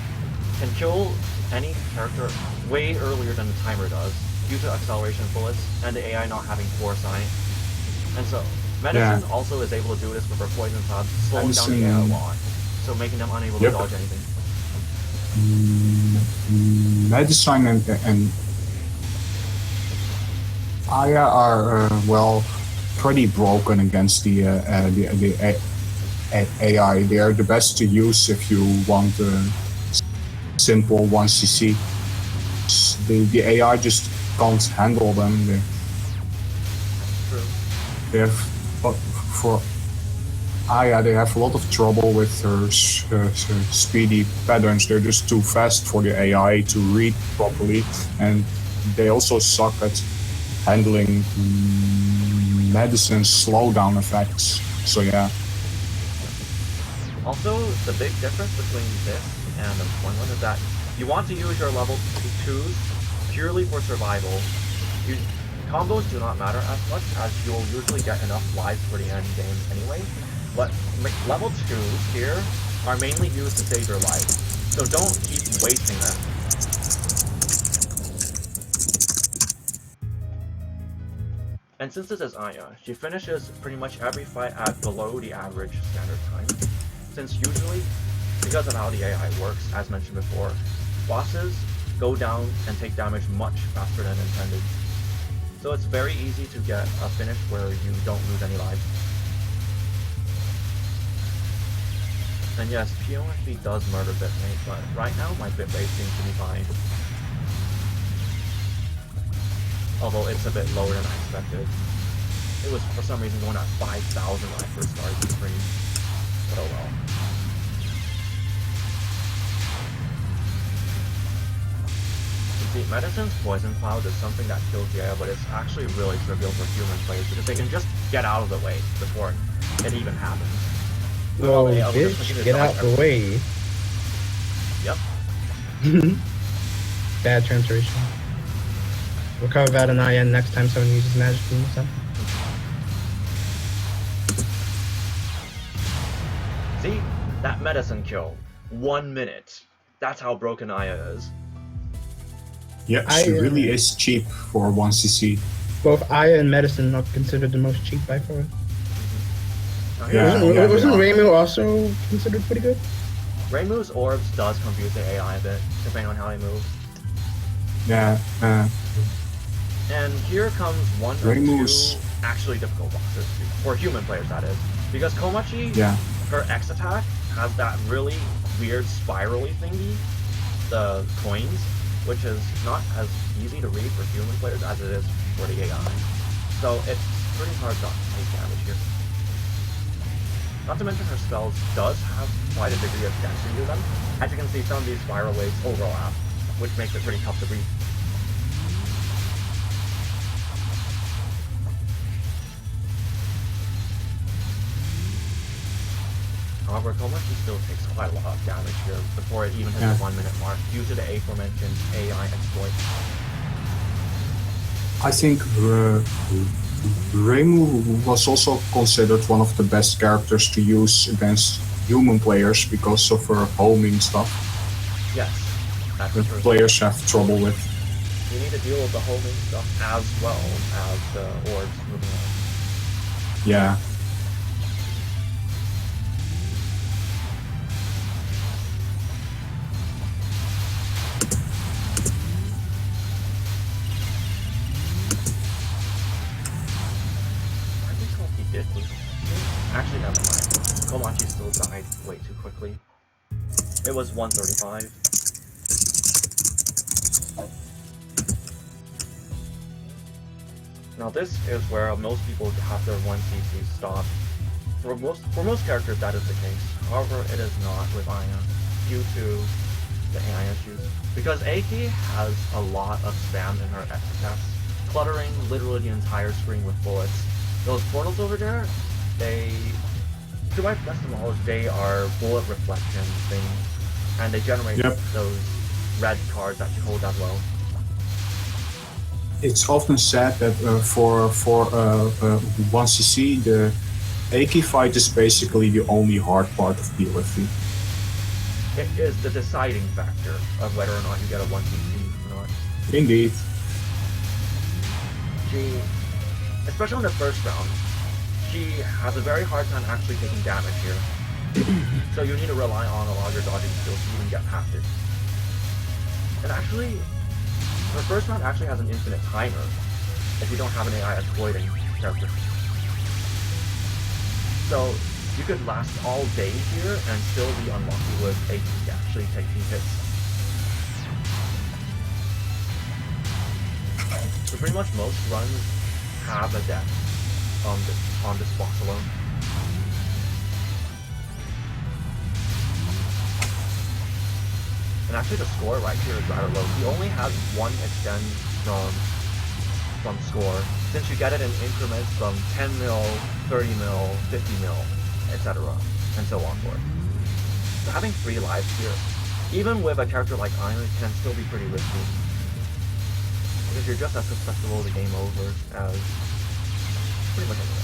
can kill any character way earlier than the timer does, due to acceleration of bullets and the AI not having foresight. And so, Medicine also is able to do this with her poison cloud, slowing down the AI a lot, so making them unable to dodge anything. Medicine and Aya are well pretty broken against the AI. They are the best to use if you want a simple 1cc. The AI just can't handle them. They have, for Aya, they have a lot of trouble with her speedy patterns. They're just too fast for the AI to read properly, and they also suck at handling Medicine's slowdown effects. So yeah. Also, the big difference between this and the point one is that you want to use your level 2s purely for survival. Combos do not matter as much, as you'll usually get enough lives for the end game anyway, but level 2s here are mainly used to save your life, so don't keep wasting them. And since this is Aya, she finishes pretty much every fight at below the average standard time, since usually, because of how the AI works, as mentioned before, bosses go down and take damage much faster than intended. So it's very easy to get a finish where you don't lose any lives. And yes, POFB does murder bitrate, but right now my bitrate seems to be fine. Although it's a bit lower than I expected. It was for some reason going at 5,000 when I first started the stream. But oh well. See, Medicine's Poison Cloud is something that kills the AI, but it's actually really trivial for human players because they can just get out of the way before it even happens. Oh, bitch, get out the way. Yep. Bad translation. We'll cover that in IN next time someone uses Magic Beam or something. See? That Medicine kill. 1 minute. That's how broken Aya is. Yeah, she really is cheap for 1cc. Both Aya and Medicine are considered the most cheap by far. Yeah, wasn't Reimu also considered pretty good? Reimu's orbs does confuse the AI a bit, depending on how they move. Yeah. And here comes one of two actually difficult bosses, for human players that is. Because Komachi, her X attack, has that really weird spirally thingy, the coins, which is not as easy to read for human players as it is for the AI. So it's pretty hard to take damage here. Not to mention her spells does have quite a degree of density to them. As you can see, some of these spiral waves overlap, which makes it pretty tough to read. However, Komachi still takes quite a lot of damage here before it even hits the 1 minute mark due to the aforementioned AI exploit. I think Reimu was also considered one of the best characters to use against human players because of her homing stuff. Yes, that's that players have trouble with. You need to deal with the homing stuff as well as the orbs moving on. Yeah. Actually, never mind. Komachi still died way too quickly. It was 135. Now this is where most people have their 1cc stop. For most characters that is the case. However, it is not with Aya, due to the AI issues. Because Aki has a lot of spam in her X attacks, cluttering literally the entire screen with bullets. Those portals over there, to my best of knowledge, they are bullet reflection things, and they generate those red cards that you hold as well. It's often said that for 1cc, the Aki fight is basically the only hard part of POFV. it is the deciding factor of whether or not you get a 1cc or not. Indeed. She, especially in the first round, she has a very hard time actually taking damage here. So you need to rely on a lot of your dodging skills to even get past it. And actually, her first round actually has an infinite timer if you don't have an AI exploiting character. So you could last all day here and still be unlucky with AP actually taking hits. So pretty much most runs have a death on this boss alone. And actually the score right here is rather low. He only has one extend from score, since you get it in increments from 10 mil, 30 mil, 50 mil, etc. and so on forth. So having 3 lives here, even with a character like Iron, can still be pretty risky. Because you're just as susceptible to game over as pretty much anyone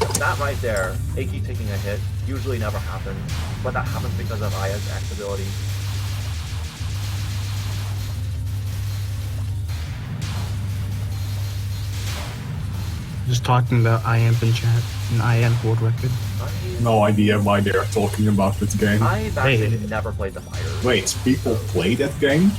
else. That right there, Aki taking a hit, usually never happens, but that happens because of Aya's X ability. Just talking about IAMP in chat, an IAMP world record. No idea why they are talking about that game. I've actually never played the fighter. Wait, people play that game?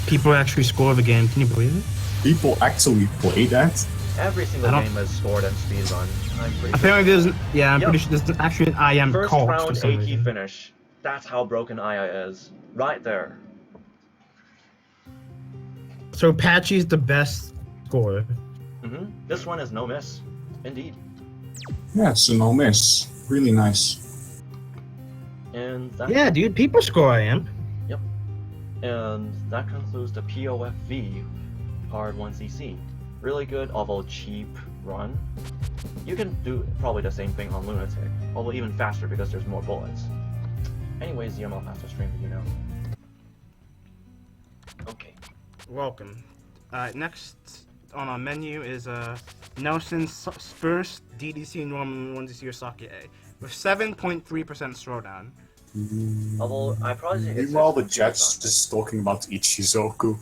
People actually score the game, can you believe it? People actually play that? Every single game is scored and speedrun. I'm pretty sure. Apparently there's, yeah, I'm pretty sure there's actually an IAMP First call. round Aki finish. That's how broken Aya is. Right there. So Patchy's the best scorer. This one is no miss. Indeed. Yeah, it's a no miss. Really nice. And that, Yeah, dude, people score IAMP. Yep. And that concludes the POFV Hard 1cc. Really good, although cheap run. You can do probably the same thing on Lunatic, although even faster because there's more bullets. Anyways, ZML faster stream, you know. Okay. Welcome. Next on our menu is Nelson's first DDC normal 1cc Osaki A with 7.3% slowdown. Although I probably say it's Meanwhile, the chat's just talking about Ichizoku.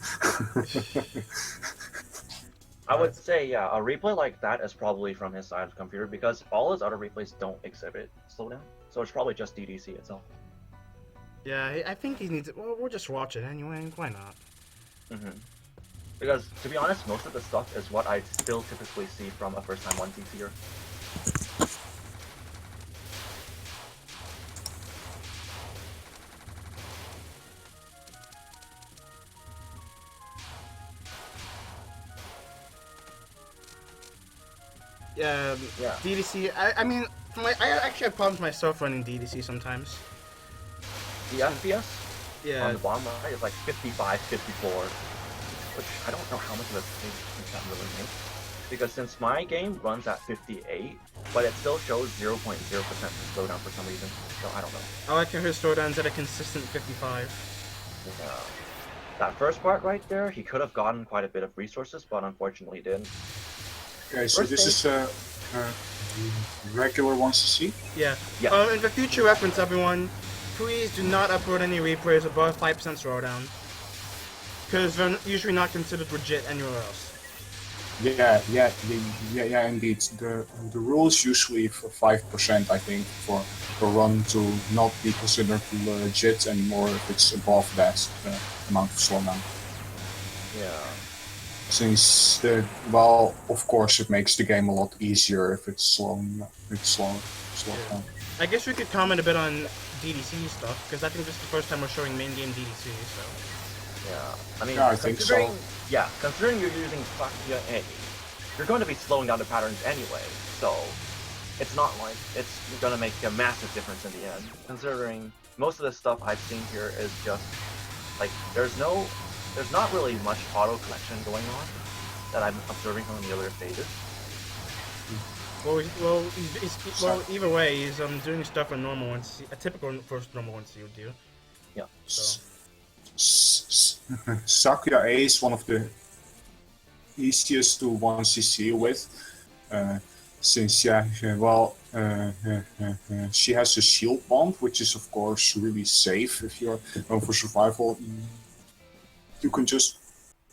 I would say, yeah, a replay like that is probably from his side of the computer because all his other replays don't exhibit slowdown. So it's probably just DDC itself. Yeah, I think he needs it. Well, we'll just watch it anyway. Why not? Because, to be honest, most of the stuff is what I still typically see from a first-time 1cc-er. Yeah. DDC. I mean, I actually have problems myself running DDC sometimes. The FPS Yeah. on the bottom right is like 55, 54, which I don't know how much of a difference that really makes. Because since my game runs at 58, but it still shows 0.0% slowdown for some reason, so I don't know. I like how his slowdown's at a consistent 55. Yeah. That first part right there, he could have gotten quite a bit of resources, but unfortunately didn't. Okay, so this is a regular 1cc? Yeah. Yeah. And for future reference, everyone, please do not upload any replays above 5% slowdown. Because they're usually not considered legit anywhere else. Yeah, indeed. The rules usually for 5%, I think, for a run to not be considered legit anymore if it's above that amount of slowdown. Yeah. Since well, of course, it makes the game a lot easier if it's slow down. I guess we could comment a bit on DDC stuff, because I think this is the first time we're showing main game DDC, so... Yeah, I mean, yeah, I think so. Yeah, considering you're using Sakuya A, you're going to be slowing down the patterns anyway, so it's not like it's going to make a massive difference in the end. Considering most of the stuff I've seen here is just, like, there's not really much auto collection going on that I'm observing from the other stages. Well, either way, he's doing stuff a normal 1C, a typical first normal 1C would do. Yeah. So. Sakuya A is one of the easiest to 1cc with, since well, She has a shield bomb, which is of course really safe if you're going for survival. You can just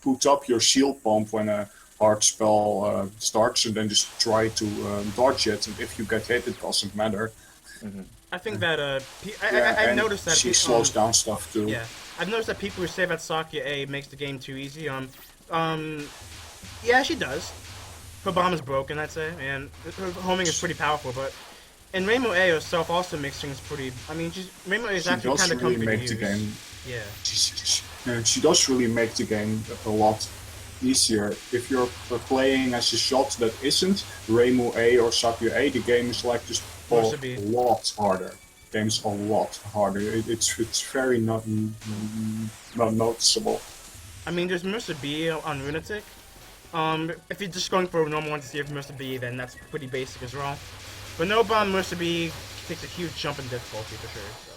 put up your shield bomb when a hard spell starts, and then just try to dodge it. And if you get hit, it doesn't matter. I think that I've and noticed that she slows down stuff too. Yeah, I've noticed that people who say that Sakuya A makes the game too easy. Yeah, she does. Her bomb is broken, I'd say, and her homing is pretty powerful. But and Rainbow A herself also makes things pretty. I mean, Rainbow A is actually kind of really comfy make to the use. game. Yeah. She does really make the game a lot easier. If you're playing as a shot that isn't Rainbow A or Sakuya A, the game is like just a lot harder. The game's a lot harder. It's very not noticeable. I mean, there's Mercer B on Lunatic. If you're just going for a normal one to see if Mercer B, then that's pretty basic as well. But no bomb, Mercer B takes a huge jump in difficulty for sure. So.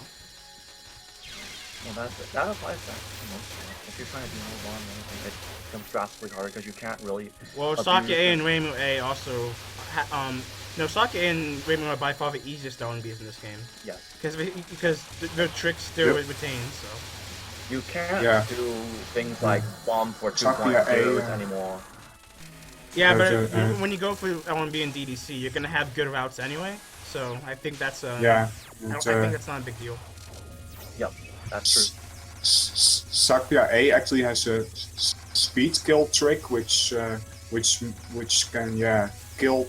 Well, that applies to most stuff. If you're trying to do no bomb or anything, it becomes drastically harder because you can't really. Well, Sakuya A and Rainbow A also. No, Sakuya A and Rainbow are by far the easiest LNBs in this game. Yes. Because their tricks still retain, so. You can't do things like bomb for 2.2s anymore. Yeah, but when you go for LNB and DDC, you're gonna have good routes anyway. So I think that's I think that's not a big deal. Yep, that's true. Sakuya A actually has a speed kill trick, which can kill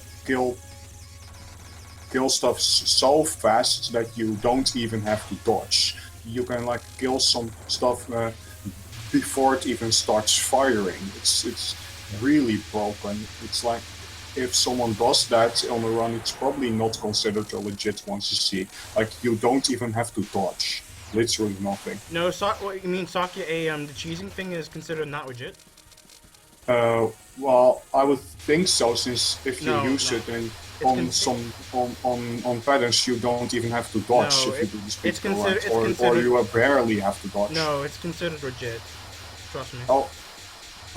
stuff so fast that you don't even have to dodge. You can like kill some stuff before it even starts firing. It's really broken. It's like if someone does that on a run, it's probably not considered a legit 1cc. Like you don't even have to dodge. Literally nothing. No, what you mean Sakuya A? The cheesing thing is considered not legit. Well, I would think so, since if you use it and on patterns you don't even have to dodge if you do the speed kill right, or you barely have to dodge. No, it's considered legit. Trust me. Oh,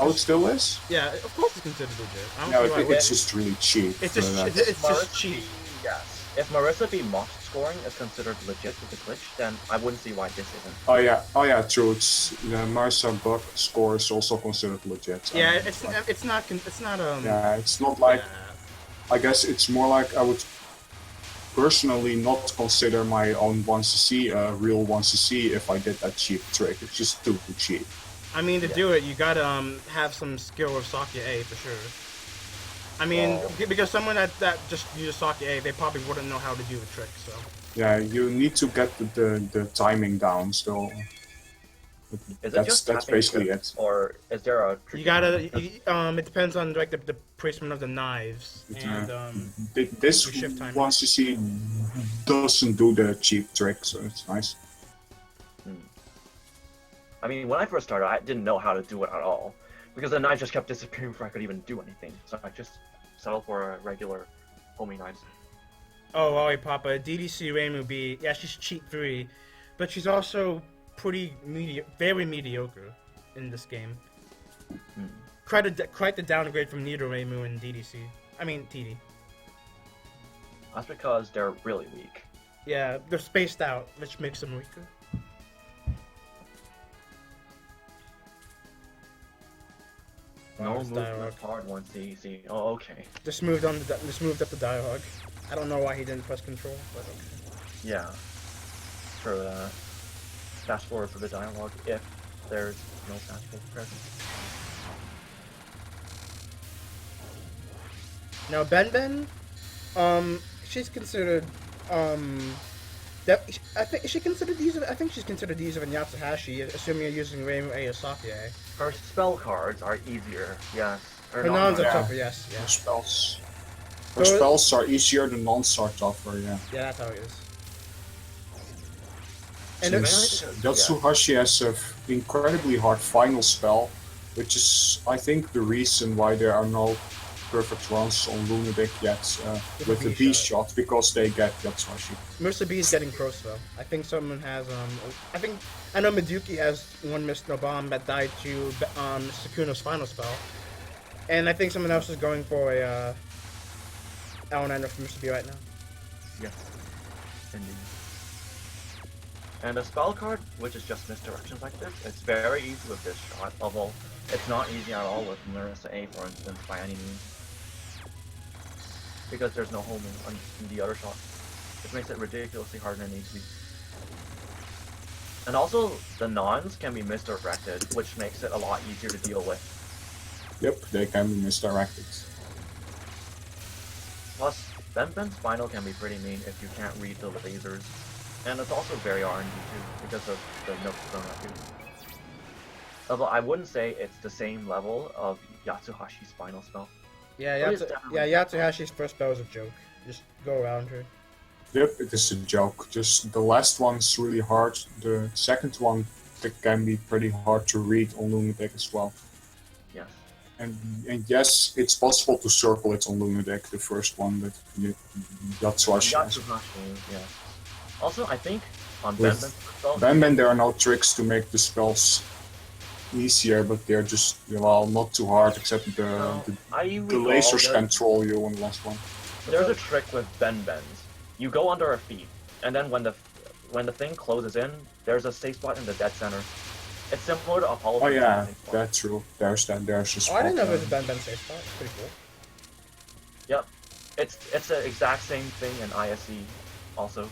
it still is? Yeah, of course it's considered legit. I don't see why it's just really cheap. It's just cheap. Yes. If Marissa B Moss scoring is considered legit with the glitch, then I wouldn't see why this isn't. Oh yeah, true. It's Marissa Buck score is also considered legit. Yeah, it's not. Yeah, it's not like. Yeah. I guess it's more like I would personally not consider my own 1cc a real 1cc if I did that cheap trick. It's just too cheap. I mean, to do it, you gotta have some skill with Sakuya A for sure. I mean, because someone that just uses Sakuya A, they probably wouldn't know how to do the trick. So. Yeah, you need to get the timing down still. That's basically it. Or is there a? You gotta. It depends on like the placement of the knives and this 1cc doesn't do the cheap trick, so it's nice. I mean, when I first started, I didn't know how to do it at all because the knives just kept disappearing before I could even do anything. So I just settled for a regular homing knives. Oh, Ollie Papa, DDC Reimu B. Yeah, she's cheap 3, but she's also very mediocre in this game. Quite the downgrade from Nido Reimu and DDC. I mean TD. That's because they're really weak. Yeah, they're spaced out, which makes them weaker. No movement hard once DDC. Oh, okay. Just moved up the dialogue. I don't know why he didn't press control, but okay. Yeah. For fast forward for the dialogue if there's no fast forward present. Now Ben, she's considered I think she's considered the user of Yatsuhashi, assuming you're using Reimu A or Sakuya A. Her spell cards are easier, yes. Her nons are tougher, yes. Her spells are easier, the nons are tougher, yeah. Yeah, that's how it is. And Yatsuhashi has an incredibly hard final spell, which is, I think, the reason why there are no perfect runs on Lunatic yet with the B shot, because they get Yatsuhashi. Mercer B is getting close though. I think someone has I know Meduki has one missed no bomb that died to Sakuno's final spell. And I think someone else is going for a L9 from Mercer B right now. Yes, indeed. And a spell card, which is just misdirections like this, it's very easy with this shot, although it's not easy at all with Marissa A, for instance, by any means. Because there's no homing on the other shot, which makes it ridiculously hard than it needs to be. And also, the nons can be misdirected, which makes it a lot easier to deal with. Yep, they can be misdirected. Plus, Ben's final can be pretty mean if you can't read the lasers. And it's also very RNG too, because of the notes thrown at you. Although I wouldn't say it's the same level of Yatsuhashi's final spell. Yeah, But it's definitely- Yatsuhashi's first spell was a joke. Just go around her. Yep, it is a joke. Just the last one's really hard. The second one that can be pretty hard to read on Lunatic as well. Yes. And yes, it's possible to circle it on Lunatic, the first one, but Yatsuhashi. Yatsuhashi, yes. Also, I think on With Ben's spell, Benben, there are no tricks to make the spells easier, but they're just, well, not too hard, except No, I the recall lasers that- can troll you on the last one. There's a trick with Ben's. You go under a feet, and then when the thing closes in, there's a safe spot in the dead center. It's similar to Apollo. Oh yeah, 15 safe spot. that's true. There's a spot. Oh, I didn't know there. it was a Ben safe spot. It's pretty cool. Yep. It's the exact same thing in ISE also.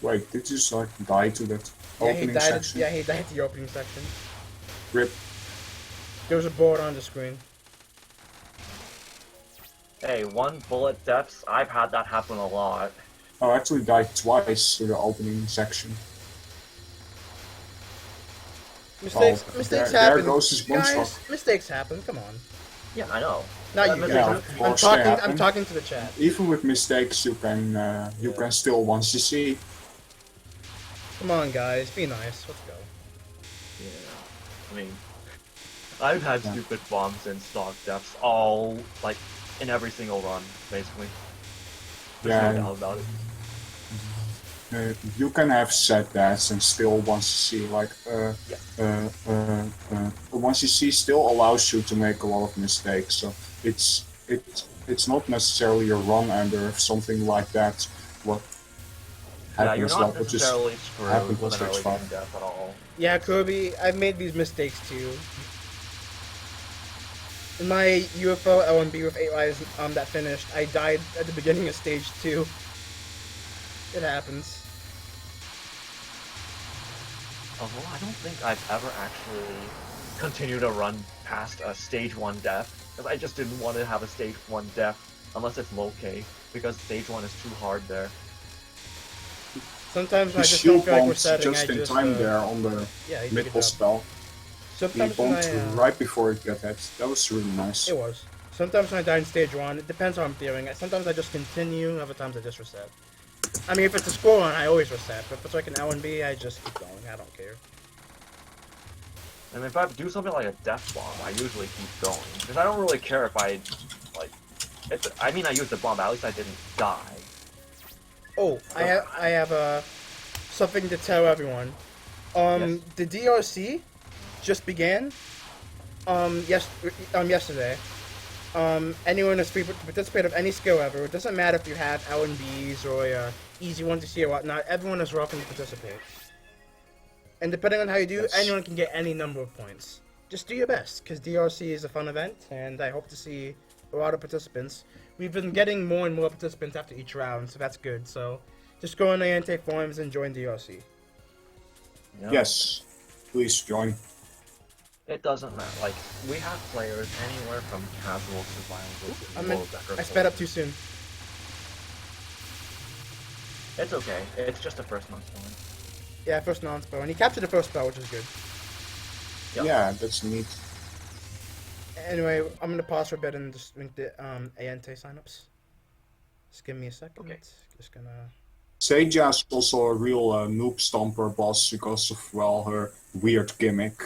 Wait, did you just like die to that Yeah, he opening died. section? Yeah, he died at the opening section. Rip. There was a board on the screen. Hey, one bullet deaths, I've had that happen a lot. Oh, I actually died twice to the opening section. Mistakes there happen. goes his Guys, Moonstruck. mistakes happen. Come on. Yeah, I know. Not you Mr. Yeah, guys. of Drew- course they I'm happen. talking to the chat. Even with mistakes, you can still once you see. Come on, guys. Be nice. Let's go. Yeah. I mean, I've had Yeah. stupid bombs and stock deaths all, like, in every single run, basically. There's Yeah. no doubt about it. You can have set deaths and still once you see once you see still allows you to make a lot of mistakes. So it's not necessarily a wrong ender if something like that. What Yeah, you're happens not like what just necessarily screwed happened with with an early 6-5. game death at all. Yeah, Kirby, I've made these mistakes too. In my UFO LMB with 8 lives that finished, I died at the beginning of stage 2. It happens. Although I don't think I've ever actually continued to run past a stage 1 death, because I just didn't want to have a stage 1 death unless it's low K, because stage 1 is too hard there. Sometimes when the I just don't shield feel like bombs resetting, just I in just time there on the yeah, he did a mid good boss job. spell. He Sometimes when bombed I, right before it got hit. That was really nice. it was. Sometimes when I die in stage 1, it depends how I'm feeling. Sometimes I just continue, other times I just reset. I mean, if it's a score run, I always reset, but if it's like an L&B, I just keep going. I don't care. And if I do something like a death bomb, I usually keep going, because I don't really care if I, like, I mean I used the bomb, but at least I didn't die. Oh, I have something to tell everyone. Yes. The DRC just began. Yesterday. Anyone that's free to participate of any skill ever. It doesn't matter if you have L&Bs or easy ones to see or whatnot. Everyone is welcome to participate. And depending on how you do, Yes. anyone can get any number of points. Just do your best, because DRC is a fun event, and I hope to see a lot of participants. We've been getting more and more participants after each round, so that's good. So just go in there and take forms and join DRC. You know? Yes, please join. It doesn't matter, like, we have players anywhere from casual to violent. I sped up too soon. It's okay, it's just a first month one. Yeah, first non-spell, and he captured the first spell, which is good. Yep. Yeah, that's neat. Anyway, I'm gonna pause for a bit and just link the ANT signups. Just give me a second. Okay. Just gonna. Seija's also a real noob stomper boss because of, well, her weird gimmick.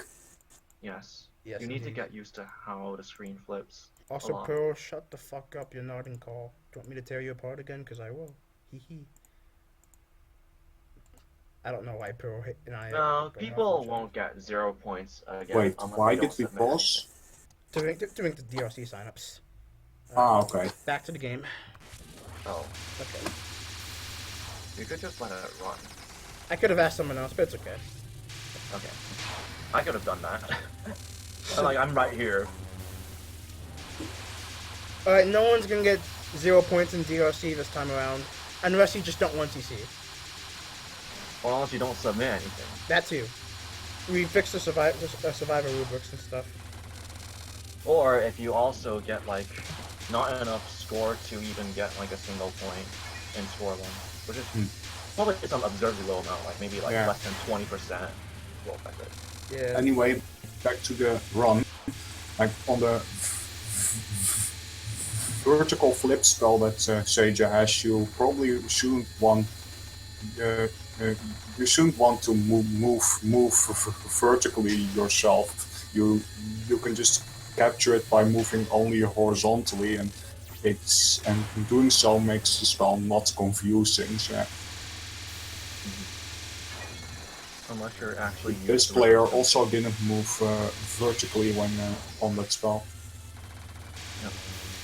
Yes. Yes, You need to indeed. get used to how the screen flips. Also, lot. Pearl, shut the fuck up. You're not in call. Do you want me to tear you apart again? Because I will. Hee hee. I don't know why Pearl hit and I. No, people won't get 0 points again. Wait, unless why they did don't we submit pause? Doing the DRC signups. Ah, okay. Back to the game. anything. Oh. Okay. You could just let it run. I could have asked someone else, but it's okay. Okay. I could have done that. Like, I'm right here. Alright, no one's gonna get 0 points in DRC this time around, unless you just don't want TC. Or unless you don't submit anything. That too. We fixed the survivor rubrics and stuff. Or if you also get, like, not enough score to even get, like, a single point in scoreline. Which is probably some absurdly low amount, like maybe like less than 20% will affect it. Yeah. Anyway, back to the run. Like on the vertical flip spell that Seija has, you probably shouldn't want to move vertically yourself. You can just capture it by moving only horizontally, and doing so makes the spell not confusing. So. Unless you're actually. This player also didn't move vertically when on that spell.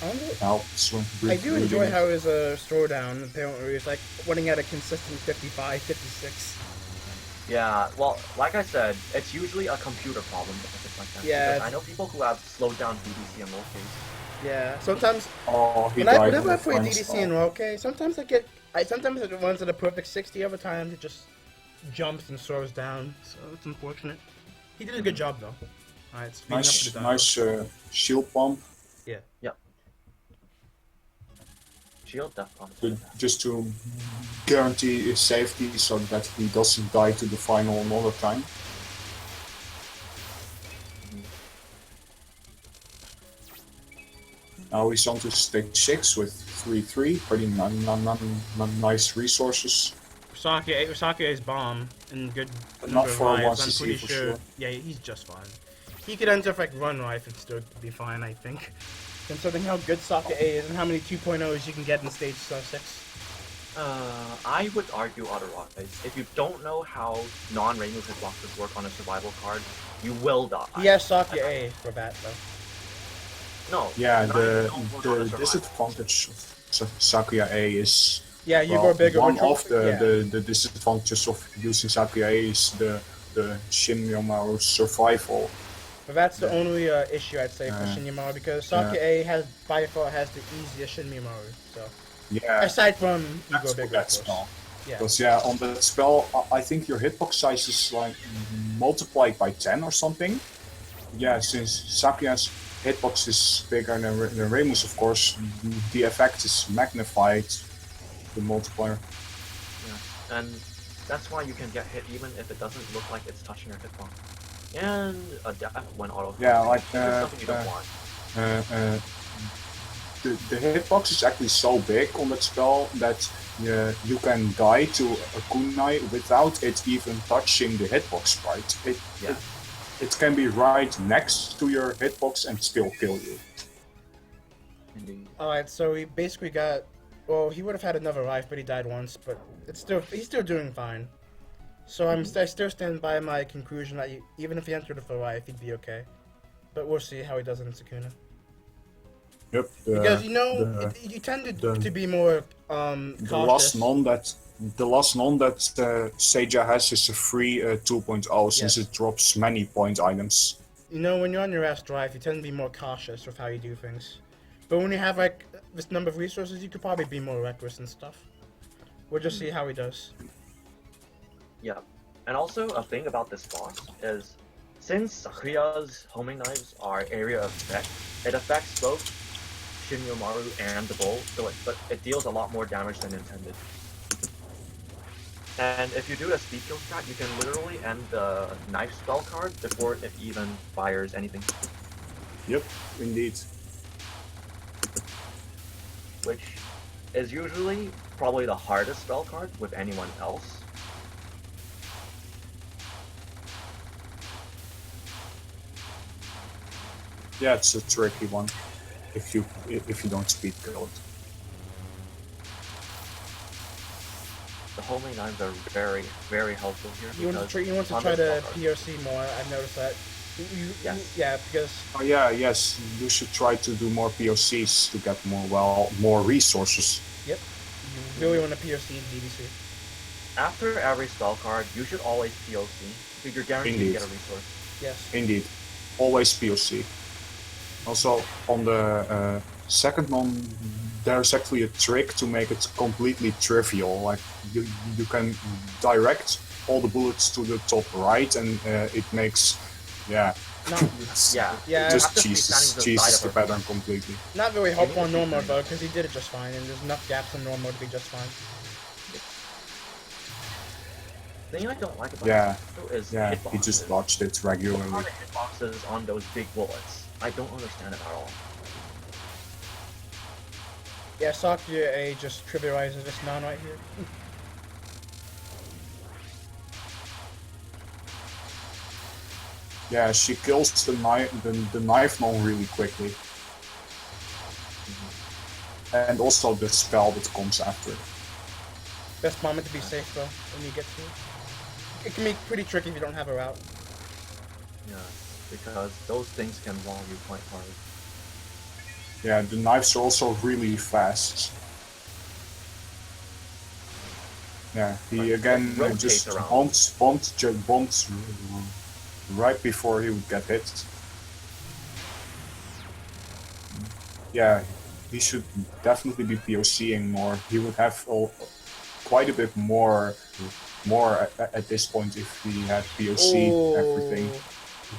I do enjoy how his throwdown apparently is like running at a consistent 55, 56. Yeah, well, like I said, it's usually a computer problem if it's like that. Yeah. I know people who have slowed down DDC and low case. Yeah, sometimes whenever I play DDC and okay, sometimes sometimes it runs at a perfect 60, other times it just jumps and slows down, so it's unfortunate. He did a good job though. Alright, nice shield pump. Yeah. Yep. Shield death pump. Just to guarantee his safety so that he doesn't die to the final another time. Now he's on to stage 6 with 3-3, pretty nice resources. Sakuya's bomb and good. But not for lives, 1cc I'm pretty for sure. sure. Yeah, he's just fine. He could enter like run life and still be fine, I think. Considering how good Sakuya is and how many 2.0s you can get in stage 6. I would argue otherwise. If you don't know how non-rainbow hitboxes work on a survival card, you will die. He has Sakuya for that though. No. Yeah, the disadvantage of Sakuya is you go bigger. One of the disadvantages of using Sakuya is the Shinryomaru survival. But that's the only issue I'd say for Shinryomaru, because Sakuya has by far has the easiest Shinryomaru. So aside from you go bigger, that spell. Because on that spell, I think your hitbox size is like multiplied by 10 or something. Yeah, since Sakuya's hitbox is bigger than Reimu's, of course, the effect is magnified. The multiplier. Yeah, and that's why you can get hit even if it doesn't look like it's touching your hitbox. And a death when auto. Yeah, like something you don't want. The hitbox is actually so big on that spell that you can die to a kunai without it even touching the hitbox, right? It can be right next to your hitbox and still kill you. Indeed. Alright, so he basically got. Well, he would have had another life, but he died once. But he's still doing fine. So I still stand by my conclusion that even if he entered for life, he'd be okay. But we'll see how he does in Sukuna. Yep. Because you tend to be more cautious. The last non that Seija has is a free 2.0 since it drops many point items. You know, when you're on your last drive, you tend to be more cautious with how you do things. But when you have like this number of resources, you could probably be more reckless and stuff. We'll just see how he does. Yeah, and also a thing about this boss is, since Sakuya's homing knives are area of effect, it affects both Shinryomaru and the bull, but it deals a lot more damage than intended. And if you do a speed kill strat, you can literally end the knife spell card before it even fires anything. Yep, indeed. Which is usually probably the hardest spell card with anyone else. Yeah, it's a tricky one if you don't speed kill it. The homing knives are very, very helpful here. You want to try to POC more. I've noticed that. Because. Oh yeah, yes. You should try to do more POCs to get more resources. Yep. You really want to POC in DDC. After every spell card, you should always POC, because you're guaranteed Indeed. to get a resource. Yes. Indeed. Always POC. Also, on the second one, there's actually a trick to make it completely trivial. Like, you can direct all the bullets to the top right, and it makes, yeah, No, Yeah. Yeah, You just have to be standing cheeses to the side the of her. pattern completely. not very helpful on Maybe normal it's though, because he did it just fine, and there's enough gaps in normal to be just fine. The thing I don't like about Yeah, it is yeah, hitboxes. he just dodged it What are regularly. the hitboxes on those big bullets? I don't understand it at all. Yeah, Sakya A just trivializes this non right here. Yeah, she kills the knife non really quickly. And also the spell that comes after. Best moment to be safe though, when you get to it. It can be pretty tricky if you don't have a route. Yeah, because those things can wall you quite hard. Yeah, the knives are also really fast. Yeah, he Like, again it rotates just around. bombs right before he would get hit. Yeah, he should definitely be POCing more. He would have quite a bit more at this point if he had POC everything.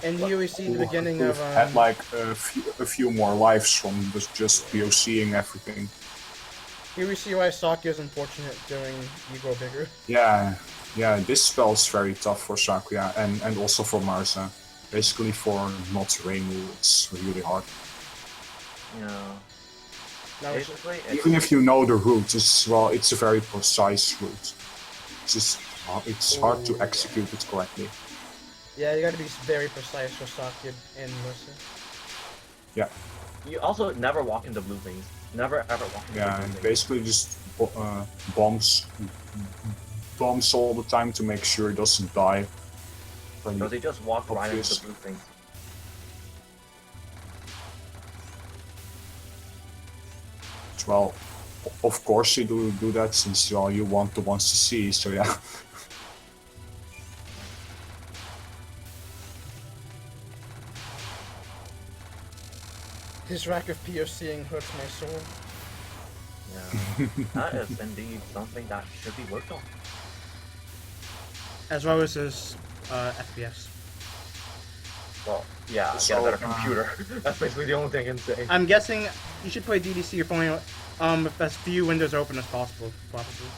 And here we see the beginning Could of have had like a few more lives from just POCing everything. here we see why Sakya is unfortunate during You Grow Bigger. Yeah, this spell is very tough for Sakuya and also for Marza. Basically for not Reinu, it's really hard. Yeah. Now it's Basically, Even if you know the route, it's a very precise route. It's hard to execute it correctly. yeah, you gotta be very precise for Sakya and Mercy. Yeah, you also never walk into blue things. Never ever walk into yeah, blue and things. basically just bombs all the time to make sure it doesn't die. Because they just walk right into Obvious. the blue things. Well, of course you do that since you want the ones to see. So yeah. His rack of POCing hurts my soul. Yeah. That is indeed something that should be worked on. As well as his FPS. Well, yeah, get a So, better computer. That's basically the only thing I can say. I'm guessing you should play DDC if only with as few windows open as possible, probably.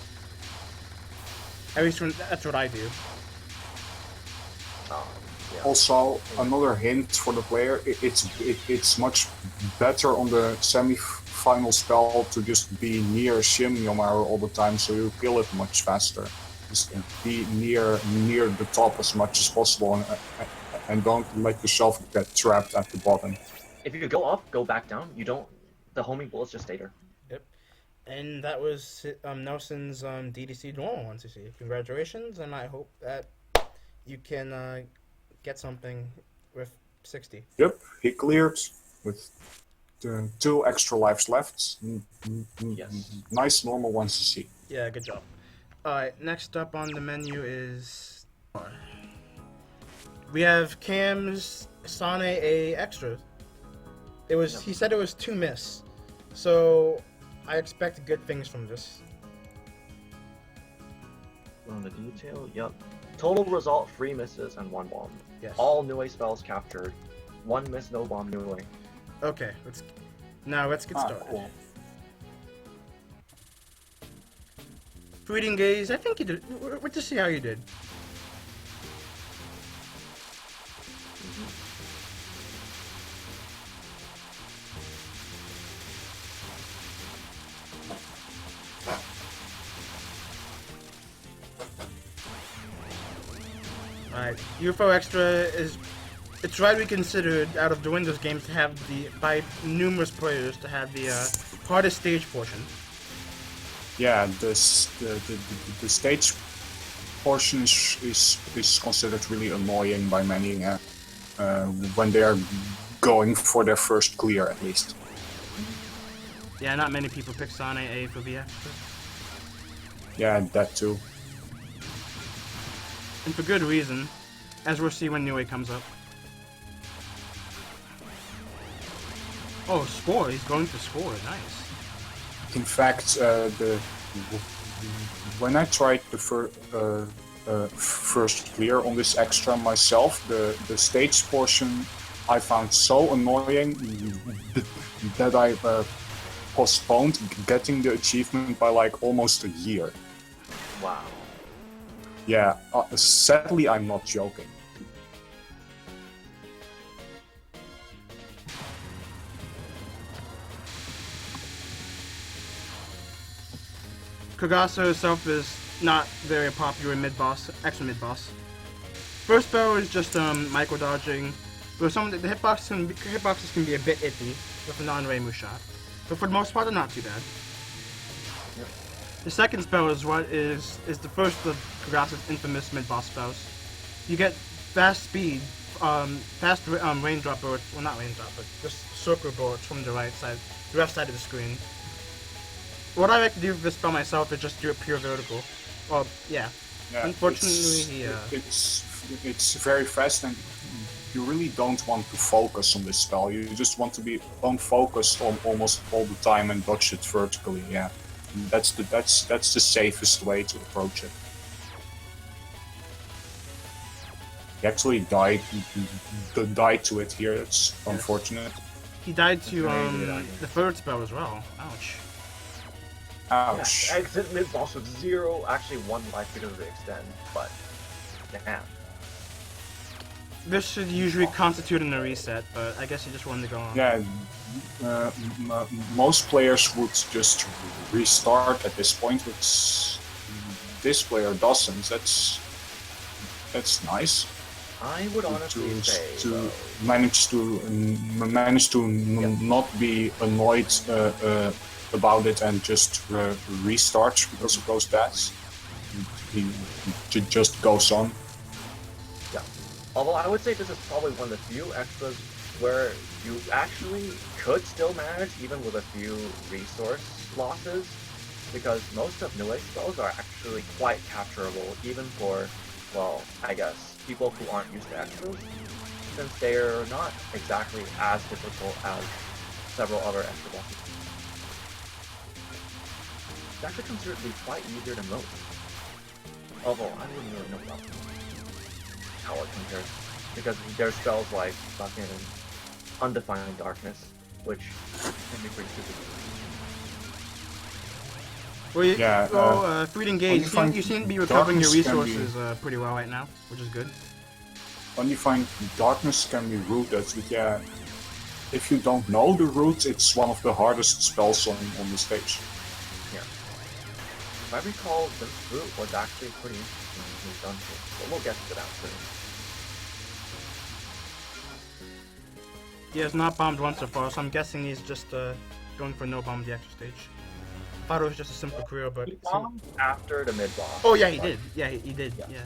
At least that's what I do. Yeah. Also, another hint for the player: it's much better on the semi-final spell to just be near Shim Yomaru all the time, so you kill it much faster. Just be near the top as much as possible, and don't let yourself get trapped at the bottom. If you go up, go back down. You don't. The homing bullets just stay there. Yep. And that was Nelson's DDC normal one to see. Congratulations, and I hope that you can get something with 60. Yep, he cleared with 2 extra lives left. Yes. Nice normal ones to see. Yeah, good job. Alright, next up on the menu is... we have Cam's Sane A extra. It was he said it was 2 miss. So I expect good things from this. On the detail, yep. Total result: 3 misses and 1 bomb. Yes. All Nue spells captured. 1 miss, no bomb, Nue. Okay, let's get started. Cool. Fleeting Gaze, I think you did. We're to see how you did. Alright, UFO Extra is... it's widely considered out of the Windows games to have by numerous players to have the hardest stage portion. Yeah, the stage portion is considered really annoying by many when they are going for their first clear, at least. Yeah, not many people pick Sane A for the extra. Yeah, that too. and for good reason, as we'll see when Niue comes up. Oh, score! He's going to score. Nice. In fact, when I tried the first clear on this extra myself, the stage portion I found so annoying that I postponed getting the achievement by like almost a year. Wow. Yeah, sadly I'm not joking. Kagasa herself is not very popular in mid-boss, extra mid-boss. First spell is just micro dodging, but some of the hitboxes can be a bit iffy with a non-Reimu shot, but for the most part they're not too bad. Yep. The second spell is what is the first of Kagasa's infamous mid-boss spells. You get fast speed, fast raindrop bullets, well not raindrop, but just circle bullets from the left side of the screen. What I like to do with this spell myself is just do it pure vertical. Well, yeah. Unfortunately, it's very fast, and you really don't want to focus on this spell. You just want to be unfocused on almost all the time and dodge it vertically. Yeah, that's the safest way to approach it. He actually died to it here. It's unfortunate. He died to the third spell as well. Ouch. Ouch. Yeah, exit mid-boss with 0, actually 1 life because of the extend, but damn. This should usually constitute in a reset, but I guess he just wanted to go on. Yeah, most players would just restart at this point, which this player doesn't. That's nice. I would honestly say to manage to not be annoyed about it and just restart because of those deaths. He just goes on. Yeah. Although I would say this is probably one of the few extras where you actually could still manage even with a few resource losses, because most of Niue's spells are actually quite capturable even for, well, I guess, people who aren't used to extras, since they're not exactly as difficult as several other extra bosses. It's actually considered to be quite easier than most. Although, I wouldn't really know about how it compares. Because there's spells like fucking Undefined Darkness, which can be pretty stupid. Well, Freed Engage, you seem to be recovering your resources pretty well right now, which is good. Undefined Darkness can be rooted, but yeah, if you don't know the route, it's one of the hardest spells on the stage. Yeah. If I recall, this route was actually pretty interesting in his dungeon, but we'll get to that soon. He has not bombed once so far, so I'm guessing he's just going for no bomb the extra stage. Thought it was just a simple career, but... He bombed after the mid-boss. Oh yeah, he did. Yeah, he did. Yeah.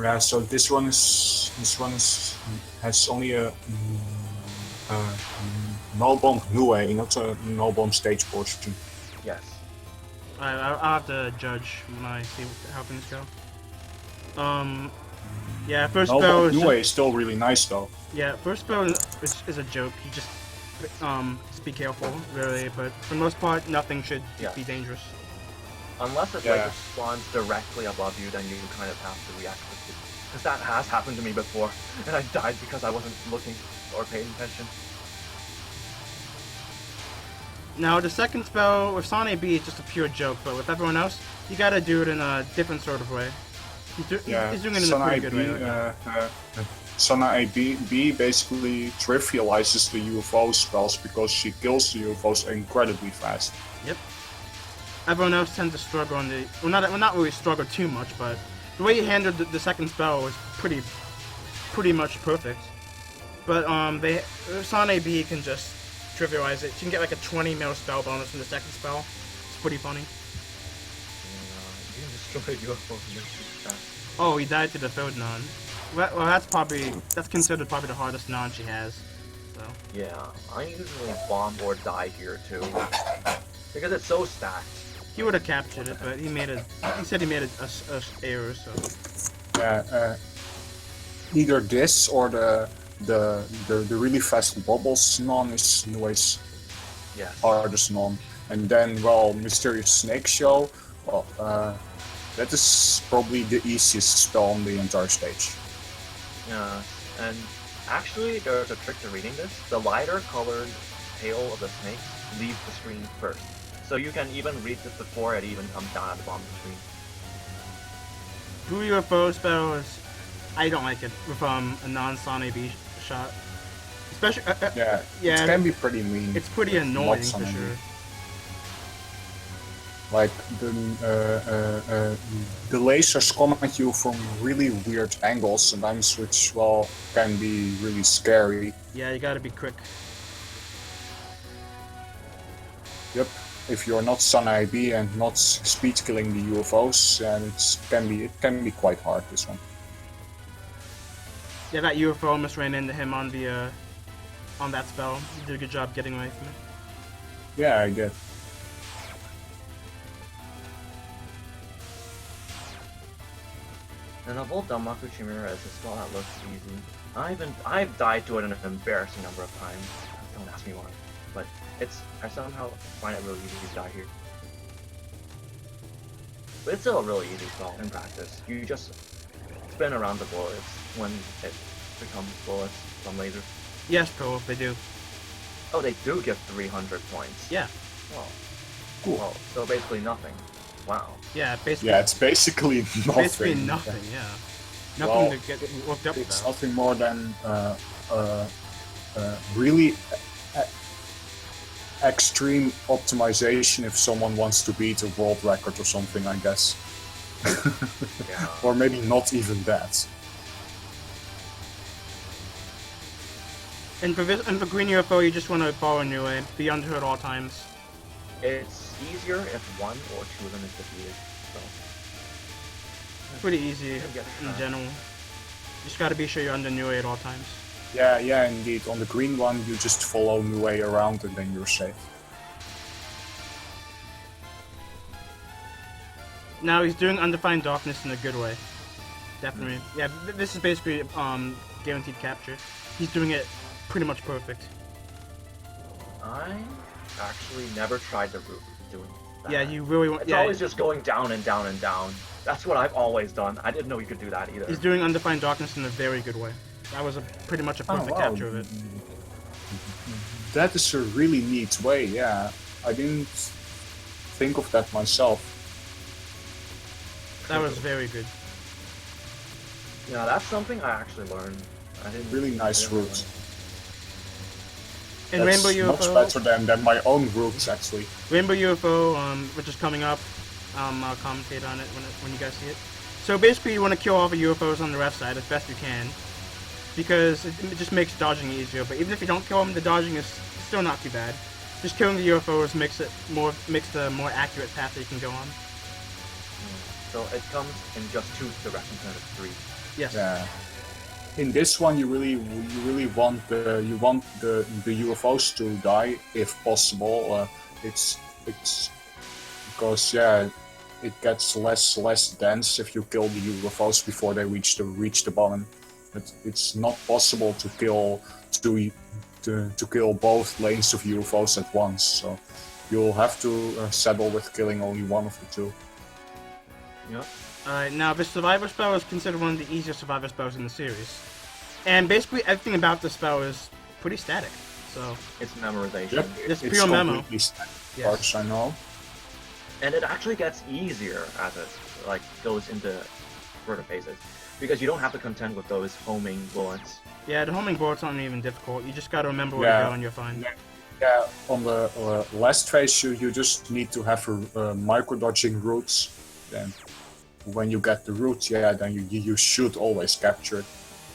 Yeah, so this one has only a no bomb Niue, not a no bomb stage portion. Yes. I'll have to judge when I see how things go. Yeah, first no spell bomb Niue is still really nice though. Yeah, first spell is a joke. You just be careful, really. But for the most part, nothing should be dangerous. Unless it like spawns directly above you, then you kind of have to react quickly. Because that has happened to me before, and I died because I wasn't looking or paying attention. Now, the second spell with Sane B is just a pure joke, but with everyone else, you gotta do it in a different sort of way. He's doing it in a pretty good way. Sana B basically trivializes the UFO spells because she kills the UFOs incredibly fast. Yep. Everyone else tends to struggle on the... Well, not really struggle too much, but the way he handled the second spell was pretty much perfect. But Sane B can just trivialize it. She can get like a 20 mil spell bonus from the second spell. It's pretty funny. You can destroy UFOs. Oh, he died to the third non. Well, that's considered probably the hardest non she has. So. Yeah, I usually bomb or die here too, because it's so stacked. He would have captured it, but he made a. He said he made a error. So Either this or the really fast bubbles non is always Yes. hardest non. And then, well, Mysterious Snake Show, well, that is probably the easiest spell on the entire stage. Yeah, and actually there's a trick to reading this. The lighter colored tail of the snake leaves the screen first. So you can even read this before it even comes down at the bottom of the screen. Blue UFO spell is. I don't like it with a non-Sonic B shot. Especially. Yeah, yeah. It can be pretty mean. It's pretty with annoying lots for on sure. it. Like the lasers come at you from really weird angles sometimes, which well can be really scary. Yeah, you gotta be quick. Yep. If you're not Sun IB and not speed killing the UFOs, and it can be quite hard. This one. Yeah, that UFO almost ran into him on the on that spell. He did a good job getting away from it. Yeah, I get. And of all Danmaku Chimera is a spell that looks easy. I've died to it an embarrassing number of times. Don't ask me why. But I somehow find it really easy to die here. But it's still a really easy spell in practice. You just spin around the bullets when it becomes bullets from lasers. Yes, Pro, they do. Oh, they do give 300 points. Yeah. Well, Cool. well, so basically nothing. Wow. Yeah, basically. Yeah, it's basically nothing. Basically nothing. Yeah. Nothing Well, to get worked up It's about. nothing more than really extreme optimization if someone wants to beat a world record or something, I guess. Yeah. Or maybe not even that. And for green UFO, you just want to follow new way, be under her at all times. It's easier if one or two of them is defeated. So Pretty easy Yeah, get in that. general. Just gotta be sure you're under new way at all times. Yeah, indeed. On the green one, you just follow Nue around and then you're safe. Now he's doing Undefined Darkness in a good way. Definitely. Yeah, this is basically guaranteed capture. He's doing it pretty much perfect. I actually never tried the route doing that. Yeah, you really want. It's Yeah, always just going down and down and down. That's what I've always done. I didn't know you could do that either. he's doing Undefined Darkness in a very good way. That was pretty much a perfect capture of it. That is a really neat way, yeah. I didn't think of that myself. That was very good. Yeah, that's something I actually learned. I didn't. Really nice I didn't route. And That's Rainbow much UFO, better than my own routes, actually. Rainbow UFO, which is coming up. I'll commentate on it when you guys see it. So basically, you want to kill all the UFOs on the left side as best you can, because it just makes dodging easier. But even if you don't kill them, the dodging is still not too bad. Just killing the UFOs makes the more accurate path that you can go on. So it comes in just two directions instead of three. Yes. Yeah. In this one, you really want the UFOs to die if possible. It's because it gets less dense if you kill the UFOs before they reach the bottom. It's not possible to kill both lanes of UFOs at once. So you'll have to settle with killing only one of the two. Yep. Alright, now the Survivor spell is considered one of the easiest Survivor spells in the series. And basically everything about the spell is pretty static. So, It's memorization. Yep, It's it's pure memo. completely static, Yes. as far as I know. And it actually gets easier as it goes into further phases. Because you don't have to contend with those homing bullets. yeah, the homing bullets aren't even difficult. You just gotta remember where Yeah. to go and you're fine. Yeah, on the last phase, you just need to have micro dodging routes. Then, when you get the routes, then you should always capture it.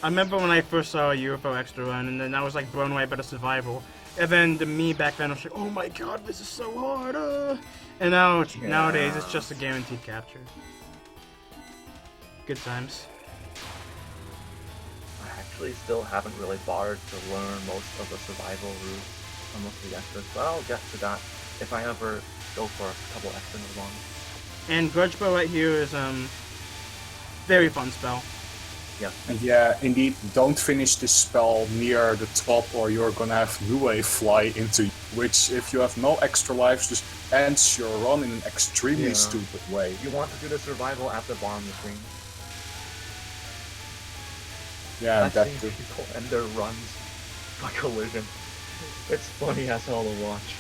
I remember when I first saw a UFO extra run, and then I was like blown away by the survival. And then me back then was like, oh my god, this is so hard. And now nowadays it's just a guaranteed capture. Good times. I actually still haven't really bothered to learn most of the survival routes on most of the extras, but I'll get to that if I ever go for a couple extra ones. And Grudge Bow right here is very fun spell. Yes. And yeah, indeed, don't finish this spell near the top or you're gonna have Nue fly into you, which, if you have no extra lives, just ends your run in an extremely stupid way. You want to do the survival at the bottom of the screen. Yeah, I've that seen too. people end their runs by collision. It's funny as hell to watch.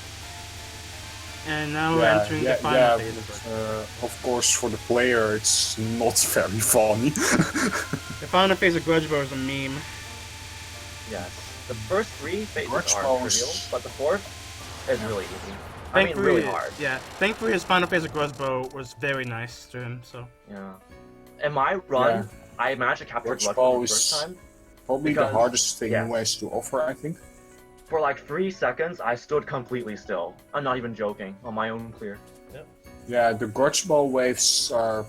And now we're entering the final phase. But, of course, for the player, it's not very funny. The final phase of Grudge Bow is a meme. Yes. The first 3 phases are trivial, but the 4th is really easy. I mean, really hard. Yeah, thankfully his final phase of Grudge Bow was very nice to him, so. Yeah. In my run, I managed to capture Grudge Grudge Bow Bow the is first time. probably the hardest thing anyways to offer, I think. For like 3 seconds, I stood completely still. I'm not even joking, on my own clear. Yep. Yeah, the Grudge Bow waves are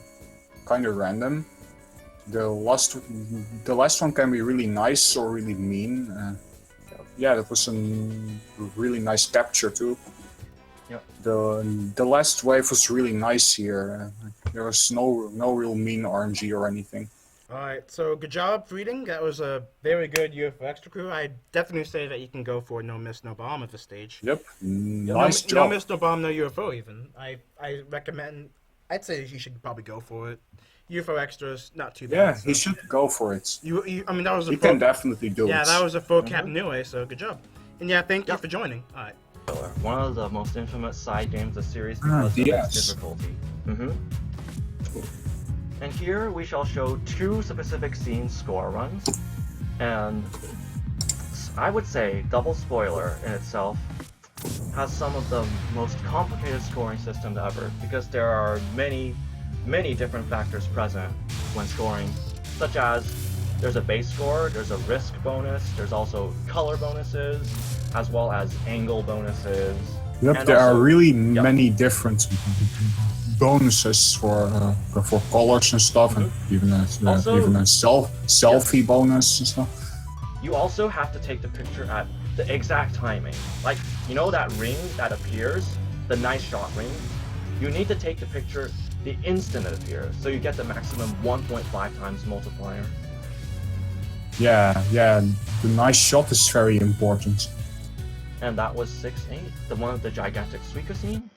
kind of random. The last one can be really nice or really mean. Yeah, that was a really nice capture too. Yep. The last wave was really nice here. There was no real mean RNG or anything. Alright, so good job reading. That was a very good UFO Extra Crew. I definitely say that you can go for no miss, no bomb at this stage. Yep, nice job. No miss, no bomb, no UFO even. I recommend, I'd say you should probably go for it. UFO Extras, not too bad. Yeah, so. he should go for it. I mean, that was a he can definitely do it. Yeah, that was a full cap anyway, so good job. And yeah, thank you for joining. Alright. One of the most infamous side games of the series because of its difficulty. And here we shall show 2 specific scene score runs, and I would say double spoiler in itself has some of the most complicated scoring systems ever, because there are many different factors present when scoring, such as there's a base score, there's a risk bonus, there's also color bonuses, as well as angle bonuses. Yep, there are really many different bonuses for colors and stuff, and even a selfie bonus and stuff. You also have to take the picture at the exact timing. Like, you know that ring that appears, the nice shot ring? You need to take the picture the instant it appears, so you get the maximum 1.5 times multiplier. Yeah, the nice shot is very important. And that was 6-8, the one with the gigantic Suika scene.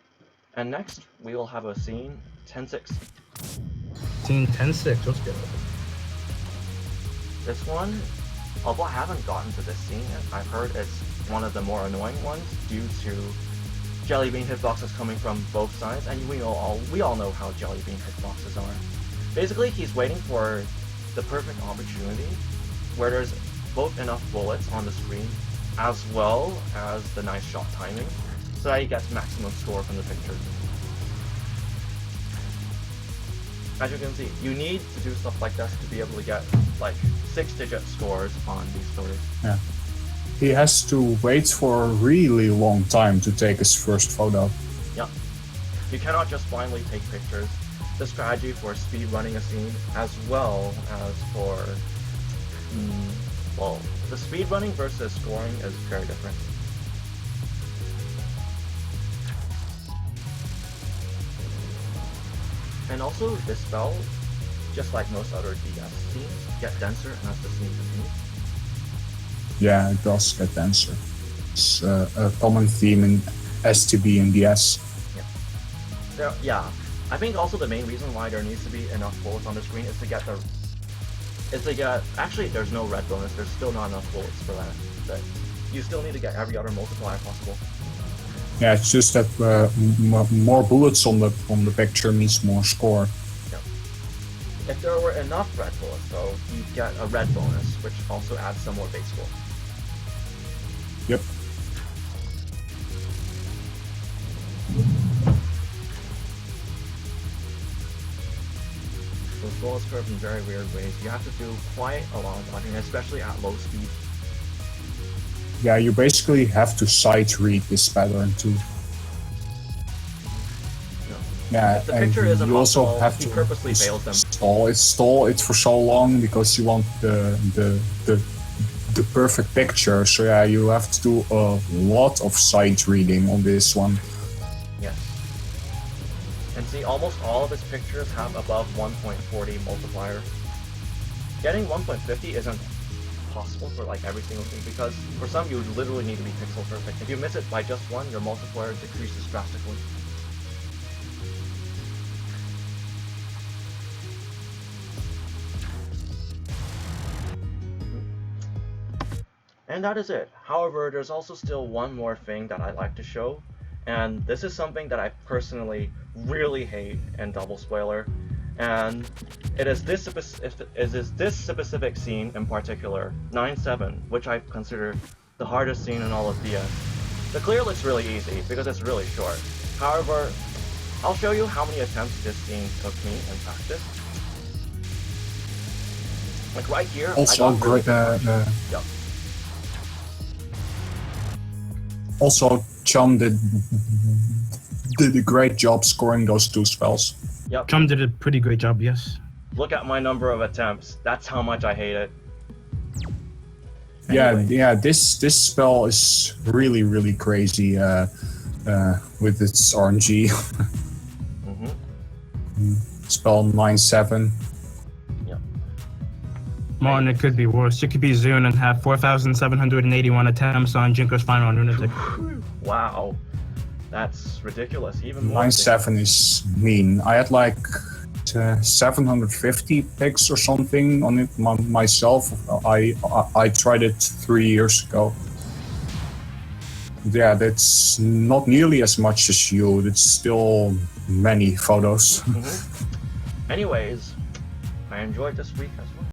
And next, we will have a scene 10-6. Scene 10-6, let's go. This one, although I haven't gotten to this scene yet, I've heard it's one of the more annoying ones due to Jellybean hitboxes coming from both sides, and we all know how Jellybean hitboxes are. Basically, he's waiting for the perfect opportunity where there's both enough bullets on the screen as well as the nice shot timing, so that he gets maximum score from the picture. As you can see, you need to do stuff like this to be able to get like 6-digit scores on these photos. Yeah. He has to wait for a really long time to take his first photo. Yeah. You cannot just blindly take pictures. The strategy for speed running a scene as well as for well, the speed running versus scoring is very different. And also, this spell, just like most other DS scenes, get denser as the scene continues. Yeah, it does get denser. It's a common theme in STB and DS. Yeah. I think also the main reason why there needs to be enough bullets on the screen is to get actually there's no red bonus, there's still not enough bullets for that. But you still need to get every other multiplier possible. Yeah, it's just that more bullets on the picture means more score. Yeah. If there were enough red bullets though, you get a red bonus, which also adds some more base score. Yep. Those bullets curve in very weird ways. You have to do quite a lot of dodging, especially at low speed. Yeah, you basically have to sight read this pattern too. Yeah, if the picture isn't you also optimal, have he to purposely fails them. stall it for so long because you want the perfect picture. So yeah, you have to do a lot of sight reading on this one. Yes. see, almost all of his pictures have above 1.40 multiplier. Getting 1.50 isn't possible for like every single thing, because for some you literally need to be pixel perfect. If you miss it by just one, your multiplier decreases drastically. And that is it. However, there's also still one more thing that I'd like to show, and this is something that I personally really hate in Double Spoiler, and it is this specific scene in particular, 9-7, which I consider the hardest scene in all of DS. The clear looks really easy because it's really short. However, I'll show you how many attempts this scene took me in practice. Like right here, Also, I got great. Yep. Also, Chum did a great job scoring those two spells. Yep. Chum did a pretty great job, yes. Look at my number of attempts. That's how much I hate it. Yeah, Anyway. yeah. This spell is really crazy with its RNG. Spell 9-7. Martin, it could be worse. You could be Zune and have 4,781 attempts on Jinko's final on Lunatic. Wow, that's ridiculous. Even more. 9-7 is mean. I had like 750 picks or something on it myself. I tried it 3 years ago. Yeah, that's not nearly as much as you. It's still many photos. Anyways, I enjoyed this week as well.